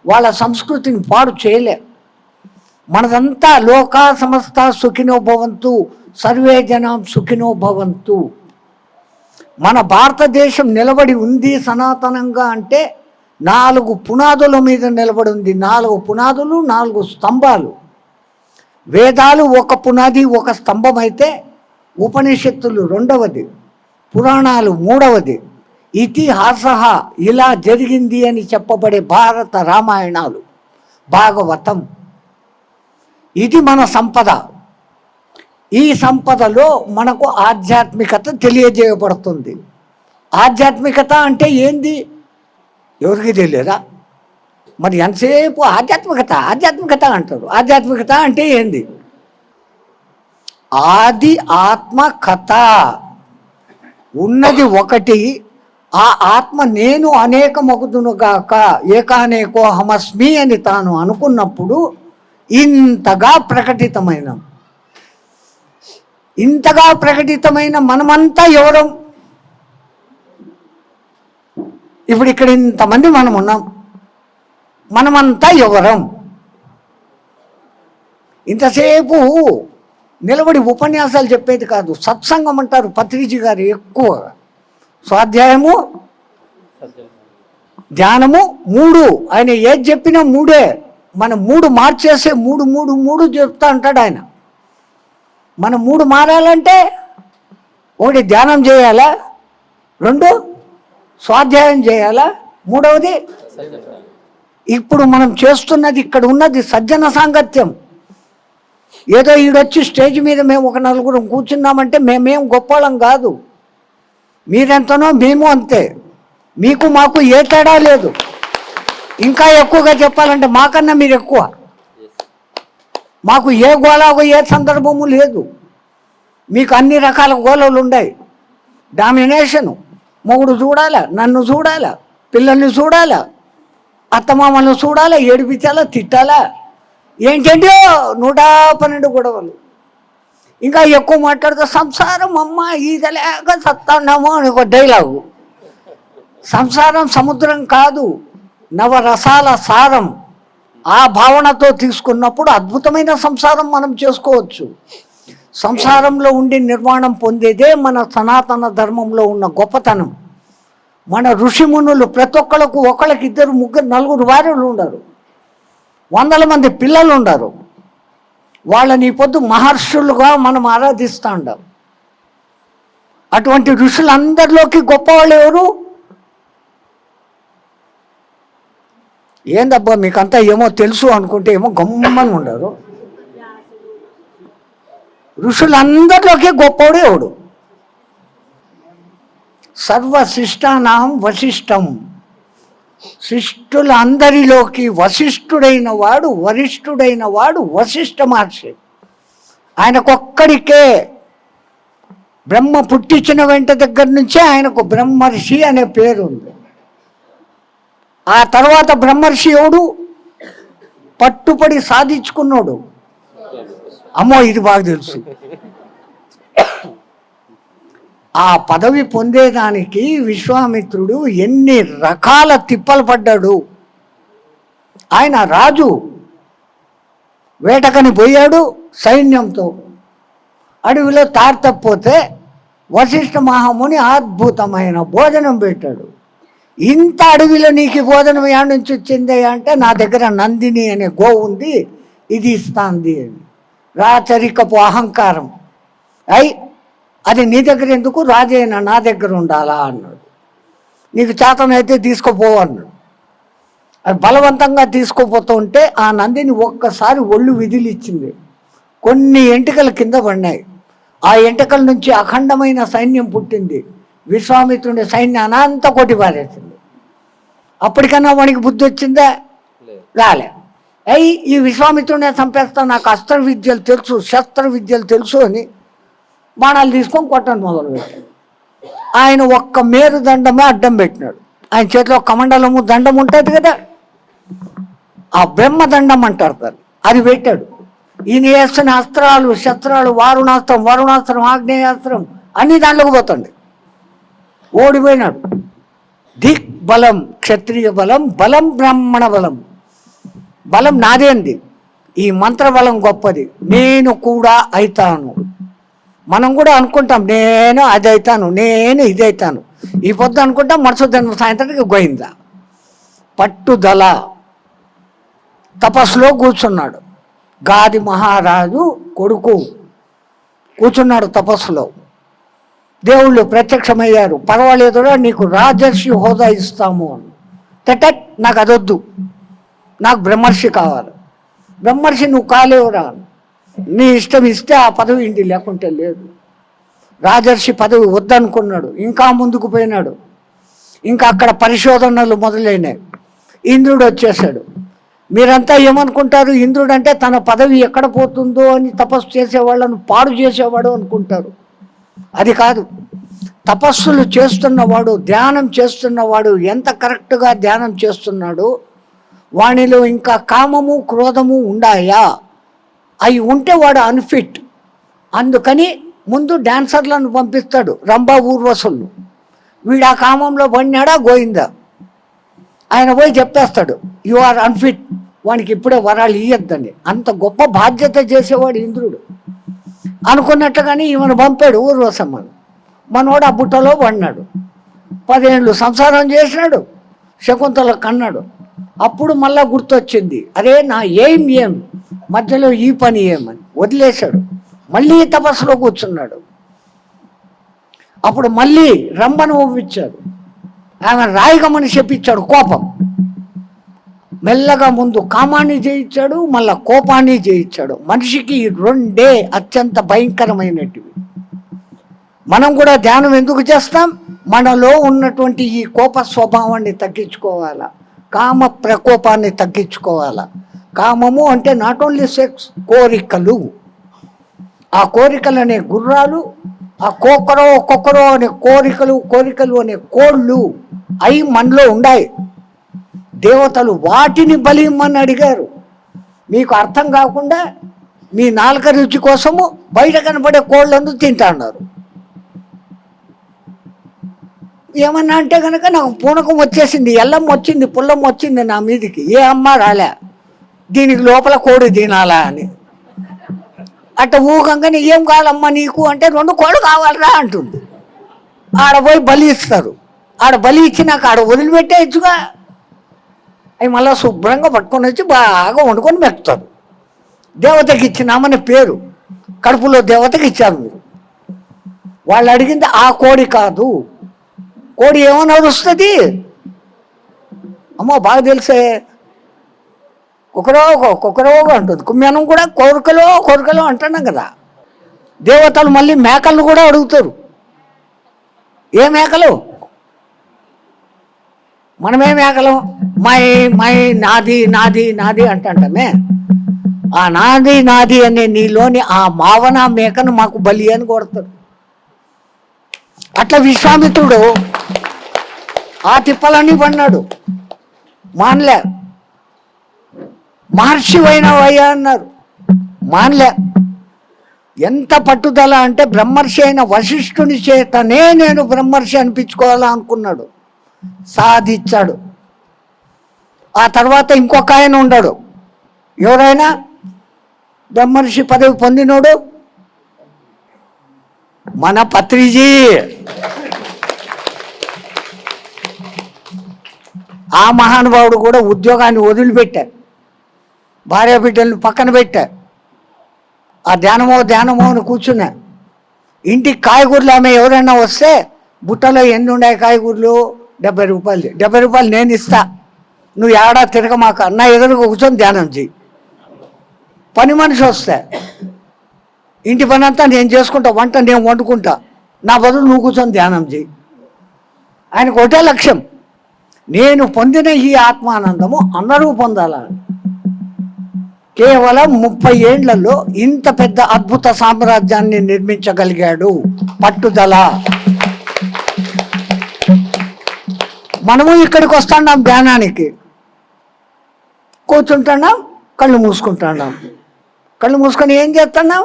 వాళ్ళ సంస్కృతిని పాడు చేయలే. మనదంతా లోకా సమస్త సుఖినో భవంతు, సర్వే జనం సుఖినో భవంతు. మన భారతదేశం నిలబడి ఉంది సనాతనంగా అంటే 4 పునాదుల మీద నిలబడి ఉంది. 4 పునాదులు, 4 స్తంభాలు. వేదాలు ఒక పునాది, ఒక స్తంభం అయితే, ఉపనిషత్తులు 2వది, పురాణాలు 3వది, ఇతిహాస ఇలా జరిగింది అని చెప్పబడే భారత రామాయణాలు, భాగవతం. ఇది మన సంపద. ఈ సంపదలో మనకు ఆధ్యాత్మికత తెలియజేయబడుతుంది. ఆధ్యాత్మికత అంటే ఏంది? ఎవరికి తెలియదా? మరి ఎంతసేపు ఆధ్యాత్మికత ఆధ్యాత్మికత అంటారు. ఆధ్యాత్మికత అంటే ఏంది? ఆది ఆత్మ కథ ఉన్నది ఒకటి. ఆ ఆత్మ నేను అనేకమగుదునుగాక, ఏకానేకో హమస్మి అని తాను అనుకున్నప్పుడు ఇంతగా ప్రకటితమైన మనమంతా ఎవరం? ఇప్పుడు ఇక్కడ ఇంతమంది మనం ఉన్నాం, మనమంతా ఎవరం? ఇంతసేపు నిలబడి ఉపన్యాసాలు చెప్పేది కాదు, సత్సంగం అంటారు పత్రిజీ గారు. ఎక్కువ స్వాధ్యాయము, ధ్యానము 3. ఆయన ఏది చెప్పినా 3. మనం 3 మార్చేసే 3 చెప్తా అంటాడు ఆయన. మనం 3 మారాలంటే 1 ధ్యానం చేయాలా, 2 స్వాధ్యాయం చేయాలా, 3వది ఇప్పుడు మనం చేస్తున్నది, ఇక్కడ ఉన్నది సజ్జన సాంగత్యం. ఏదో ఈడొచ్చి స్టేజ్ మీద మేము ఒక 4 కూర్చున్నామంటే మేమేం గొప్పవాళ్ళం కాదు. మీరెంతనో మేము అంతే. మీకు మాకు ఏ తేడా లేదు. ఇంకా ఎక్కువగా చెప్పాలంటే మాకన్నా మీరు ఎక్కువ. మాకు ఏ గోళకు ఏ సందర్భము లేదు. మీకు అన్ని రకాల గోళలు ఉన్నాయి. డామినేషను, మొగుడు చూడాలా, నన్ను చూడాలా, పిల్లల్ని చూడాలా, అత్తమామలను చూడాలా, ఏడిపించాలా, తిట్టాలా, ఏంటంటే 112 గొడవలు. ఇంకా ఎక్కువ మాట్లాడితే సంసారం అమ్మ ఈదలేక సత్తాన్నామో అని ఒక డైలాగు. సంసారం సముద్రం కాదు, నవరసాల సారం. ఆ భావనతో తీసుకున్నప్పుడు అద్భుతమైన సంసారం మనం చేసుకోవచ్చు. సంసారంలో ఉండి నిర్మాణం పొందేదే మన సనాతన ధర్మంలో ఉన్న గొప్పతనం. మన ఋషిమునులు ప్రతి ఒక్కళ్ళకు, ఒకళ్ళకి 2, 3, 4 భార్యలు ఉండరు, 100 మంది పిల్లలు ఉండరు. వాళ్ళని పొద్దు మహర్షులుగా మనం ఆరాధిస్తూ ఉంటాం. అటువంటి ఋషులందరిలోకి గొప్పవాళ్ళు ఎవరు? ఏందబ్బా మీకంతా ఏమో తెలుసు అనుకుంటే ఏమో గమ్మని ఉండరు. ఋషులందరిలోకి గొప్పవాడు ఎవడు? సర్వశిష్టానాం వశిష్టం. శిష్టులందరిలోకి వశిష్ఠుడైన వాడు, వరిష్ఠుడైన వాడు వశిష్ఠ మహర్షి. ఆయనకొక్కడికే బ్రహ్మ పుట్టించిన వెంట దగ్గర నుంచే ఆయనకు బ్రహ్మర్షి అనే పేరు ఉంది. ఆ తర్వాత బ్రహ్మర్షి ఎవడు? పట్టుపడి సాధించుకున్నాడు. అమ్మో ఇది బాగా తెలుసు. ఆ పదవి పొందేదానికి విశ్వామిత్రుడు ఎన్ని రకాల తిప్పలు పడ్డాడు. ఆయన రాజు, వేటకని పోయాడు సైన్యంతో, అడవిలో తారతప్పోతే వశిష్ఠ మహాముని అద్భుతమైన భోజనం పెట్టాడు. ఇంత అడవిలో నీకు భోజనం యాడ్ నుంచి వచ్చింది అంటే, నా దగ్గర నందిని అనే గోవు ఉంది, ఇది ఇస్తాంది అని. రాచరికపు అహంకారం. అది నీ దగ్గర ఎందుకు, రాజైనా నా దగ్గర ఉండాలా అన్నాడు. నీకు చేతనైతే తీసుకుపో అన్నాడు. అది బలవంతంగా తీసుకుపోతూ ఉంటే ఆ నందిని ఒక్కసారి ఒళ్ళు విదిలిచ్చింది. కొన్ని ఎంటికలు కింద పడినాయి. ఆ ఎంటికల నుంచి అఖండమైన సైన్యం పుట్టింది. విశ్వామిత్రుని సైన్యాన్ని అంతా కొట్టిపారేసింది. అప్పటికన్నా వానికి బుద్ధి వచ్చిందా? రాలే. ఈ విశ్వామిత్రుడిని చంపేస్తా, నాకు అస్త్ర విద్యలు తెలుసు, శస్త్ర విద్యలు తెలుసు అని బాణాలు తీసుకొని కొట్టడం మొదలుపెట్టాడు. ఆయన ఒక్క మేరు దండమే అడ్డం పెట్టినాడు. ఆయన చేతిలో కమండలము దండం ఉంటుంది కదా, ఆ బ్రహ్మదండం అంటారు దాన్ని, అది పెట్టాడు. ఈయన వేస్తున్న అస్త్రాలు శస్త్రాలు, వరుణాస్త్రం ఆగ్నేయాస్త్రం అన్ని దాంట్లోకి పోతుంది. ఓడిపోయినాడు. దిక్ బలం క్షత్రియ బలం, బలం బ్రాహ్మణ బలం. బలం నాదే అంది, ఈ మంత్రబలం గొప్పది, నేను కూడా అవుతాను. మనం కూడా అనుకుంటాం నేను అది అవుతాను, నేను ఇది అవుతాను. ఈ పొద్దు అనుకుంటాం, మరుసటి సాయంత్రానికి గోయిందా. పట్టుదల. తపస్సులో కూర్చున్నాడు. గాది మహారాజు కొడుకు కూర్చున్నాడు తపస్సులో. దేవుళ్ళు ప్రత్యక్షమయ్యారు. పర్వాలేదురా, నీకు రాజర్షి హోదా ఇస్తాము అని. టట్, నాకు అదొద్దు, నాకు బ్రహ్మర్షి కావాలి. బ్రహ్మర్షి నువ్వు కాలేవురా, నీ ఇష్టం ఇస్తే ఆ పదవి ఇంటి, లేకుంటే లేదు. రాజర్షి పదవి వద్దనుకున్నాడు. ఇంకా ముందుకు పోయినాడు. ఇంకా అక్కడ పరిశోధనలు మొదలైనాయి. ఇంద్రుడు వచ్చేసాడు. మీరంతా ఏమనుకుంటారు, ఇంద్రుడు అంటే తన పదవి ఎక్కడ పోతుందో అని తపస్సు చేసేవాళ్ళను పాడు చేసేవాడు అనుకుంటారు. అది కాదు. తపస్సులు చేస్తున్నవాడు, ధ్యానం చేస్తున్నవాడు ఎంత కరెక్ట్గా ధ్యానం చేస్తున్నాడు, వానిలో ఇంకా కామము క్రోధము ఉండాయా, అవి ఉంటే వాడు అన్ఫిట్. అందుకని ముందు డాన్సర్లను పంపిస్తాడు, రంభా ఊర్వశులను. వీడు ఆ కామంలో పడినాడా గోయిందా, ఆయన పోయి చెప్పేస్తాడు యు ఆర్ అన్ఫిట్, వానికి ఇప్పుడే వరాలు ఇయ్యద్దని. అంత గొప్ప బాధ్యత చేసేవాడు ఇంద్రుడు. అనుకున్నట్టుగానే ఈమెను పంపాడు ఊర్వశమ్మను. మనోడు ఆ బుట్టలో పడినాడు. 10 ఏళ్ళు సంసారం చేసినాడు, శకుంతల కన్నాడు. అప్పుడు మళ్ళా గుర్తొచ్చింది, అరే నా ఏం మధ్యలో ఈ పని ఏమని వదిలేశాడు. మళ్ళీ తపస్సులో కూర్చున్నాడు. అప్పుడు మళ్ళీ రంభను ఒప్పించాడు. ఆమె రాయిగమని చెప్పించాడు. కోపం మెల్లగా ముందు కామాన్ని జయించాడు, మళ్ళా కోపాన్ని జయించాడు. మనిషికి ఈ రెండే అత్యంత భయంకరమైనటివి. మనం కూడా ధ్యానం ఎందుకు చేస్తాం, మనలో ఉన్నటువంటి ఈ కోప స్వభావాన్ని తగ్గించుకోవాలా, కామ ప్రకోపాన్ని తగ్గించుకోవాలా. కామము అంటే నాట్ ఓన్లీ సెక్స్, కోరికలు. ఆ కోరికలు అనే గుర్రాలు, ఆ కొక్కరో అనే కోరికలు అనే కోళ్ళు అవి మనలో ఉన్నాయి. దేవతలు వాటిని బలిమ్మని అడిగారు. మీకు అర్థం కాకుండా మీ నాలుక రుచి కోసము బయట కనపడే కోళ్ళను తింటున్నారు. ఏమన్నా అంటే కనుక నాకు పూనకం వచ్చేసింది, ఎల్లమ్మ వచ్చింది, పుల్లమ్మ వచ్చింది నా మీదికి, ఏ అమ్మ రాలే, దీనికి లోపల కోడి తినాలా అని. అట్ట ఊగంగానే ఏం కావాలమ్మా నీకు అంటే 2 కోళ్ళు కావాలరా అంటుంది. ఆడ పోయి బలి ఇస్తారు. ఆడ బలి ఇచ్చినాక ఆడ వదిలిపెట్టేయచ్చుగా. అవి మళ్ళీ శుభ్రంగా పట్టుకొని వచ్చి బాగా వండుకొని మెక్కుతారు. దేవతకి ఇచ్చినామని పేరు, కడుపులో దేవతకి ఇచ్చారు మీరు. వాళ్ళు అడిగింది ఆ కోడి కాదు. కోడి ఏమని అరుస్తుంది, అమ్మో బాగా తెలిసే, కుక్కరో అంటుంది. కుమ్యానం కూడా కోరికలో అంటున్నాం కదా. దేవతలు మళ్ళీ మేకలను కూడా అడుగుతారు, ఏ మేకలు, మనమే మేకలం, మై నాది అంటామే. ఆ నాది అనే నీలోని ఆ మావన మేకను మాకు బలి అని కొడతారు. అట్లా విశ్వామిత్రుడు ఆ తిప్పలన్నీ పడినాడు, మానలే. మహర్షి అయినవయ్యా అన్నారు, మానలే. ఎంత పట్టుదల అంటే బ్రహ్మర్షి అయిన వశిష్ఠుని చేతనే నేను బ్రహ్మర్షి అనిపించుకోవాలా అనుకున్నాడు, సాధించాడు. ఆ తర్వాత ఇంకొక ఆయన ఉన్నాడు, ఎవరైనా బ్రహ్మర్షి పదవి పొందినోడు మన పత్రిజీ. ఆ మహానుభావుడు కూడా ఉద్యోగాన్ని వదిలిపెట్టారు. భార్య బిడ్డలను పక్కన పెట్టా, ఆ ధ్యానమో అని కూర్చున్నా. ఇంటికి కాయగూరలు ఆమె ఎవరైనా వస్తే బుట్టలో ఎన్ని ఉన్నాయి కాయగూరలు? 70 రూపాయలు. 70 రూపాయలు నేను ఇస్తా, నువ్వు ఏడా తిరగమాక, నా ఎదురుగా కూర్చొని ధ్యానం చేయి. పని మనిషి వస్తే ఇంటి పని అంతా నేను చేసుకుంటా, వంట నేను వండుకుంటా, నా బదులు నువ్వు కూర్చొని ధ్యానం చేయి. ఆయనకు ఒకటే లక్ష్యం, నేను పొందిన ఈ ఆత్మానందము అందరూ పొందాలని. కేవలం 30 ఏండ్లలో ఇంత పెద్ద అద్భుత సామ్రాజ్యాన్ని నిర్మించగలిగాడు. పట్టుదల. మనము ఇక్కడికి వస్తున్నాం ధ్యానానికి, కూర్చుంటున్నాం, కళ్ళు మూసుకుంటున్నాం. కళ్ళు మూసుకొని ఏం చేస్తున్నాం?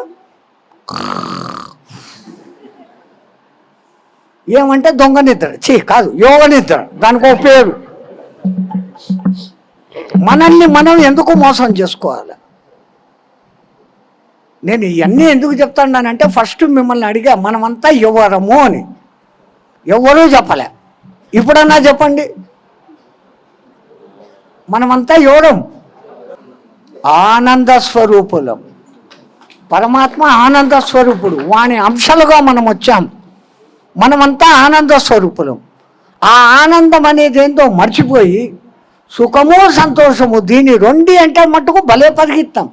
ఏమంటే దొంగ నిద్ర. కాదు, యోగ నిద్ర. దానికి ఒక పేరు. మనల్ని మనం ఎందుకు మోసం చేసుకోవాలి? నేను ఇవన్నీ ఎందుకు చెప్తానంటే, ఫస్ట్ మిమ్మల్ని అడిగా మనమంతా ఎవరము అని. ఎవరూ చెప్పలే. ఇప్పుడన్నా చెప్పండి, మనమంతా ఎవరం? ఆనంద స్వరూపులం. పరమాత్మ ఆనంద స్వరూపుడు, వాని అంశాలుగా మనం వచ్చాం. మనమంతా ఆనంద స్వరూపులం. ఆ ఆనందం అనేది ఏందో మర్చిపోయి సుఖము సంతోషము, దీని రెండు అంటే మట్టుకు భలే పరిగెత్తాం.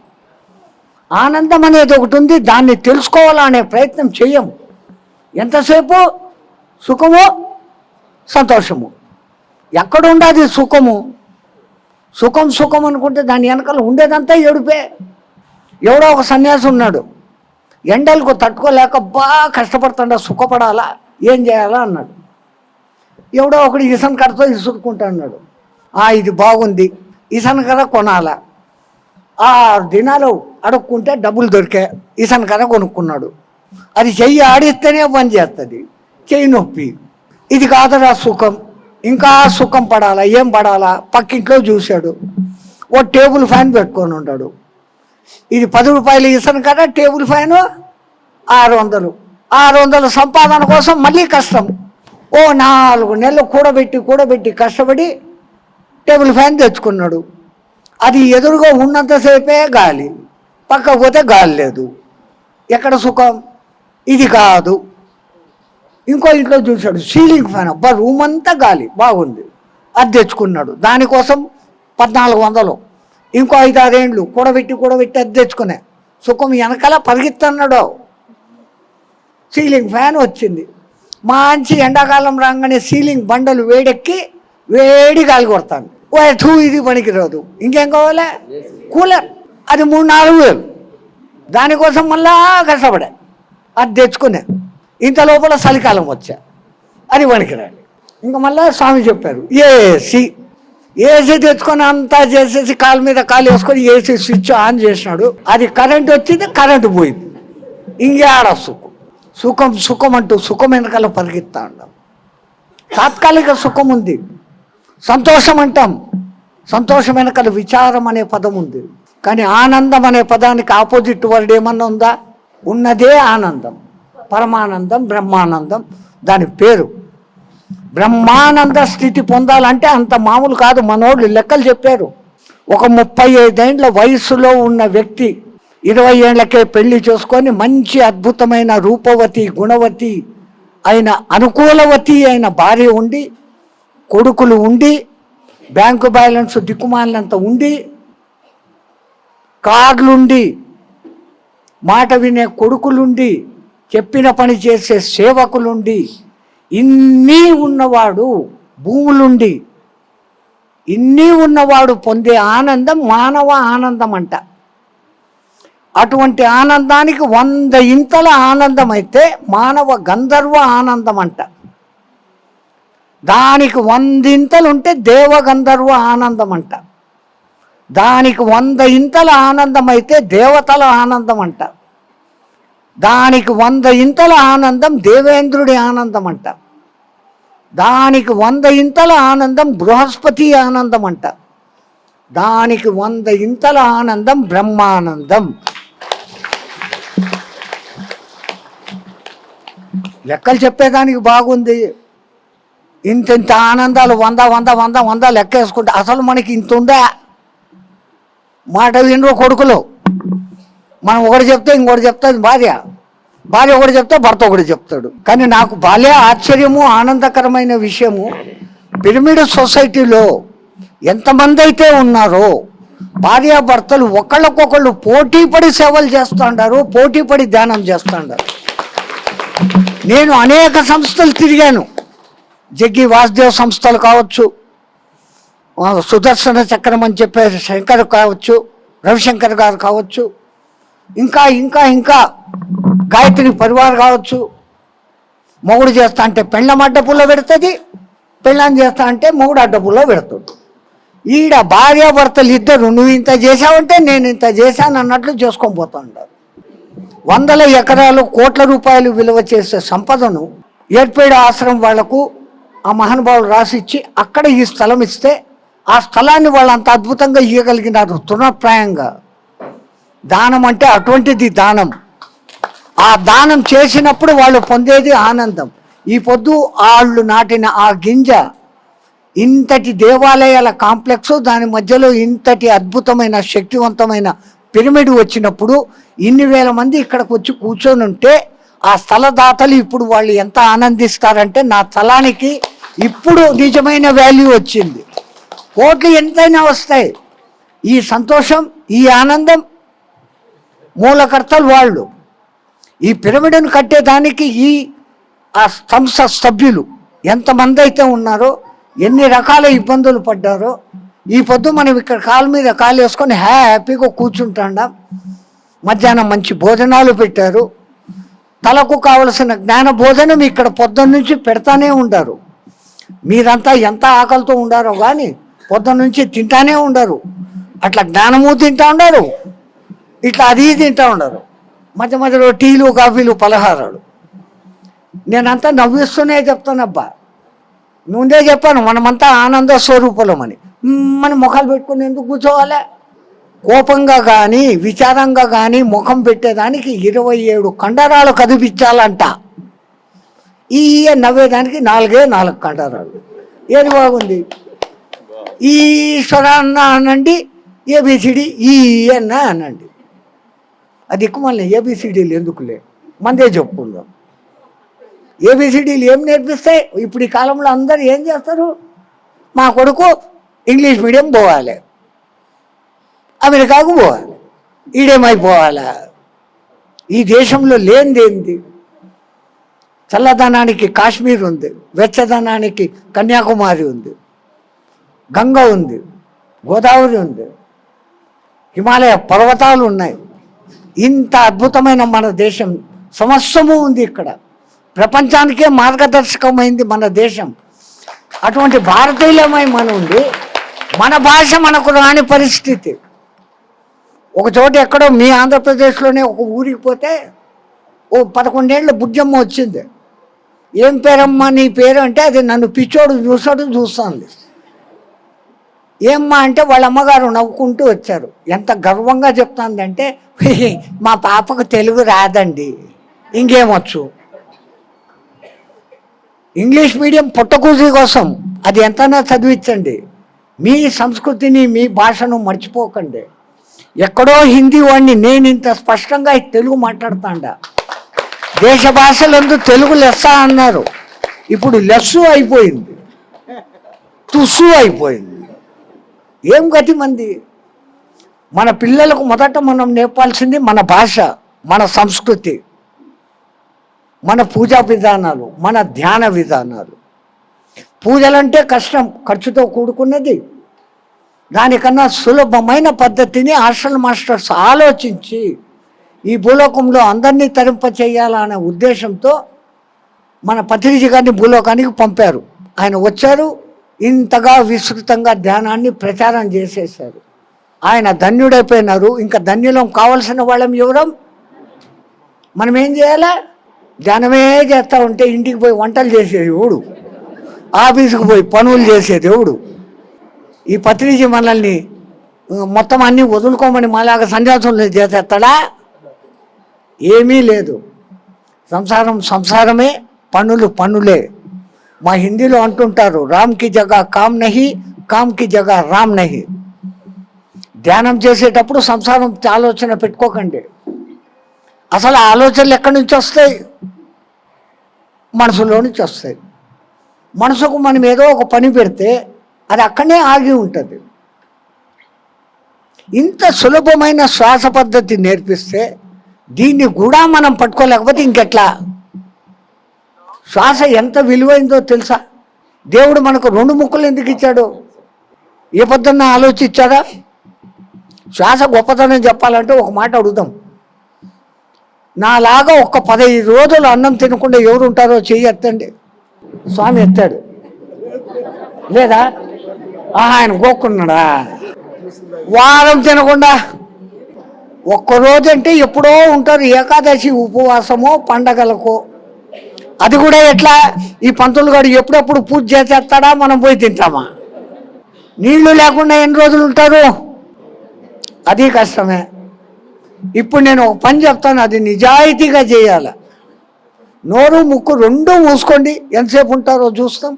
ఆనందం అనేది ఒకటి ఉంది, దాన్ని తెలుసుకోవాలనే ప్రయత్నం చెయ్యము. ఎంతసేపు సుఖము సంతోషము. ఎక్కడ ఉండదు సుఖము? సుఖం అనుకుంటే దాని వెనకాల ఉండేదంతా ఏడుపే. ఎవడో ఒక సన్యాసి ఉన్నాడు, ఎండలకు తట్టుకోలేక బాగా కష్టపడుతుండ, సుఖపడాలా, ఏం చేయాలా అన్నాడు. ఎవడో ఒకడు ఇసన్ కర్రతో ఇసురుకుంటా అన్నాడు. ఇది బాగుంది, ఇసన్ కర్ర కొనాలా. 6 దినాలు అడుక్కుంటే డబ్బులు దొరికాయి, ఇసన్ కర్ర కొనుక్కున్నాడు. అది చెయ్యి ఆడిస్తేనే పని చేస్తుంది, చెయ్యి నొప్పి. ఇది కాదురా సుఖం, ఇంకా సుఖం పడాలా. ఏం పడాలా? పక్కింట్లో చూశాడు, ఓ టేబుల్ ఫ్యాన్ పెట్టుకొని ఉంటాడు. ఇది 10 రూపాయలు ఇసన్ కర్ర, టేబుల్ ఫ్యాను 600. 600 సంపాదన కోసం మళ్ళీ కష్టం. ఓ 4 నెలలు కూడబెట్టి కష్టపడి టేబుల్ ఫ్యాన్ తెచ్చుకున్నాడు. అది ఎదురుగా ఉన్నంతసేపే గాలి, పక్కకు పోతే గాలి లేదు. ఎక్కడ సుఖం? ఇది కాదు. ఇంకో ఇంట్లో చూశాడు, సీలింగ్ ఫ్యాన్, అబ్బా రూమ్ అంతా గాలి, బాగుంది, అది తెచ్చుకున్నాడు. దానికోసం 1400. ఇంకో 5-6 ఏండ్లు కూడబెట్టి అది తెచ్చుకునే. సుఖం వెనకాల పరిగెత్తన్నాడు. సీలింగ్ ఫ్యాన్ వచ్చింది. మంచి ఎండాకాలం రాగానే సీలింగ్ బండలు వేడెక్కి వేడి గాలి కొడతాను. ఇది పనికిరాదు, ఇంకేం కావాలి? కూలర్. అది 3-4 వేలు. దానికోసం మళ్ళా కష్టపడా, అది తెచ్చుకునే. ఇంత లోపల చలికాలం వచ్చా, అది పనికిరాలి. ఇంకా మళ్ళీ స్వామి చెప్పారు ఏసీ తెచ్చుకొని అంతా చేసేసి కాలు మీద కాలు వేసుకొని ఏసీ స్విచ్ ఆన్ చేసినాడు. అది కరెంట్ వచ్చింది, కరెంటు పోయింది. ఇంకేడ సుఖం అంటూ సుఖం వెనకాల పరిగెత్తా ఉన్నాం. తాత్కాలిక సుఖం ఉంది. సంతోషం అంటాం, సంతోషం వెనకాల విచారం అనే పదం ఉంది. కానీ ఆనందం అనే పదానికి ఆపోజిట్ వర్డ్ ఏమన్నా ఉందా? ఉన్నదే ఆనందం, పరమానందం, బ్రహ్మానందం దాని పేరు. బ్రహ్మానంద స్థితి పొందాలంటే అంత మామూలు కాదు. మనోళ్ళు లెక్కలు చెప్పారు. ఒక 35 ఏండ్ల వయసులో ఉన్న వ్యక్తి 20 ఏళ్లకే పెళ్లి చేసుకొని మంచి అద్భుతమైన రూపవతి, గుణవతి అయిన, అనుకూలవతి అయిన భార్య ఉండి, కొడుకులు ఉండి, బ్యాంకు బ్యాలెన్స్ దిక్కుమాలినంత ఉండి, కార్లుండి, మాట వినే కొడుకులుండి, చెప్పిన పని చేసే సేవకులుండి, ఇన్నీ ఉన్నవాడు, భూములుండి ఇన్నీ ఉన్నవాడు పొందే ఆనందం మానవ ఆనందం అంట. అటువంటి ఆనందానికి 100 ఇంతల ఆనందం అయితే మానవ గంధర్వ ఆనందం అంట. దానికి 100 ఇంతలు ఉంటే దేవ గంధర్వ ఆనందం అంట. దానికి 100 ఇంతల ఆనందం అయితే దేవతల ఆనందం అంట. దానికి 100 ఇంతల ఆనందం దేవేంద్రుడి ఆనందం అంట. దానికి 100 ఇంతల ఆనందం బృహస్పతి ఆనందం అంట. దానికి 100 ఇంతల ఆనందం బ్రహ్మానందం. లెక్కలు చెప్పేదానికి బాగుంది. ఇంత ఆనందాలు 100 లెక్క వేసుకుంటే అసలు మనకి ఇంత ఉందా? మాట వినరు కొడుకులు. మనం ఒకటి చెప్తే ఇంకోటి చెప్తుంది భార్య, భార్య ఒకటి చెప్తే భర్త ఒకటి చెప్తాడు. కానీ నాకు బాల్య ఆశ్చర్యము ఆనందకరమైన విషయము, పిరమిడ్ సొసైటీలో ఎంతమంది అయితే ఉన్నారో భార్యాభర్తలు ఒకళ్ళకొకళ్ళు పోటీపడి సేవలు చేస్తుంటారు, పోటీపడి ధ్యానం చేస్తుంటారు. నేను అనేక సంస్థలు తిరిగాను. జగ్గి వాసుదేవ్ సంస్థలు కావచ్చు, సుదర్శన చక్రం అని చెప్పే శంకర్ కావచ్చు, రవిశంకర్ గారు కావచ్చు, ఇంకా ఇంకా ఇంకా గాయత్రి పరివార్ కావచ్చు. మొగుడు చేస్తా అంటే పెళ్ళం అడ్డపుల్లో పెడుతుంది, పెళ్ళాన్ని చేస్తా అంటే మొగుడు అడ్డపుల్లో పెడుతుంది. ఈడ భార్యాభర్తలు ఇద్దరు నువ్వు ఇంత చేసావంటే నేను ఇంత చేశాను అన్నట్లు చేసుకొని పోతూ ఉంటారు. వందల ఎకరాలు కోట్ల రూపాయలు విలువ చేసే సంపదను ఏర్పేడ ఆశ్రమం వాళ్లకు ఆ మహానుభావులు రాసిచ్చి అక్కడ ఈ స్థలం ఇస్తే ఆ స్థలాన్ని వాళ్ళు అంత అద్భుతంగా ఇవ్వగలిగినారు తృణప్రాయంగా. దానం అంటే అటువంటిది దానం. ఆ దానం చేసినప్పుడు వాళ్ళు పొందేది ఆనందం. ఈ పొద్దు వాళ్ళు నాటిన ఆ గింజ ఇంతటి దేవాలయాల కాంప్లెక్స్, దాని మధ్యలో ఇంతటి అద్భుతమైన శక్తివంతమైన పిరమిడ్ వచ్చినప్పుడు ఇన్ని వేల మంది ఇక్కడికి వచ్చి కూర్చొని ఉంటే ఆ స్థలదాతలు ఇప్పుడు వాళ్ళు ఎంత ఆనందిస్తారంటే నా స్థలానికి ఇప్పుడు నిజమైన వాల్యూ వచ్చింది. కోట్లు ఎంతైనా వస్తాయి. ఈ సంతోషం, ఈ ఆనందం మూలకర్తలు వాళ్ళు. ఈ పిరమిడ్ను కట్టేదానికి ఈ ఆ సంస్థ సభ్యులు ఎంతమంది అయితే ఉన్నారో, ఎన్ని రకాల ఇబ్బందులు పడ్డారో. ఈ పొద్దు మనం ఇక్కడ కాలు మీద కాలు వేసుకొని హ్యాపీగా కూర్చుంటాం. మధ్యాహ్నం మంచి భోజనాలు పెట్టారు. తలకు కావలసిన జ్ఞాన భోజనం ఇక్కడ పొద్దున్న నుంచి పెడతానే ఉంటారు. మీరంతా ఎంత ఆకలితో ఉండారో కానీ పొద్దున్న నుంచి తింటానే ఉండరు. అట్లా జ్ఞానము తింటా ఉండరు, ఇట్లా అది తింటా ఉండరు. మధ్య మధ్యలో టీలు, కాఫీలు, పలహారాలు. నేనంతా నవ్విస్తూనే చెప్తానబ్బా, ముందే చెప్పాను మనమంతా ఆనంద స్వరూపులమని. మన ముఖాలు పెట్టుకుని ఎందుకు కూర్చోవాలి? కోపంగా కానీ విచారంగా కానీ ముఖం పెట్టేదానికి 27 కండరాలు కదిపించాలంట. ఈ నవ్వేదానికి 4 కండరాలు. ఏది బాగుంది? ఈశ్వర అన్న అనండి, ఏబిసిడి ఈ అన్న అనండి. అది ఎక్కువ మళ్ళీ ఏబిసిడీలు ఎందుకులే, మందే చెప్పుకుందాం. ఏబిసిడీలు ఏం నేర్పిస్తాయి? ఇప్పుడు ఈ కాలంలో అందరూ ఏం చేస్తారు? మా కొడుకు ఇంగ్లీష్ మీడియం పోవాలి, అమెరికాకు పోవాలి, ఈడేమైపోవాలా? ఈ దేశంలో లేనిదేంది? చల్లదనానికి కాశ్మీర్ ఉంది, వెచ్చదనానికి కన్యాకుమారి ఉంది, గంగ ఉంది, గోదావరి ఉంది, హిమాలయ పర్వతాలు ఉన్నాయి. ఇంత అద్భుతమైన మన దేశం సమస్తము ఉంది ఇక్కడ. ప్రపంచానికే మార్గదర్శకమైంది మన దేశం. అటువంటి భారతీయులమై మన ఉంది, మన భాష మనకు రాని పరిస్థితి. ఒక చోట ఎక్కడో మీ ఆంధ్రప్రదేశ్లోనే ఒక ఊరికి పోతే ఓ 11 ఏళ్ళ బుజ్జమ్మ వచ్చింది. ఏం పేరమ్మా నీ పేరు అంటే అది నన్ను పిచ్చోడు చూస్తుంది. ఏమ్మా అంటే వాళ్ళ అమ్మగారు నవ్వుకుంటూ వచ్చారు. ఎంత గర్వంగా చెప్తాందంటే, మా పాపకు తెలుగు రాదండి, ఇంకేమొచ్చు. ఇంగ్లీష్ మీడియం పుట్టకూసి కోసం అది ఎంతైనా చదివించండి. మీ సంస్కృతిని, మీ భాషను మర్చిపోకండి. ఎక్కడో హిందీ వాడిని నేను ఇంత స్పష్టంగా తెలుగు మాట్లాడుతాండా. దేశ భాషలందు తెలుగు లెస్స అన్నారు, ఇప్పుడు లెస్సు అయిపోయింది, తుస్సు అయిపోయింది. ఏం గతి మంది? మన పిల్లలకు మొదట మనం నేర్పాల్సింది మన భాష, మన సంస్కృతి, మన పూజా విధానాలు, మన ధ్యాన విధానాలు. పూజలంటే కష్టం, ఖర్చుతో కూడుకున్నది. దానికన్నా సులభమైన పద్ధతిని హాస్టల్ మాస్టర్స్ ఆలోచించి ఈ భూలోకంలో అందరినీ తరింపచేయాలనే ఉద్దేశంతో మన పత్రిజీ గారిని భూలోకానికి పంపారు. ఆయన వచ్చారు, ఇంతగా విస్తృతంగా ధ్యానాన్ని ప్రచారం చేసేసారు. ఆయన ధన్యుడైపోయినారు. ఇంకా ధన్యులం కావలసిన వాళ్ళం ఎవరం? మనం ఏం చేయాలా? ధ్యానమే చేస్తూ ఉంటే ఇంటికి పోయి వంటలు చేసేది ఎవడు? ఆఫీసుకు పోయి పనులు చేసేది ఎవడు? ఈ పత్రిజీ మనల్ని మొత్తం అన్నీ వదులుకోమని మాలాగా సన్యాసులు చేసేస్తాడా? ఏమీ లేదు. సంసారం సంసారమే, పనులు పనులే. మా హిందీలో అంటుంటారు, రామ్ కి జగ కామ్ నహి, కామ్ కి జగ రామ్ నహి. ధ్యానం చేసేటప్పుడు సంసారం ఆలోచన పెట్టుకోకండి. అసలు ఆలోచనలు ఎక్కడి నుంచి వస్తాయి? మనసులో నుంచి వస్తాయి. మనసుకు మనం ఏదో ఒక పని పెడితే అది అక్కడనే ఆగి ఉంటుంది. ఇంత సులభమైన శ్వాస పద్ధతి నేర్పిస్తే దీన్ని కూడా మనం పట్టుకోలేకపోతే ఇంకెట్లా? శ్వాస ఎంత విలువైందో తెలుసా? దేవుడు మనకు 2 ముక్కలు ఎందుకు ఇచ్చాడు? ఏ పొద్దున్న ఆలోచించాడా? శ్వాస గొప్పతనం చెప్పాలంటే ఒక మాట అడుగుదాం. నాలాగా ఒక్క 15 రోజులు అన్నం తినకుండా ఎవరు ఉంటారో చెయ్యి ఎత్తండి. స్వామి ఎత్తాడు లేదా? ఆయన గోక్కున్నాడా? వారం తినకుండా ఒక్కరోజు అంటే ఎప్పుడో ఉంటారు. ఏకాదశి ఉపవాసమో పండగలకో. అది కూడా ఎట్లా? ఈ పంతులు గారు ఎప్పుడెప్పుడు పూజ చేసేస్తాడా, మనం పోయి తింటామా? నీళ్లు లేకుండా ఎన్ని రోజులు ఉంటారు? అది కష్టమే. ఇప్పుడు నేను ఒక పని చెప్తాను, అది నిజాయితీగా చేయాలి. నోరు ముక్కు 2 మూసుకోండి. ఎంతసేపు ఉంటారో చూస్తాం.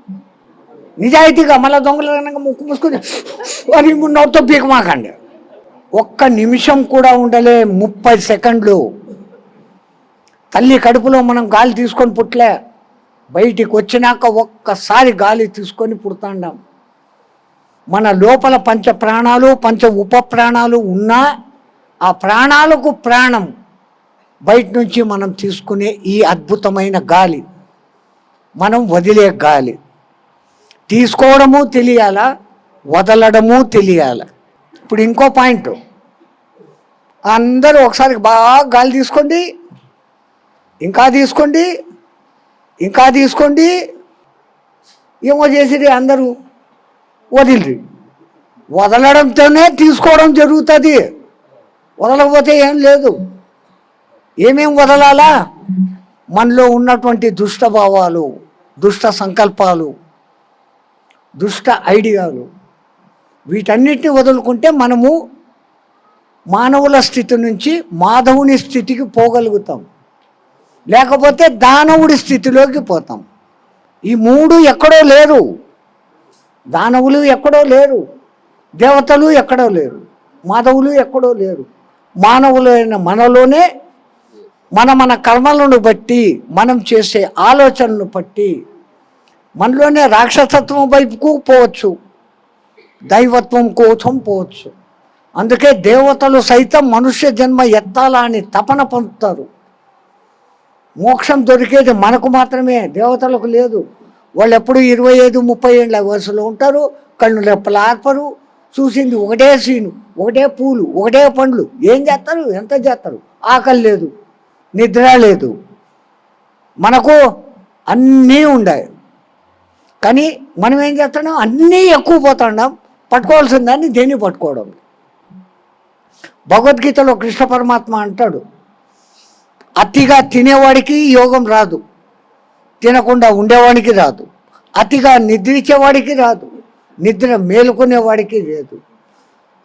నిజాయితీగా. మళ్ళీ దొంగలు ముక్కు మూసుకొని అని నోటితో పీకమాకండి. 1 నిమిషం కూడా ఉండలే. 30 సెకండ్లు. తల్లి కడుపులో మనం గాలి తీసుకొని పుట్టలే. బయటికి వచ్చినాక ఒక్కసారి గాలి తీసుకొని పుడతాండాం. మన లోపల 5 ప్రాణాలు 5 ఉప ప్రాణాలు ఉన్నా ఆ ప్రాణాలకు ప్రాణం బయట నుంచి మనం తీసుకునే ఈ అద్భుతమైన గాలి, మనం వదిలే గాలి. తీసుకోవడము తెలియాలా, వదలడము తెలియాల. ఇప్పుడు ఇంకో పాయింట్, అందరూ ఒకసారి బాగా గాలి తీసుకోండి, ఇంకా తీసుకోండి, ఇంకా తీసుకోండి. ఏమో చేసిరి అందరూ వదిలిరి. వదలడంతోనే తీసుకోవడం జరుగుతుంది. వదలకపోతే ఏం లేదు. ఏమేం వదలాలా? మనలో ఉన్నటువంటి దుష్ట భావాలు, దుష్ట సంకల్పాలు, దుష్ట ఐడియాలు, వీటన్నిటిని వదులుకుంటే మనము మానవుల స్థితి నుంచి మాధవుని స్థితికి పోగలుగుతాం. లేకపోతే దానవుడి స్థితిలోకి పోతాం. ఈ 3 ఎక్కడో లేరు. దానవులు ఎక్కడో లేరు, దేవతలు ఎక్కడో లేరు, మాధవులు ఎక్కడో లేరు. మానవులైన మనలోనే మన కర్మలను బట్టి, మనం చేసే ఆలోచనలు బట్టి మనలోనే రాక్షసత్వం వైపుకు పోవచ్చు, దైవత్వం కోసం పోవచ్చు. అందుకే దేవతలు సైతం మనుష్య జన్మ ఎత్తాలా అని తపన పొందుతారు. మోక్షం దొరికేది మనకు మాత్రమే, దేవతలకు లేదు. వాళ్ళు ఎప్పుడు 25-30 ఏళ్ళ వయసులో ఉంటారు. కళ్ళు రెప్పలు ఆర్పరు. చూసింది ఒకటే సీను, ఒకటే పూలు, ఒకటే పండ్లు. ఏం చేస్తారు? ఎంత చేస్తారు? ఆకలి లేదు, నిద్ర లేదు. మనకు అన్నీ ఉన్నాయి. కానీ మనం ఏం చేస్తున్నాం? అన్నీ ఎక్కువ పోతున్నాం. పట్టుకోవాల్సిన దాన్ని దేన్ని పట్టుకోవడం. భగవద్గీతలో కృష్ణ పరమాత్మ అంటాడు, అతిగా తినేవాడికి యోగం రాదు, తినకుండా ఉండేవాడికి రాదు, అతిగా నిద్రించేవాడికి రాదు, నిద్ర మేలుకునేవాడికి లేదు.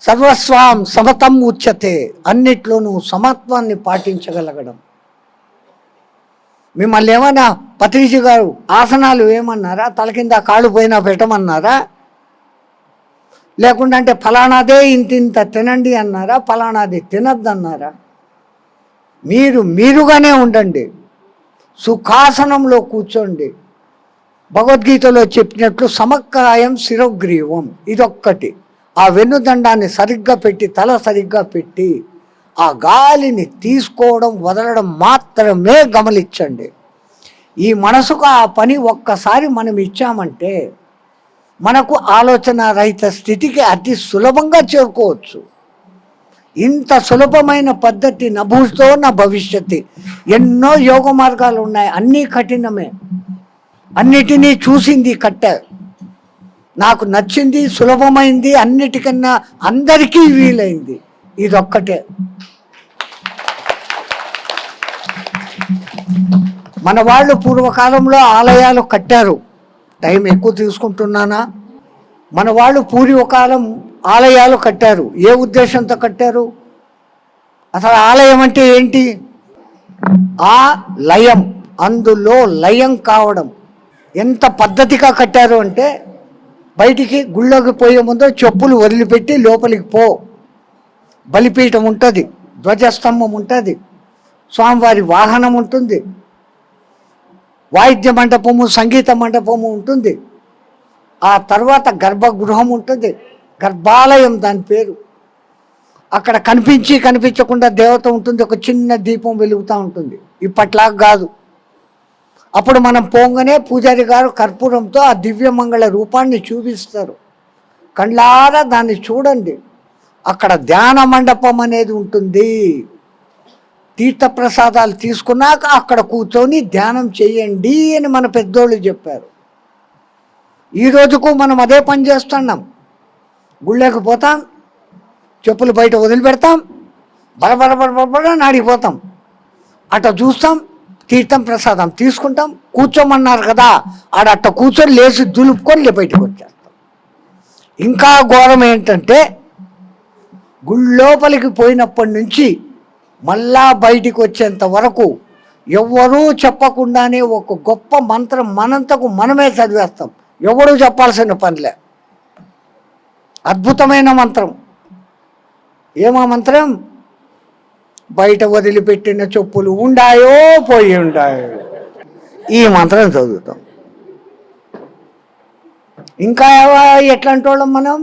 సర్వస్వాం సమతం ఉచ్యతే, అన్నిట్లోనూ సమత్వాన్ని పాటించగలగడం. మిమ్మల్ని ఏమన్నా పత్రిజీ గారు ఆసనాలు ఏమన్నారా? తల కింద కాళ్ళు పోయినా పెట్టమన్నారా? లేకుండా అంటే ఫలానాదే ఇంత తినండి అన్నారా? ఫలానాది తినద్దన్నారా? మీరుగానే ఉండండి. సుఖాసనంలో కూర్చోండి. భగవద్గీతలో చెప్పినట్లు సమకాయం శిరోగ్రీవం, ఇదొక్కటి. ఆ వెన్నుదండాన్ని సరిగ్గా పెట్టి, తల సరిగ్గా పెట్టి, ఆ గాలిని తీసుకోవడం వదలడం మాత్రమే గమనించండి. ఈ మనసుకు ఆ పని ఒక్కసారి మనం ఇచ్చామంటే మనకు ఆలోచన రహిత స్థితికి అతి సులభంగా చేరుకోవచ్చు. ఇంత సులభమైన పద్ధతి నభూతో నా భవిష్యత్తు. ఎన్నో యోగ మార్గాలు ఉన్నాయి, అన్నీ కఠినమే. అన్నిటినీ చూసింది కట్ట. నాకు నచ్చింది, సులభమైంది, అన్నిటికన్నా అందరికీ వీలైంది ఇదొక్కటే. మన వాళ్ళు పూర్వకాలంలో ఆలయాలు కట్టారు. టైం ఎక్కువ తీసుకుంటున్నానా? మన వాళ్ళు పూర్వకాలం ఆలయాలు కట్టారు. ఏ ఉద్దేశంతో కట్టారు? అసలు ఆలయం అంటే ఏంటి? ఆ లయం, అందులో లయం కావడం. ఎంత పద్ధతిగా కట్టారు అంటే, బయటికి గుళ్ళోకి పోయే ముందు చెప్పులు వదిలిపెట్టి లోపలికి పో, బలిపీఠం ఉంటుంది, ధ్వజస్తంభం ఉంటుంది, స్వామివారి వాహనం ఉంటుంది, వాయిద్య మండపము, సంగీత మండపము ఉంటుంది. ఆ తర్వాత గర్భగృహం ఉంటుంది, గర్భాలయం దాని పేరు. అక్కడ కనిపించకుండా దేవత ఉంటుంది, ఒక చిన్న దీపం వెలుగుతూ ఉంటుంది. ఇప్పట్లాగా కాదు. అప్పుడు మనం పోగానే పూజారి గారు కర్పూరంతో ఆ దివ్యమంగళ రూపాన్ని చూపిస్తారు. కళ్ళారా దాన్ని చూడండి. అక్కడ ధ్యాన మండపం అనేది ఉంటుంది. తీర్థప్రసాదాలు తీసుకున్నాక అక్కడ కూర్చొని ధ్యానం చేయండి అని మన పెద్దోళ్ళు చెప్పారు. ఈ రోజుకు మనం అదే పని చేస్తున్నాం. గుళ్ళకి పోతాం, చెప్పులు బయట వదిలిపెడతాం, బరబర నాడిపోతాం, అట్ట చూస్తాం, తీర్థం ప్రసాదం తీసుకుంటాం, కూర్చోమన్నారు కదా ఆడట్ట కూర్చొని లేచి దులుపుకొని బయటకు వచ్చేస్తాం. ఇంకా ఘోరం ఏంటంటే గుళ్ళోపలికి పోయినప్పటి నుంచి మళ్ళా బయటికి వచ్చేంత వరకు ఎవ్వరూ చెప్పకుండానే ఒక గొప్ప మంత్రం మనంతకు మనమే చదివేస్తాం. ఎవడూ చెప్పాల్సిన పనిలే. అద్భుతమైన మంత్రం. ఏమా మంత్రం? బయట వదిలిపెట్టిన చెప్పులు ఉండాయో పోయి ఉండాయో, ఈ మంత్రం చదువుతాం. ఇంకా ఎట్లాంటి వాళ్ళం మనం?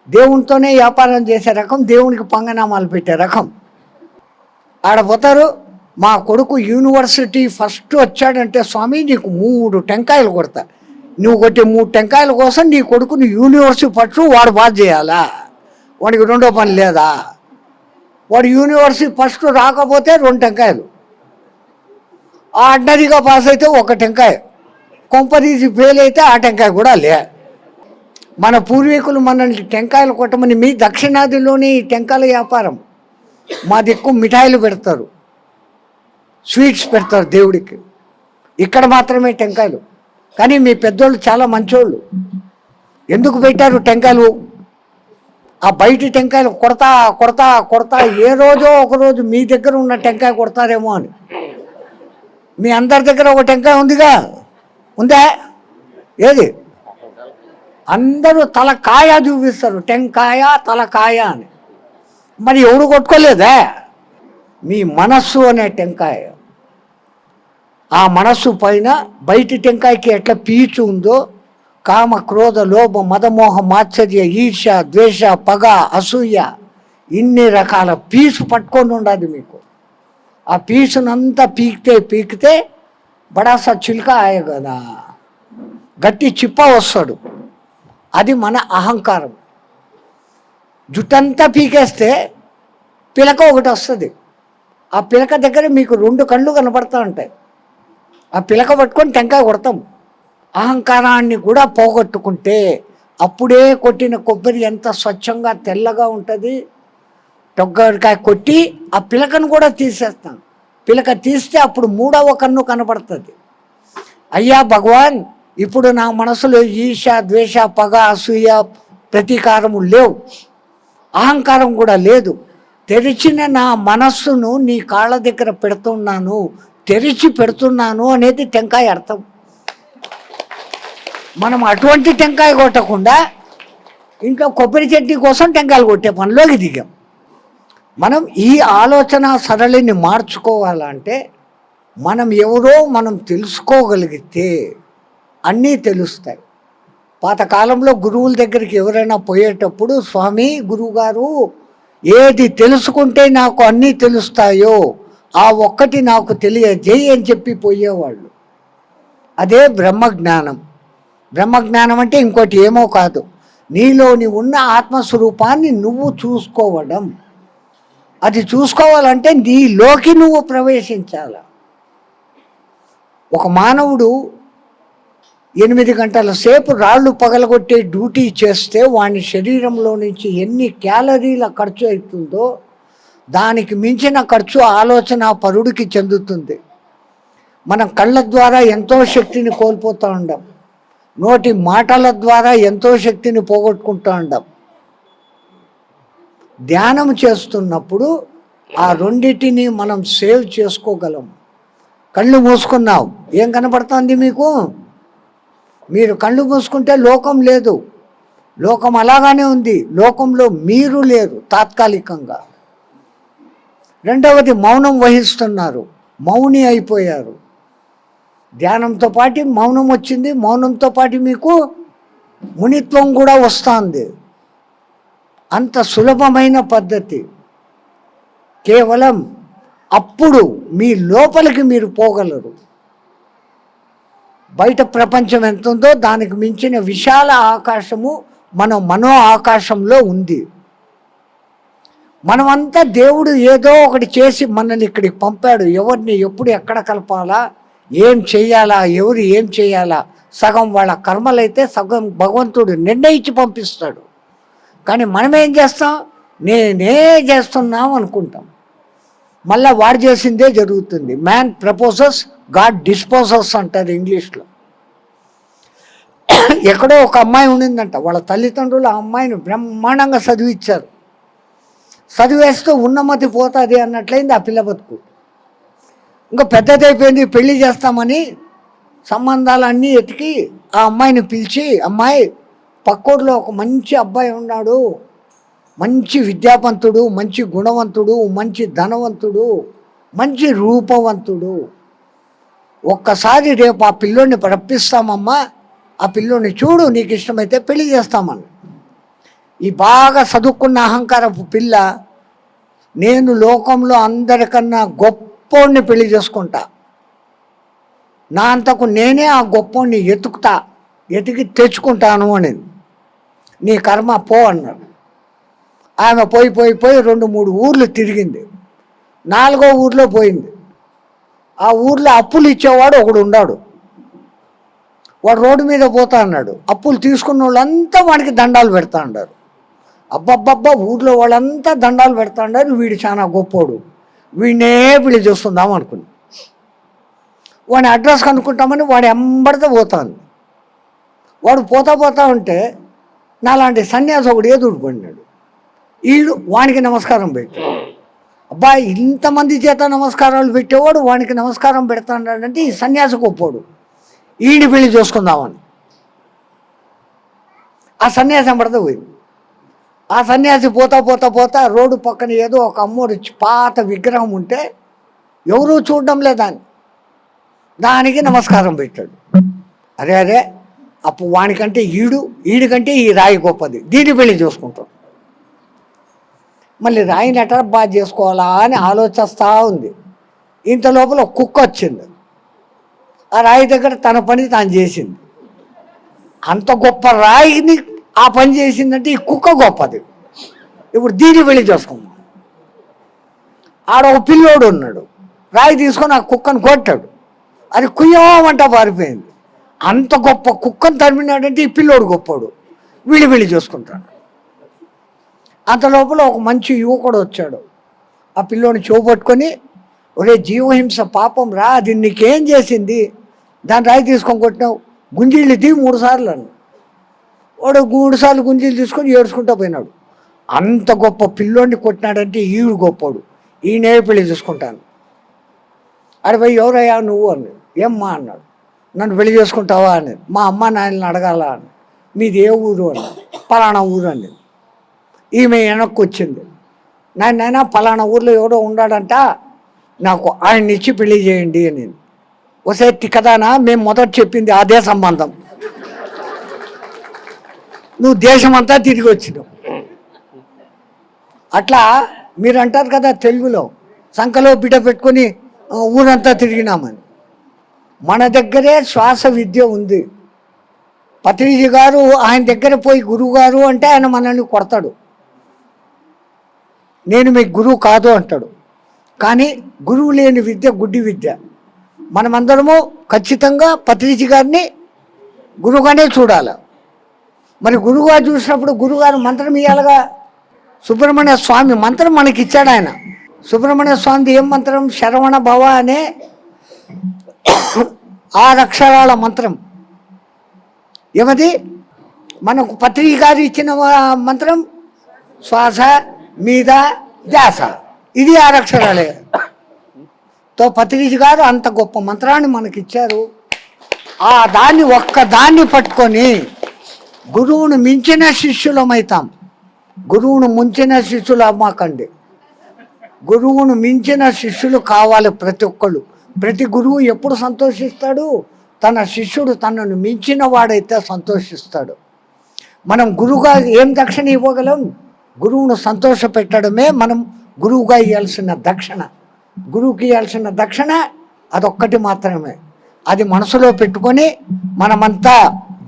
దేవునితోనే వ్యాపారం చేసే రకం, దేవునికి పంగనామాలు పెట్టే రకం. ఆడపోతారు, మా కొడుకు యూనివర్సిటీ ఫస్ట్ వచ్చాడంటే స్వామి నీకు 3 టెంకాయలు కొడతా. నువ్వు కొట్టే 3 టెంకాయల కోసం నీ కొడుకుని యూనివర్సిటీ పట్టు, వాడు పాస్ చేయాలా? వాడికి రెండో పని లేదా? వాడు యూనివర్సిటీ ఫస్ట్ రాకపోతే 2 టెంకాయలు, ఆర్డినరీగా పాస్ అయితే 1 టెంకాయ, కొంపదీసి ఫెయిల్ అయితే ఆ టెంకాయ కూడా లే. మన పూర్వీకులు మనల్ని టెంకాయలు కొట్టమని, మీ దక్షిణాదిలోని టెంకాయల వ్యాపారం, మా దిక్కు మిఠాయిలు పెడతారు, స్వీట్స్ పెడతారు దేవుడికి. ఇక్కడ మాత్రమే టెంకాయలు. కానీ మీ పెద్దోళ్ళు చాలా మంచోళ్ళు. ఎందుకు పెట్టారు టెంకాయలు? ఆ బయటి టెంకాయలు కొడతా కొడతా కొడతా ఏ రోజో ఒకరోజు మీ దగ్గర ఉన్న టెంకాయ కొడతారేమో అని. మీ అందరి దగ్గర ఒక టెంకాయ ఉందిగా, ఉందా? ఏది? అందరూ తలకాయ చూపిస్తారు, టెంకాయ తలకాయ అని. మరి ఎవడు కొట్టుకోలేదా? మీ మనస్సు అనే టెంకాయ. ఆ మనస్సు పైన బయటి టెంకాయకి ఎట్లా పీచు ఉందో, కామ క్రోధ లోభ మదమోహ మాత్సర్య ఈర్ష ద్వేష పగ అసూయ, ఇన్ని రకాల పీచు పట్టుకొని ఉండాలి మీకు. ఆ పీచునంతా పీకితే బడాసా చిలుక ఆయ కదా, గట్టి చిప్ప వస్తాడు. అది మన అహంకారం. జుట్టంతా పీకేస్తే పిలక ఒకటి వస్తుంది. ఆ పిలక దగ్గర మీకు 2 కళ్ళు కనపడుతూ ఉంటాయి. ఆ పిలక పట్టుకొని టెంకాయ కొడతాం. అహంకారాన్ని కూడా పోగొట్టుకుంటే అప్పుడే కొట్టిన కొబ్బరి ఎంత స్వచ్ఛంగా తెల్లగా ఉంటుంది. టొగ్గరికాయ కొట్టి ఆ పిలకను కూడా తీసేస్తాం. పిలక తీస్తే అప్పుడు 3వ కన్ను కనపడుతుంది. అయ్యా భగవాన్, ఇప్పుడు నా మనసులో ఈర్ష ద్వేష పగ అసూయ ప్రతీకారము లేవు, అహంకారం కూడా లేదు. తెరిచిన నా మనస్సును నీ కాళ్ళ దగ్గర పెడుతున్నాను, తెరిచి పెడుతున్నాను అనేది టెంకాయ అర్థం. మనం అటువంటి టెంకాయ కొట్టకుండా ఇంట్లో కొబ్బరి చెట్టు కోసం టెంకాయలు కొట్టే పనిలోకి దిగాం. మనం ఈ ఆలోచన సరళిని మార్చుకోవాలంటే మనం ఎవరో మనం తెలుసుకోగలిగితే అన్నీ తెలుస్తాయి. పాతకాలంలో గురువుల దగ్గరికి ఎవరైనా పోయేటప్పుడు, స్వామి గురువుగారు ఏది తెలుసుకుంటే నాకు అన్నీ తెలుస్తాయో ఆ ఒక్కటి నాకు తెలియజేయి అని చెప్పి పోయేవాళ్ళు. అదే బ్రహ్మజ్ఞానం. బ్రహ్మజ్ఞానం అంటే ఇంకోటి ఏమో కాదు, నీలోని ఉన్న ఆత్మస్వరూపాన్ని నువ్వు చూసుకోవడం. అది చూసుకోవాలంటే నీలోకి నువ్వు ప్రవేశించాలి. ఒక మానవుడు 8 గంటల సేపు రాళ్ళు పగలగొట్టే డ్యూటీ చేస్తే వాని శరీరంలో నుంచి ఎన్ని క్యాలరీల ఖర్చు అవుతుందో దానికి మించిన ఖర్చు ఆలోచన పరుడికి చెందుతుంది. మనం కళ్ళ ద్వారా ఎంతో శక్తిని కోల్పోతూ ఉండం, నోటి మాటల ద్వారా ఎంతో శక్తిని పోగొట్టుకుంటూ ఉండం. ధ్యానం చేస్తున్నప్పుడు ఆ రెండింటిని మనం సేవ్ చేసుకోగలం. కళ్ళు మూసుకున్నావు, ఏం కనపడుతుంది మీకు? మీరు కళ్ళు మూసుకుంటే లోకం లేదు, లోకం అలాగానే ఉంది. లోకంలో మీరు లేరు తాత్కాలికంగా. రెండవది మౌనం వహిస్తున్నారు, మౌని అయిపోయారు. ధ్యానంతో పాటు మౌనం వచ్చింది, మౌనంతో పాటు మీకు మునిత్వం కూడా వస్తుంది. అంత సులభమైన పద్ధతి. కేవలం అప్పుడు మీ లోపలికి మీరు పోగలరు. బయట ప్రపంచం ఎంత ఉందో దానికి మించిన విశాల ఆకాశము మన మనో ఆకాశంలో ఉంది. మనమంతా దేవుడు ఏదో ఒకటి చేసి మనల్ని ఇక్కడికి పంపాడు. ఎవరిని ఎప్పుడు ఎక్కడ కలపాలా, ఏం చేయాలా, ఎవరు ఏం చేయాలా, సగం వాళ్ళ కర్మలైతే సగం భగవంతుడు నిర్ణయించి పంపిస్తాడు. కానీ మనం ఏం చేస్తాం, నేనే చేస్తున్నాం అనుకుంటాం. మళ్ళీ వాడు చేసిందే జరుగుతుంది. మ్యాన్ ప్రపోజెస్, గాడ్ డిస్పోజెస్ అంటారు ఇంగ్లీష్లో. ఎక్కడో ఒక అమ్మాయి ఉండిందంట, వాళ్ళ తల్లిదండ్రులు ఆ అమ్మాయిని బ్రహ్మాండంగా చదివిచ్చారు. చదివేస్తూ ఉన్నమతి పోతుంది అన్నట్లయింది ఆ పిల్ల బతుకు. ఇంకా పెద్దదైపోయింది, పెళ్లి చేస్తామని సంబంధాలన్నీ ఎతికి ఆ అమ్మాయిని పిలిచి, అమ్మాయి పక్కోడిలో ఒక మంచి అబ్బాయి ఉన్నాడు, మంచి విద్యావంతుడు, మంచి గుణవంతుడు, మంచి ధనవంతుడు, మంచి రూపవంతుడు, ఒక్కసారి రేపు ఆ పిల్లోడిని రప్పిస్తామమ్మా, ఆ పిల్లోడిని చూడు, నీకు ఇష్టమైతే పెళ్లి చేస్తామని. ఈ బాగా చదువుకున్న అహంకారపు పిల్ల, నేను లోకంలో అందరికన్నా గొప్పోడిని పెళ్లి చేసుకుంటా, నా అంతకు నేనే ఆ గొప్పోడిని ఎతికి తెచ్చుకుంటాను అని. నీ కర్మ పో అన్నాడు. ఆమె పోయి 2-3 ఊర్లు తిరిగింది. 4వ ఊర్లో పోయింది. ఆ ఊర్లో అప్పులు ఇచ్చేవాడు ఒకడు ఉన్నాడు. వాడు రోడ్డు మీద పోతా అన్నాడు. అప్పులు తీసుకున్న వాళ్ళంతా వాడికి దండాలు పెడతా అన్నారు. అబ్బబ్బబ్బా, ఊర్లో వాళ్ళంతా దండాలు పెడతా అన్నారు, వీడు చాలా గొప్పోడు, వీడినే పెళ్లి చేస్తుందాం అనుకుని వాడి అడ్రస్ కనుక్కుంటామని వాడు ఎంబడితే పోతాను. వాడు పోతా ఉంటే నాలాంటి సన్యాసి ఒకడు ఎదురుపడినాడు. వీడు వానికి నమస్కారం పెట్టాడు. అబ్బాయి, ఇంతమంది చేత నమస్కారాలు పెట్టేవాడు వానికి నమస్కారం పెడతాడంటే ఈ సన్యాసి గొప్పోడు, ఈయన పెళ్లి చూసుకుందామని ఆ సన్యాసి ఎంబడితే పోయింది. ఆ సన్యాసి పోతా రోడ్డు పక్కన ఏదో ఒక అమ్మోడు పాత విగ్రహం ఉంటే ఎవరూ చూడడం లేదాన్ని, దానికి నమస్కారం పెట్టాడు. అరే అప్పుడు వానికంటే ఈడికంటే ఈ రాయి గొప్పది, దీన్ని పెళ్లి చూసుకుంటాం. మళ్ళీ రాయిని ఎట్లా బాగా చేసుకోవాలా అని ఆలోచిస్తూ ఉంది. ఇంత లోపల కుక్క వచ్చింది. ఆ రాయి దగ్గర తన పని తాను చేసింది. అంత గొప్ప రాయిని ఆ పని చేసిందంటే ఈ కుక్క గొప్పది. ఇప్పుడు దీన్ని పెళ్లి చేసుకున్నాం. ఆడ ఒక పిల్లోడు ఉన్నాడు, రాయి తీసుకొని ఆ కుక్కను కొట్టాడు. అది కుయ్యమంటా పారిపోయింది. అంత గొప్ప కుక్కను తరిమినాడంటే ఈ పిల్లోడు గొప్పోడు, వీళ్ళు పెళ్లి చేసుకుంటాడు. అంత లోపల ఒక మంచి యువకుడు వచ్చాడు. ఆ పిల్లోని చూపట్టుకొని, ఒరే జీవహింస పాపం రా, అది నీకేం చేసింది, దాని రాయి తీసుకొని కొట్టినావు, గుంజీళ్ళు 3 సార్లు అన్న. వాడు 3 సార్లు గుంజీలు తీసుకొని ఏడ్చుకుంటూ పోయినాడు. అంత గొప్ప పిల్లోడిని కొట్టినాడంటే ఈడు గొప్పోడు, ఈయనే పెళ్లి చేసుకుంటాను. అరే పోయి ఎవరయ్యా నువ్వు అని. ఏమ్మా అన్నాడు. నన్ను పెళ్లి చేసుకుంటావా అని. మా అమ్మ నాయనని అడగాల అని. మీది ఏ ఊరు అని. పలానా ఊరు అని. ఈమె వెనక్కి వచ్చింది. నాయన పలానా ఊర్లో ఎవడో ఉన్నాడంట, నాకు ఆయన్ని ఇచ్చి పెళ్లి చేయండి అని. వసే తిక్కదానా, మేము మొదట చెప్పింది అదే సంబంధం, నువ్వు దేశమంతా తిరిగి వచ్చినావు. అట్లా మీరు అంటారు కదా తెలుగులో, సంకలో బిడ్డ పెట్టుకొని ఊరంతా తిరిగినామని. మన దగ్గరే శ్వాస విద్య ఉంది. పత్రిజీ గారు ఆయన దగ్గర పోయి గురువు గారు అంటే ఆయన మనల్ని కొడతాడు, నేను మీకు గురువు కాదు అంటాడు. కానీ గురువు లేని విద్య గుడ్డి విద్య. మనమందరము ఖచ్చితంగా పత్రిజీ గారిని గురువుగానే చూడాలి. మరి గురువుగారు చూసినప్పుడు గురువుగారు మంత్రం ఇవ్వాలిగా. సుబ్రహ్మణ్య స్వామి మంత్రం మనకి ఇచ్చాడు ఆయన. సుబ్రహ్మణ్య స్వామిది ఏం మంత్రం? శరవణ భవ అనే 6 అక్షరాల మంత్రం. ఏమది? మనకు పత్రిక గారు ఇచ్చిన మంత్రం శ్వాస మీద ధ్యాస, ఇది 6 అక్షరాలే. తో పత్రిక గారు అంత గొప్ప మంత్రాన్ని మనకి ఇచ్చారు. దాన్ని ఒక్కదాన్ని పట్టుకొని గురువును మించిన శిష్యులమవుతాం. గురువును ముంచిన శిష్యులు అమ్మకండి. గురువును మించిన శిష్యులు కావాలి ప్రతి ఒక్కళ్ళు. ప్రతి గురువు ఎప్పుడు సంతోషిస్తాడు? తన శిష్యుడు తనను మించిన వాడైతే సంతోషిస్తాడు. మనం గురువుగా ఏం దక్షిణ ఇవ్వగలం? గురువును సంతోష పెట్టడమే మనం గురువుగా ఇవ్వాల్సిన దక్షిణ. గురువుకి ఇవ్వాల్సిన దక్షిణ అదొక్కటి మాత్రమే. అది మనసులో పెట్టుకొని మనమంతా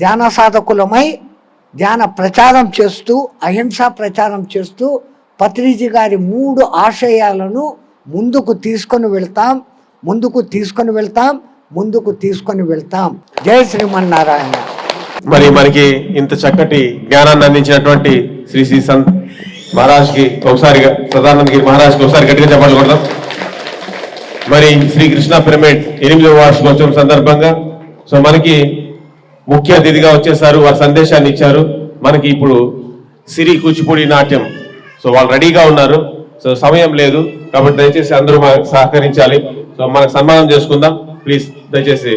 ధ్యాన సాధకులమై ధ్యాన ప్రచారం చేస్తూ, అహింసా ప్రచారం చేస్తూ పత్రిజీ గారి 3 ఆశయాలను ముందుకు తీసుకొని వెళ్తాం. జై శ్రీమన్నారాయణ. మరి మనకి ఇంత చక్కటి జ్ఞానాన్ని అందించినటువంటి శ్రీ శ్రీ సంత్ మహారాజ్కి ఒకసారిగా, సదానందగిరి మహారాజ్కి ఒకసారి గట్టిగా చెప్పాలి కొడదాం. మరి శ్రీకృష్ణ పిరమిడ్ 8వ వార్షికోత్సవం సందర్భంగా సో మనకి ముఖ్య అతిథిగా వచ్చేసారు, వారి సందేశాన్ని ఇచ్చారు. మనకి ఇప్పుడు సిరి కూచిపూడి నాట్యం సో వాళ్ళు రెడీగా ఉన్నారు. సో సమయం లేదు కాబట్టి దయచేసి అందరూ మనకు సహకరించాలి. సో మనకు సన్మానం చేసుకుందాం ప్లీజ్ దయచేసి.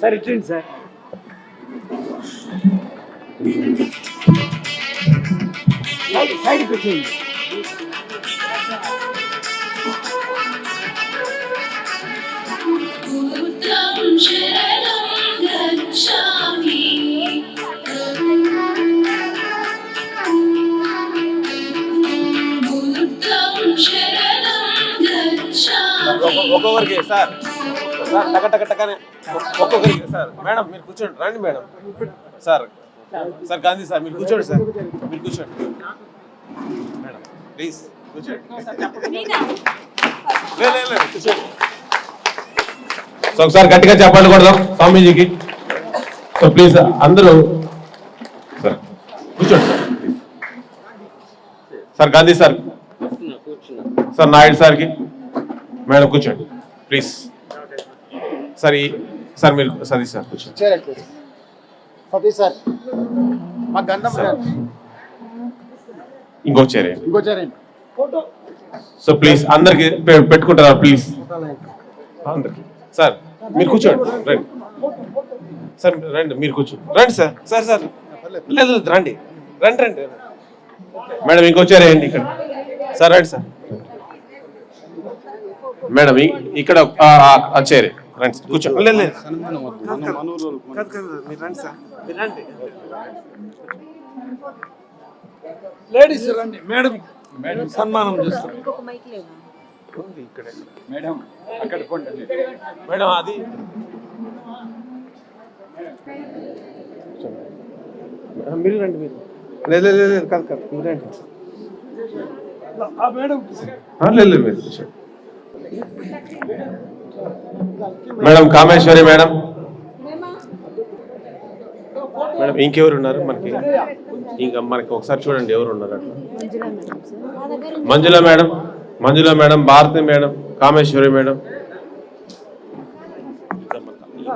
సార్ ఇచ్చింది సార్. సైడ్కి వచ్చింది. ఒక్కొక్కరికి సార్ టక టక టకనే ఒక్కొక్కరికి సార్. మేడం మీరు కూర్చోండి, రండి madam. Sir sir Gandhi sir మీరు కూర్చోండి, సార్ మీరు కూర్చోండి మేడం ప్లీజ్ కూర్చోండి. కూర్చోండి. సో ఒకసారి గట్టిగా చెప్పండి కొడదాం స్వామీజీకి. సో ప్లీజ్ అందరూ సార్ కూర్చోండి sir. Sir Gandhi sir, sir Naidu సార్కి, మేడం కూర్చోండి ప్లీజ్. సార్ సార్ మీరు సతీష్ సార్ కూర్చోండి. సతీష్ సార్ మా గంధం ఇంకో చేరేయండి. సో ప్లీజ్ అందరికి పెట్టుకుంటారా ప్లీజ్ అందరికి. సార్ మీరు కూర్చోండి, రండి సార్, రండి మీరు కూర్చోండి, రండి సార్. సార్ సార్ లేదు రండి రండి రండి మేడం ఇంకో చేరేయండి ఇక్కడ. సార్ రండి సార్. మేడం ఇక్కడ చేరే రండి సార్ కూర్చోండి. లేదు లేదు మీరు రండి సార్, మీరు రండి. లేడీస్ రండి మేడం, మేడం సన్మానం చేస్తారు. ఇక్కడే మేడం అక్కడ కొండి మేడం అది మీరు రండి. మీరు లేదు లేదు లేదు కాదు కాదు మీరు రండి. మేడం లేదు లేదు మీరు కూర్చోండి. మేడం కామేశ్వరి మేడం, మేడం ఇంకెవరు ఉన్నారు మనకి? ఇంకా మనకి ఒకసారి చూడండి ఎవరు ఉన్నారు అట్లా. Manjula madam, Bharati madam, Kameswari madam.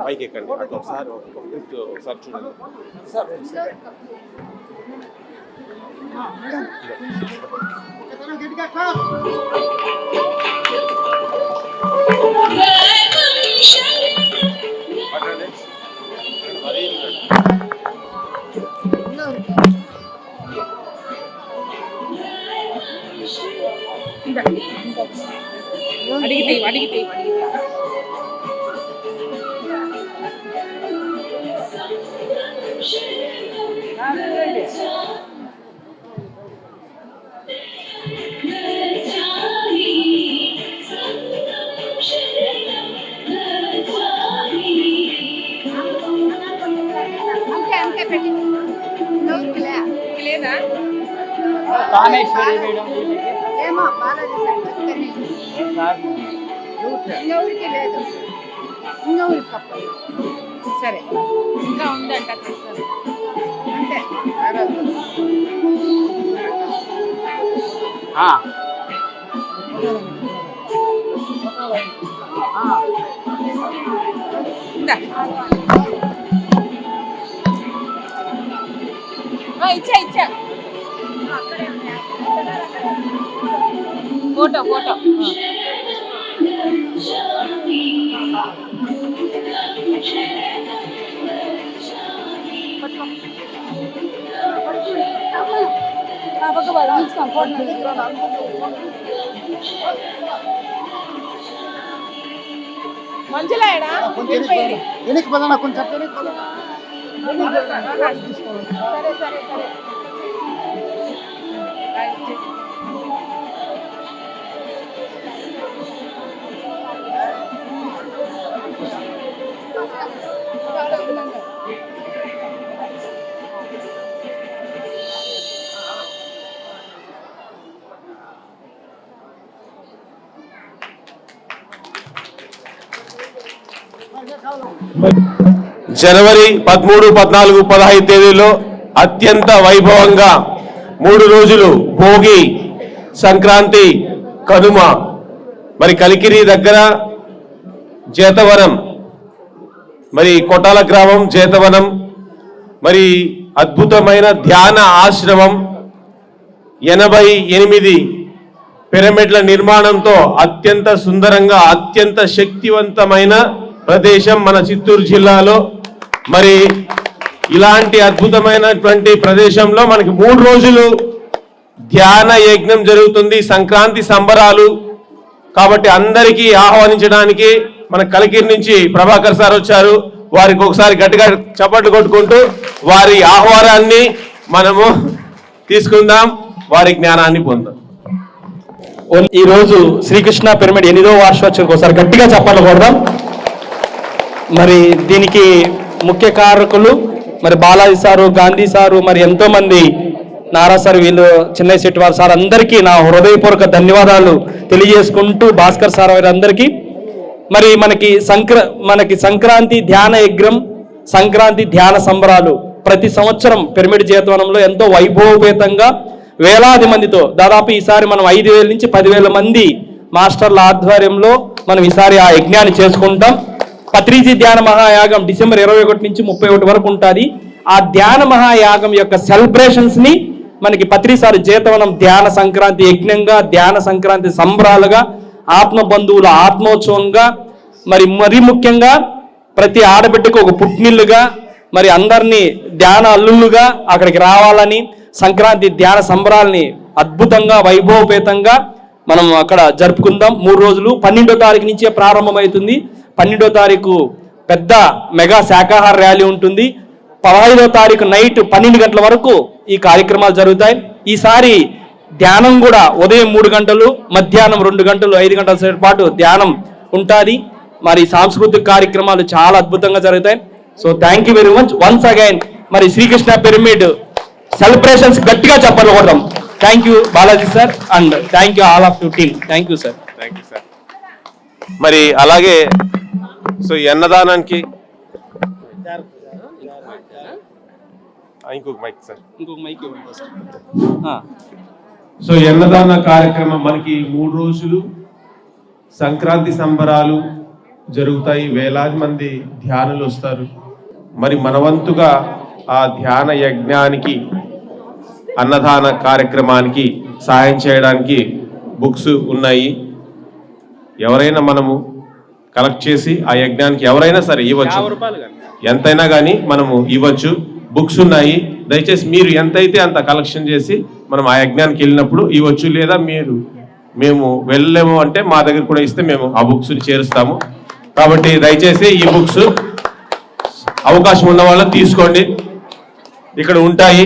పైకి ఎక్కండి అట్లా ఒకసారి ఒకసారి చూడండి. అడిగితే కామేశ్వరి మేడం ఏమో బాలాజీ సార్ ఇంకొకరికి లేదు, ఇంకొకరికి తప్పదు. సరే ఇంకా ఉందంట కృష్ణ అంతే. ఇచ్చా ఫోటో మంచిలేడా వెనక్కి పదనా కొంచెం వెనక్కి పదనా. సరే సరే సరే జనవరి 13, 14, 15 తేదీలో అత్యంత వైభవంగా 3 రోజులు భోగి, సంక్రాంతి, కనుమ మరి కలికిరి దగ్గర జేతవనం, మరి కొటాల గ్రామం జేతవనం, మరి అద్భుతమైన ధ్యాన ఆశ్రమం, 88 పిరమిడ్ల నిర్మాణంతో అత్యంత సుందరంగా అత్యంత శక్తివంతమైన ప్రదేశం మన చిత్తూరు జిల్లాలో. మరి ఇలాంటి అద్భుతమైనటువంటి ప్రదేశంలో మనకి 3 రోజులు ధ్యాన యజ్ఞం జరుగుతుంది, సంక్రాంతి సంబరాలు. కాబట్టి అందరికీ ఆహ్వానించడానికి మన కలికిరి నుంచి ప్రభాకర్ సార్ వచ్చారు. వారికి ఒకసారి గట్టిగా చప్పట్లు కొట్టుకుంటూ వారి ఆహ్వానాన్ని మనము తీసుకుందాం, వారి జ్ఞానాన్ని పొందాం. ఈ రోజు శ్రీకృష్ణ పిరమిడ్ 8వ వార్షికోత్సవం ఒకసారి గట్టిగా చప్పట్లు కొడదాం. మరి దీనికి ముఖ్య కారకులు మరి బాలాజీ సారు, గాంధీ సారు, మరి ఎంతో మంది, నారా సార్, వీళ్ళు చెన్నై సిటీ వారు సార్, అందరికీ నా హృదయపూర్వక ధన్యవాదాలు తెలియజేసుకుంటూ, భాస్కర్ సార్ వారందరికీ. మరి మనకి సంక్రాంతి ధ్యాన యజ్ఞం, సంక్రాంతి ధ్యాన సంబరాలు ప్రతి సంవత్సరం పిరమిడ్ జేతవనంలో ఎంతో వైభవపేతంగా వేలాది మందితో, దాదాపు ఈసారి మనం 5,000 నుంచి 10,000 మంది మాస్టర్ల ఆధ్వర్యంలో మనం ఈసారి ఆ యజ్ఞాన్ని చేసుకుంటాం. పత్రిజీ ధ్యాన మహాయాగం డిసెంబర్ 21 నుంచి 31 వరకు ఉంటుంది. ఆ ధ్యాన మహాయాగం యొక్క సెలబ్రేషన్స్ ని మనకి పత్రిసారి జేతవనం ధ్యాన సంక్రాంతి యజ్ఞంగా, ధ్యాన సంక్రాంతి సంబరాలుగా, ఆత్మ బంధువుల ఆత్మోత్సవంగా, మరి ముఖ్యంగా ప్రతి ఆడబిడ్డకు ఒక పుట్టినిల్లుగా, మరి అందరినీ ధ్యాన అల్లుళ్ళుగా అక్కడికి రావాలని, సంక్రాంతి ధ్యాన సంబరాలని అద్భుతంగా వైభవపేతంగా మనం అక్కడ జరుపుకుందాం. 3 రోజులు 12వ తారీఖు నుంచే ప్రారంభమవుతుంది. 12వ తారీఖు పెద్ద మెగా శాకాహార ర్యాలీ ఉంటుంది. 15వ తారీఖు నైట్ 12 గంటల వరకు ఈ కార్యక్రమాలు జరుగుతాయి. ఈసారి ధ్యానం కూడా ఉదయం 3 గంటలు, మధ్యాహ్నం 2 గంటలు, 5 గంటల సేపు పాటు ధ్యానం ఉంటుంది. మరి సాంస్కృతిక కార్యక్రమాలు చాలా అద్భుతంగా జరుగుతాయి. So thank you very much once again. మరి శ్రీకృష్ణ పిరమిడ్ సెలబ్రేషన్స్ గట్టిగా చెప్పాలి కొడదాం. Thank you Balaji sir and thank you all of you team. Thank you sir. Thank you sir. మరి అలాగే సో అన్నదానానికి ఇంకొక మైక్ సార్, ఇంకొక మైక్ ఇవ్వండి. సో అన్నదాన కార్యక్రమం మనకి 3 రోజులు సంక్రాంతి సంబరాలు జరుగుతాయి. వేలాది మంది ధ్యానులు వస్తారు. మరి మనవంతుగా ఆ ధ్యాన యజ్ఞానికి, అన్నదాన కార్యక్రమానికి సహాయం చేయడానికి బుక్స్ ఉన్నాయి. ఎవరైనా మనము కలెక్ట్ చేసి ఆ యజ్ఞానికి ఎవరైనా సరే ఇవ్వచ్చు, ఎంతైనా కానీ మనము ఇవ్వచ్చు. బుక్స్ ఉన్నాయి. దయచేసి మీరు ఎంతైతే అంత కలెక్షన్ చేసి మనం ఆ యజ్ఞానికి వెళ్ళినప్పుడు ఇవ్వచ్చు. లేదా మేము వెళ్ళలేము అంటే మా దగ్గర కూడా ఇస్తే మేము ఆ బుక్స్ని చేరుస్తాము. కాబట్టి దయచేసి ఈ బుక్స్ అవకాశం ఉన్న వాళ్ళు తీసుకోండి, ఇక్కడ ఉంటాయి.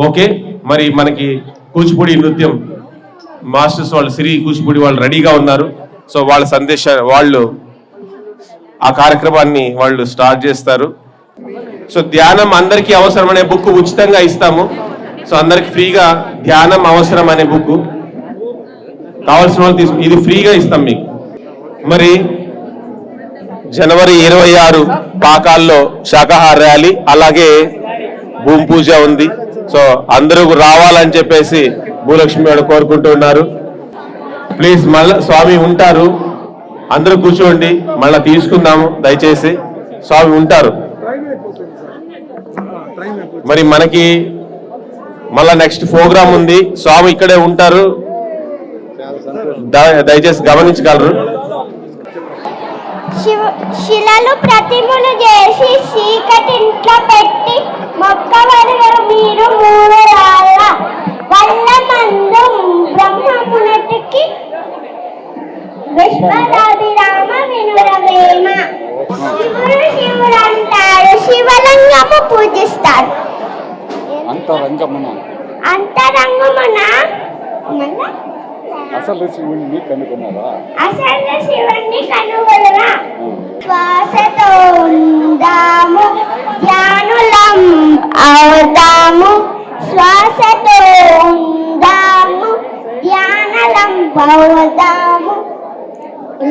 ఓకే. మరి మనకి కూచిపూడి నృత్యం మాస్టర్స్ వాళ్ళు, శ్రీ కూచిపూడి వాళ్ళు రెడీగా ఉన్నారు. సో వాళ్ళ వాళ్ళు ఆ కార్యక్రమాన్ని వాళ్ళు స్టార్ట్ చేస్తారు. సో ధ్యానం అందరికీ అవసరం అనే బుక్ ఉచితంగా ఇస్తాము. సో అందరికి ఫ్రీగా ధ్యానం అవసరం అనే బుక్ కావాల్సిన వాళ్ళు తీసుకు, ఇది ఫ్రీగా ఇస్తాం మీకు. మరి జనవరి 26 పాకాల్లో శాకాహార ర్యాలీ, అలాగే భూమి పూజ ఉంది. సో అందరూ రావాలని చెప్పేసి భూలక్ష్మి గారు కోరుకుంటూ ఉన్నారు. ప్లీజ్ మళ్ళా స్వామి ఉంటారు, అందరూ కూర్చోండి, మళ్ళా తీసుకుందాము దయచేసి. స్వామి ఉంటారు. మరి మనకి మళ్ళా నెక్స్ట్ ప్రోగ్రామ్ ఉంది, స్వామి ఇక్కడే ఉంటారు, దయచేసి గమనించగలరు. శిలలు ప్రతిమలు చేసి చీకటింట్లో పెట్టి మొక్కవరు మీరు మూడు రాళ్ళ వల్ల మందు బ్రహ్మమునటికి విశ్వదాభిరామ వినురవేమ. శివుడు శివుడు అంటారు, శివలింగము పూజిస్తారు. అంతరంగమున అసలు శివుణ్ణి కనుగొనరా? శ్వాసతో ఉందాము ధ్యానులం అవుతాము, శ్వాసతో ఉందాము ధ్యానలం అవుతాము.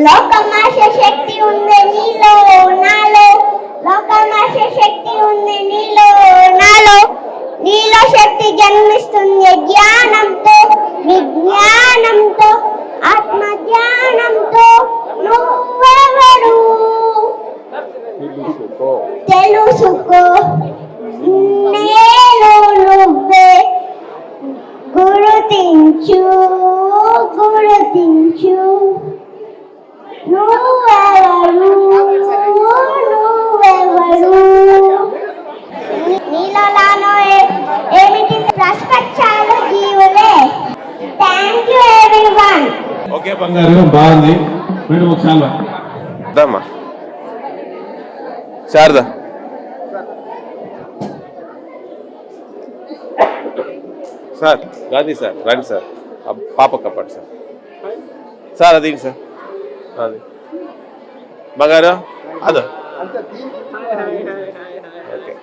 లోకమాశ శక్తి ఉంది నీలో నాలో, లోకమాశ శక్తి ఉంది నీలో నాలో, నీలో శక్తి జన్మిస్తుంది జ్ఞానంతో విజ్ఞానంతో ఆత్మ ధ్యానంతో. నువ్వెవరు తెలుసుకో, నేను నువ్వే గుర్తించు గుర్తించు. నువ్వెవరు నువ్వెవరు నీలోలానో ఏమిటి ప్రస్పక్షాలు జీవులే. Thank you everyone. ఓకే బంగారు, బాగుంది. మేడం ఒకసారి దమ్మా శారదా. సార్ గాంధీ సార్ రండి సార్, పాప కప్పండి సార్. సార్ అది సార్, అది బంగారు అదో. ఓకే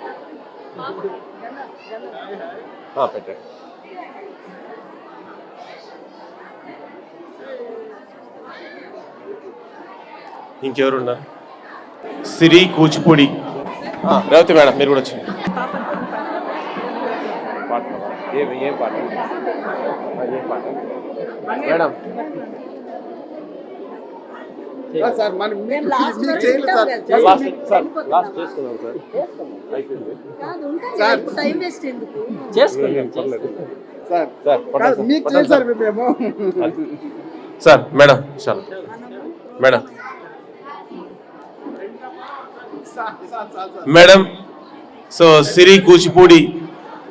పెట్టండి. ఇంకెవరున్నారు? సిరి కూచిపూడి రేవతి మేడం, మీరు కూడా వచ్చింది. ఏం పాట మేడం? సార్ మనం లాస్ట్ చేసుకున్నాం సార్, అయిపోయింది సార్. మీకు చేయాలి సార్ మేము. Sir madam, sir madam, madam. So Siri Kuchipudi,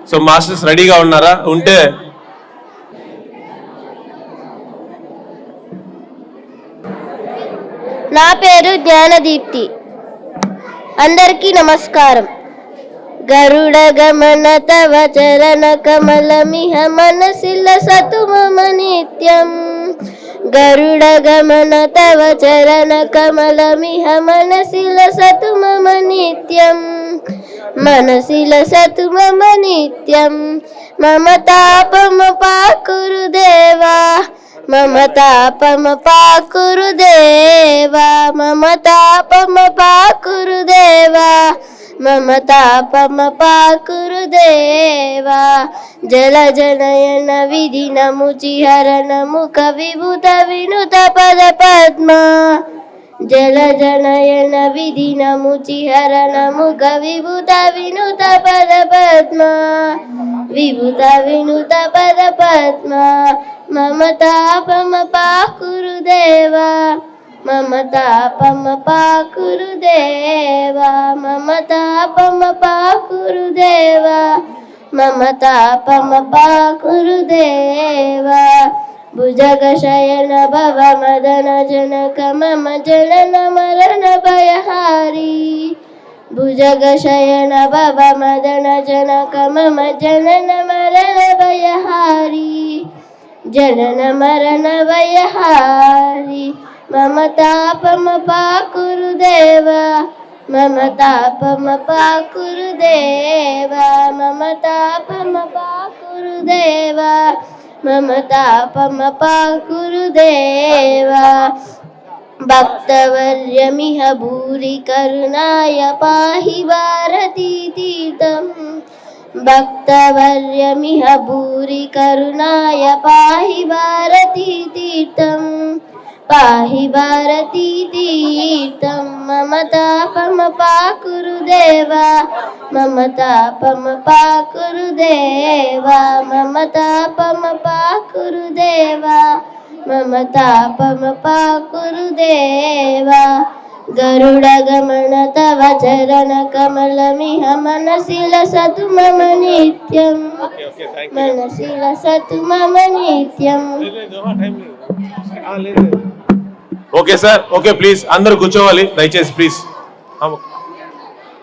so masters రెడీగా ఉన్నారా? ఉంటే నా పేరు జ్ఞానదీప్తి. అందరికీ నమస్కారం. గరుడ గమన తవ చరణ కమలమిహ మనసిల సతు మమ నిత్యం. గరుడ గమన తవ చరణ కమలమిహ మనసిల సతు మమ నిత్యం. మనసిల సతు మమ నిత్యం. మమ తాపమ పాకురు దేవా, మమ తాపమ పాకురు దేవా, మమ తాపమ పాకురు దేవా, మమ తాపమ పాకురు దేవా. జల జనయన విధి నముచిహరణ ముఖ విభుత వినుత పద పద్మ. జల జనయన విధి నముచిహరణ ముఖ విభుత వినుత పద పద్మ. విభుత వినుత పద పద్మ. మమ తాపమ పాకురు దేవా, మమ తాపమ పాకురు దేవా, మమ తాపమ పాకురు దేవా, మమ తాపమ పాకురు దేవా. భుజగ శయన భవ మదన జనక మమ జనన మరణ భయహారి. భుజగ శయన భవ మదన జనక మమ జనన మరణ భయహారి. జనన మరణ భయహారి. మమ తాపమ పాకురు దేవా, మమ తాపమ పాకురు దేవా, మమ తాపమ పాకురు దేవా, మమ తాపమ పాకురు దేవా. భక్తవర్యమిహ భూరి కరుణాయ పాహి భారతీ తీర్థం. భక్తవర్యమిహ భూరి కరుణాయ పాహి భారతీ తీర్థం. పాహి భారతీ తీర్థం. మమ తాపమ పాకురు దేవా, మమ తాపమ పాకురు దేవా, మమ తాపమ పాకురు దేవా, మమ తాపమ పాకురు దేవా. गरुडगमन तव चरणकमलमिह मनसि लसतु मम नित्यं मनसि लसतु मम नित्यं ఓకే సార్, ఓకే ప్లీజ్ అందరూ కూర్చోవాలి దయచేసి ప్లీజ్.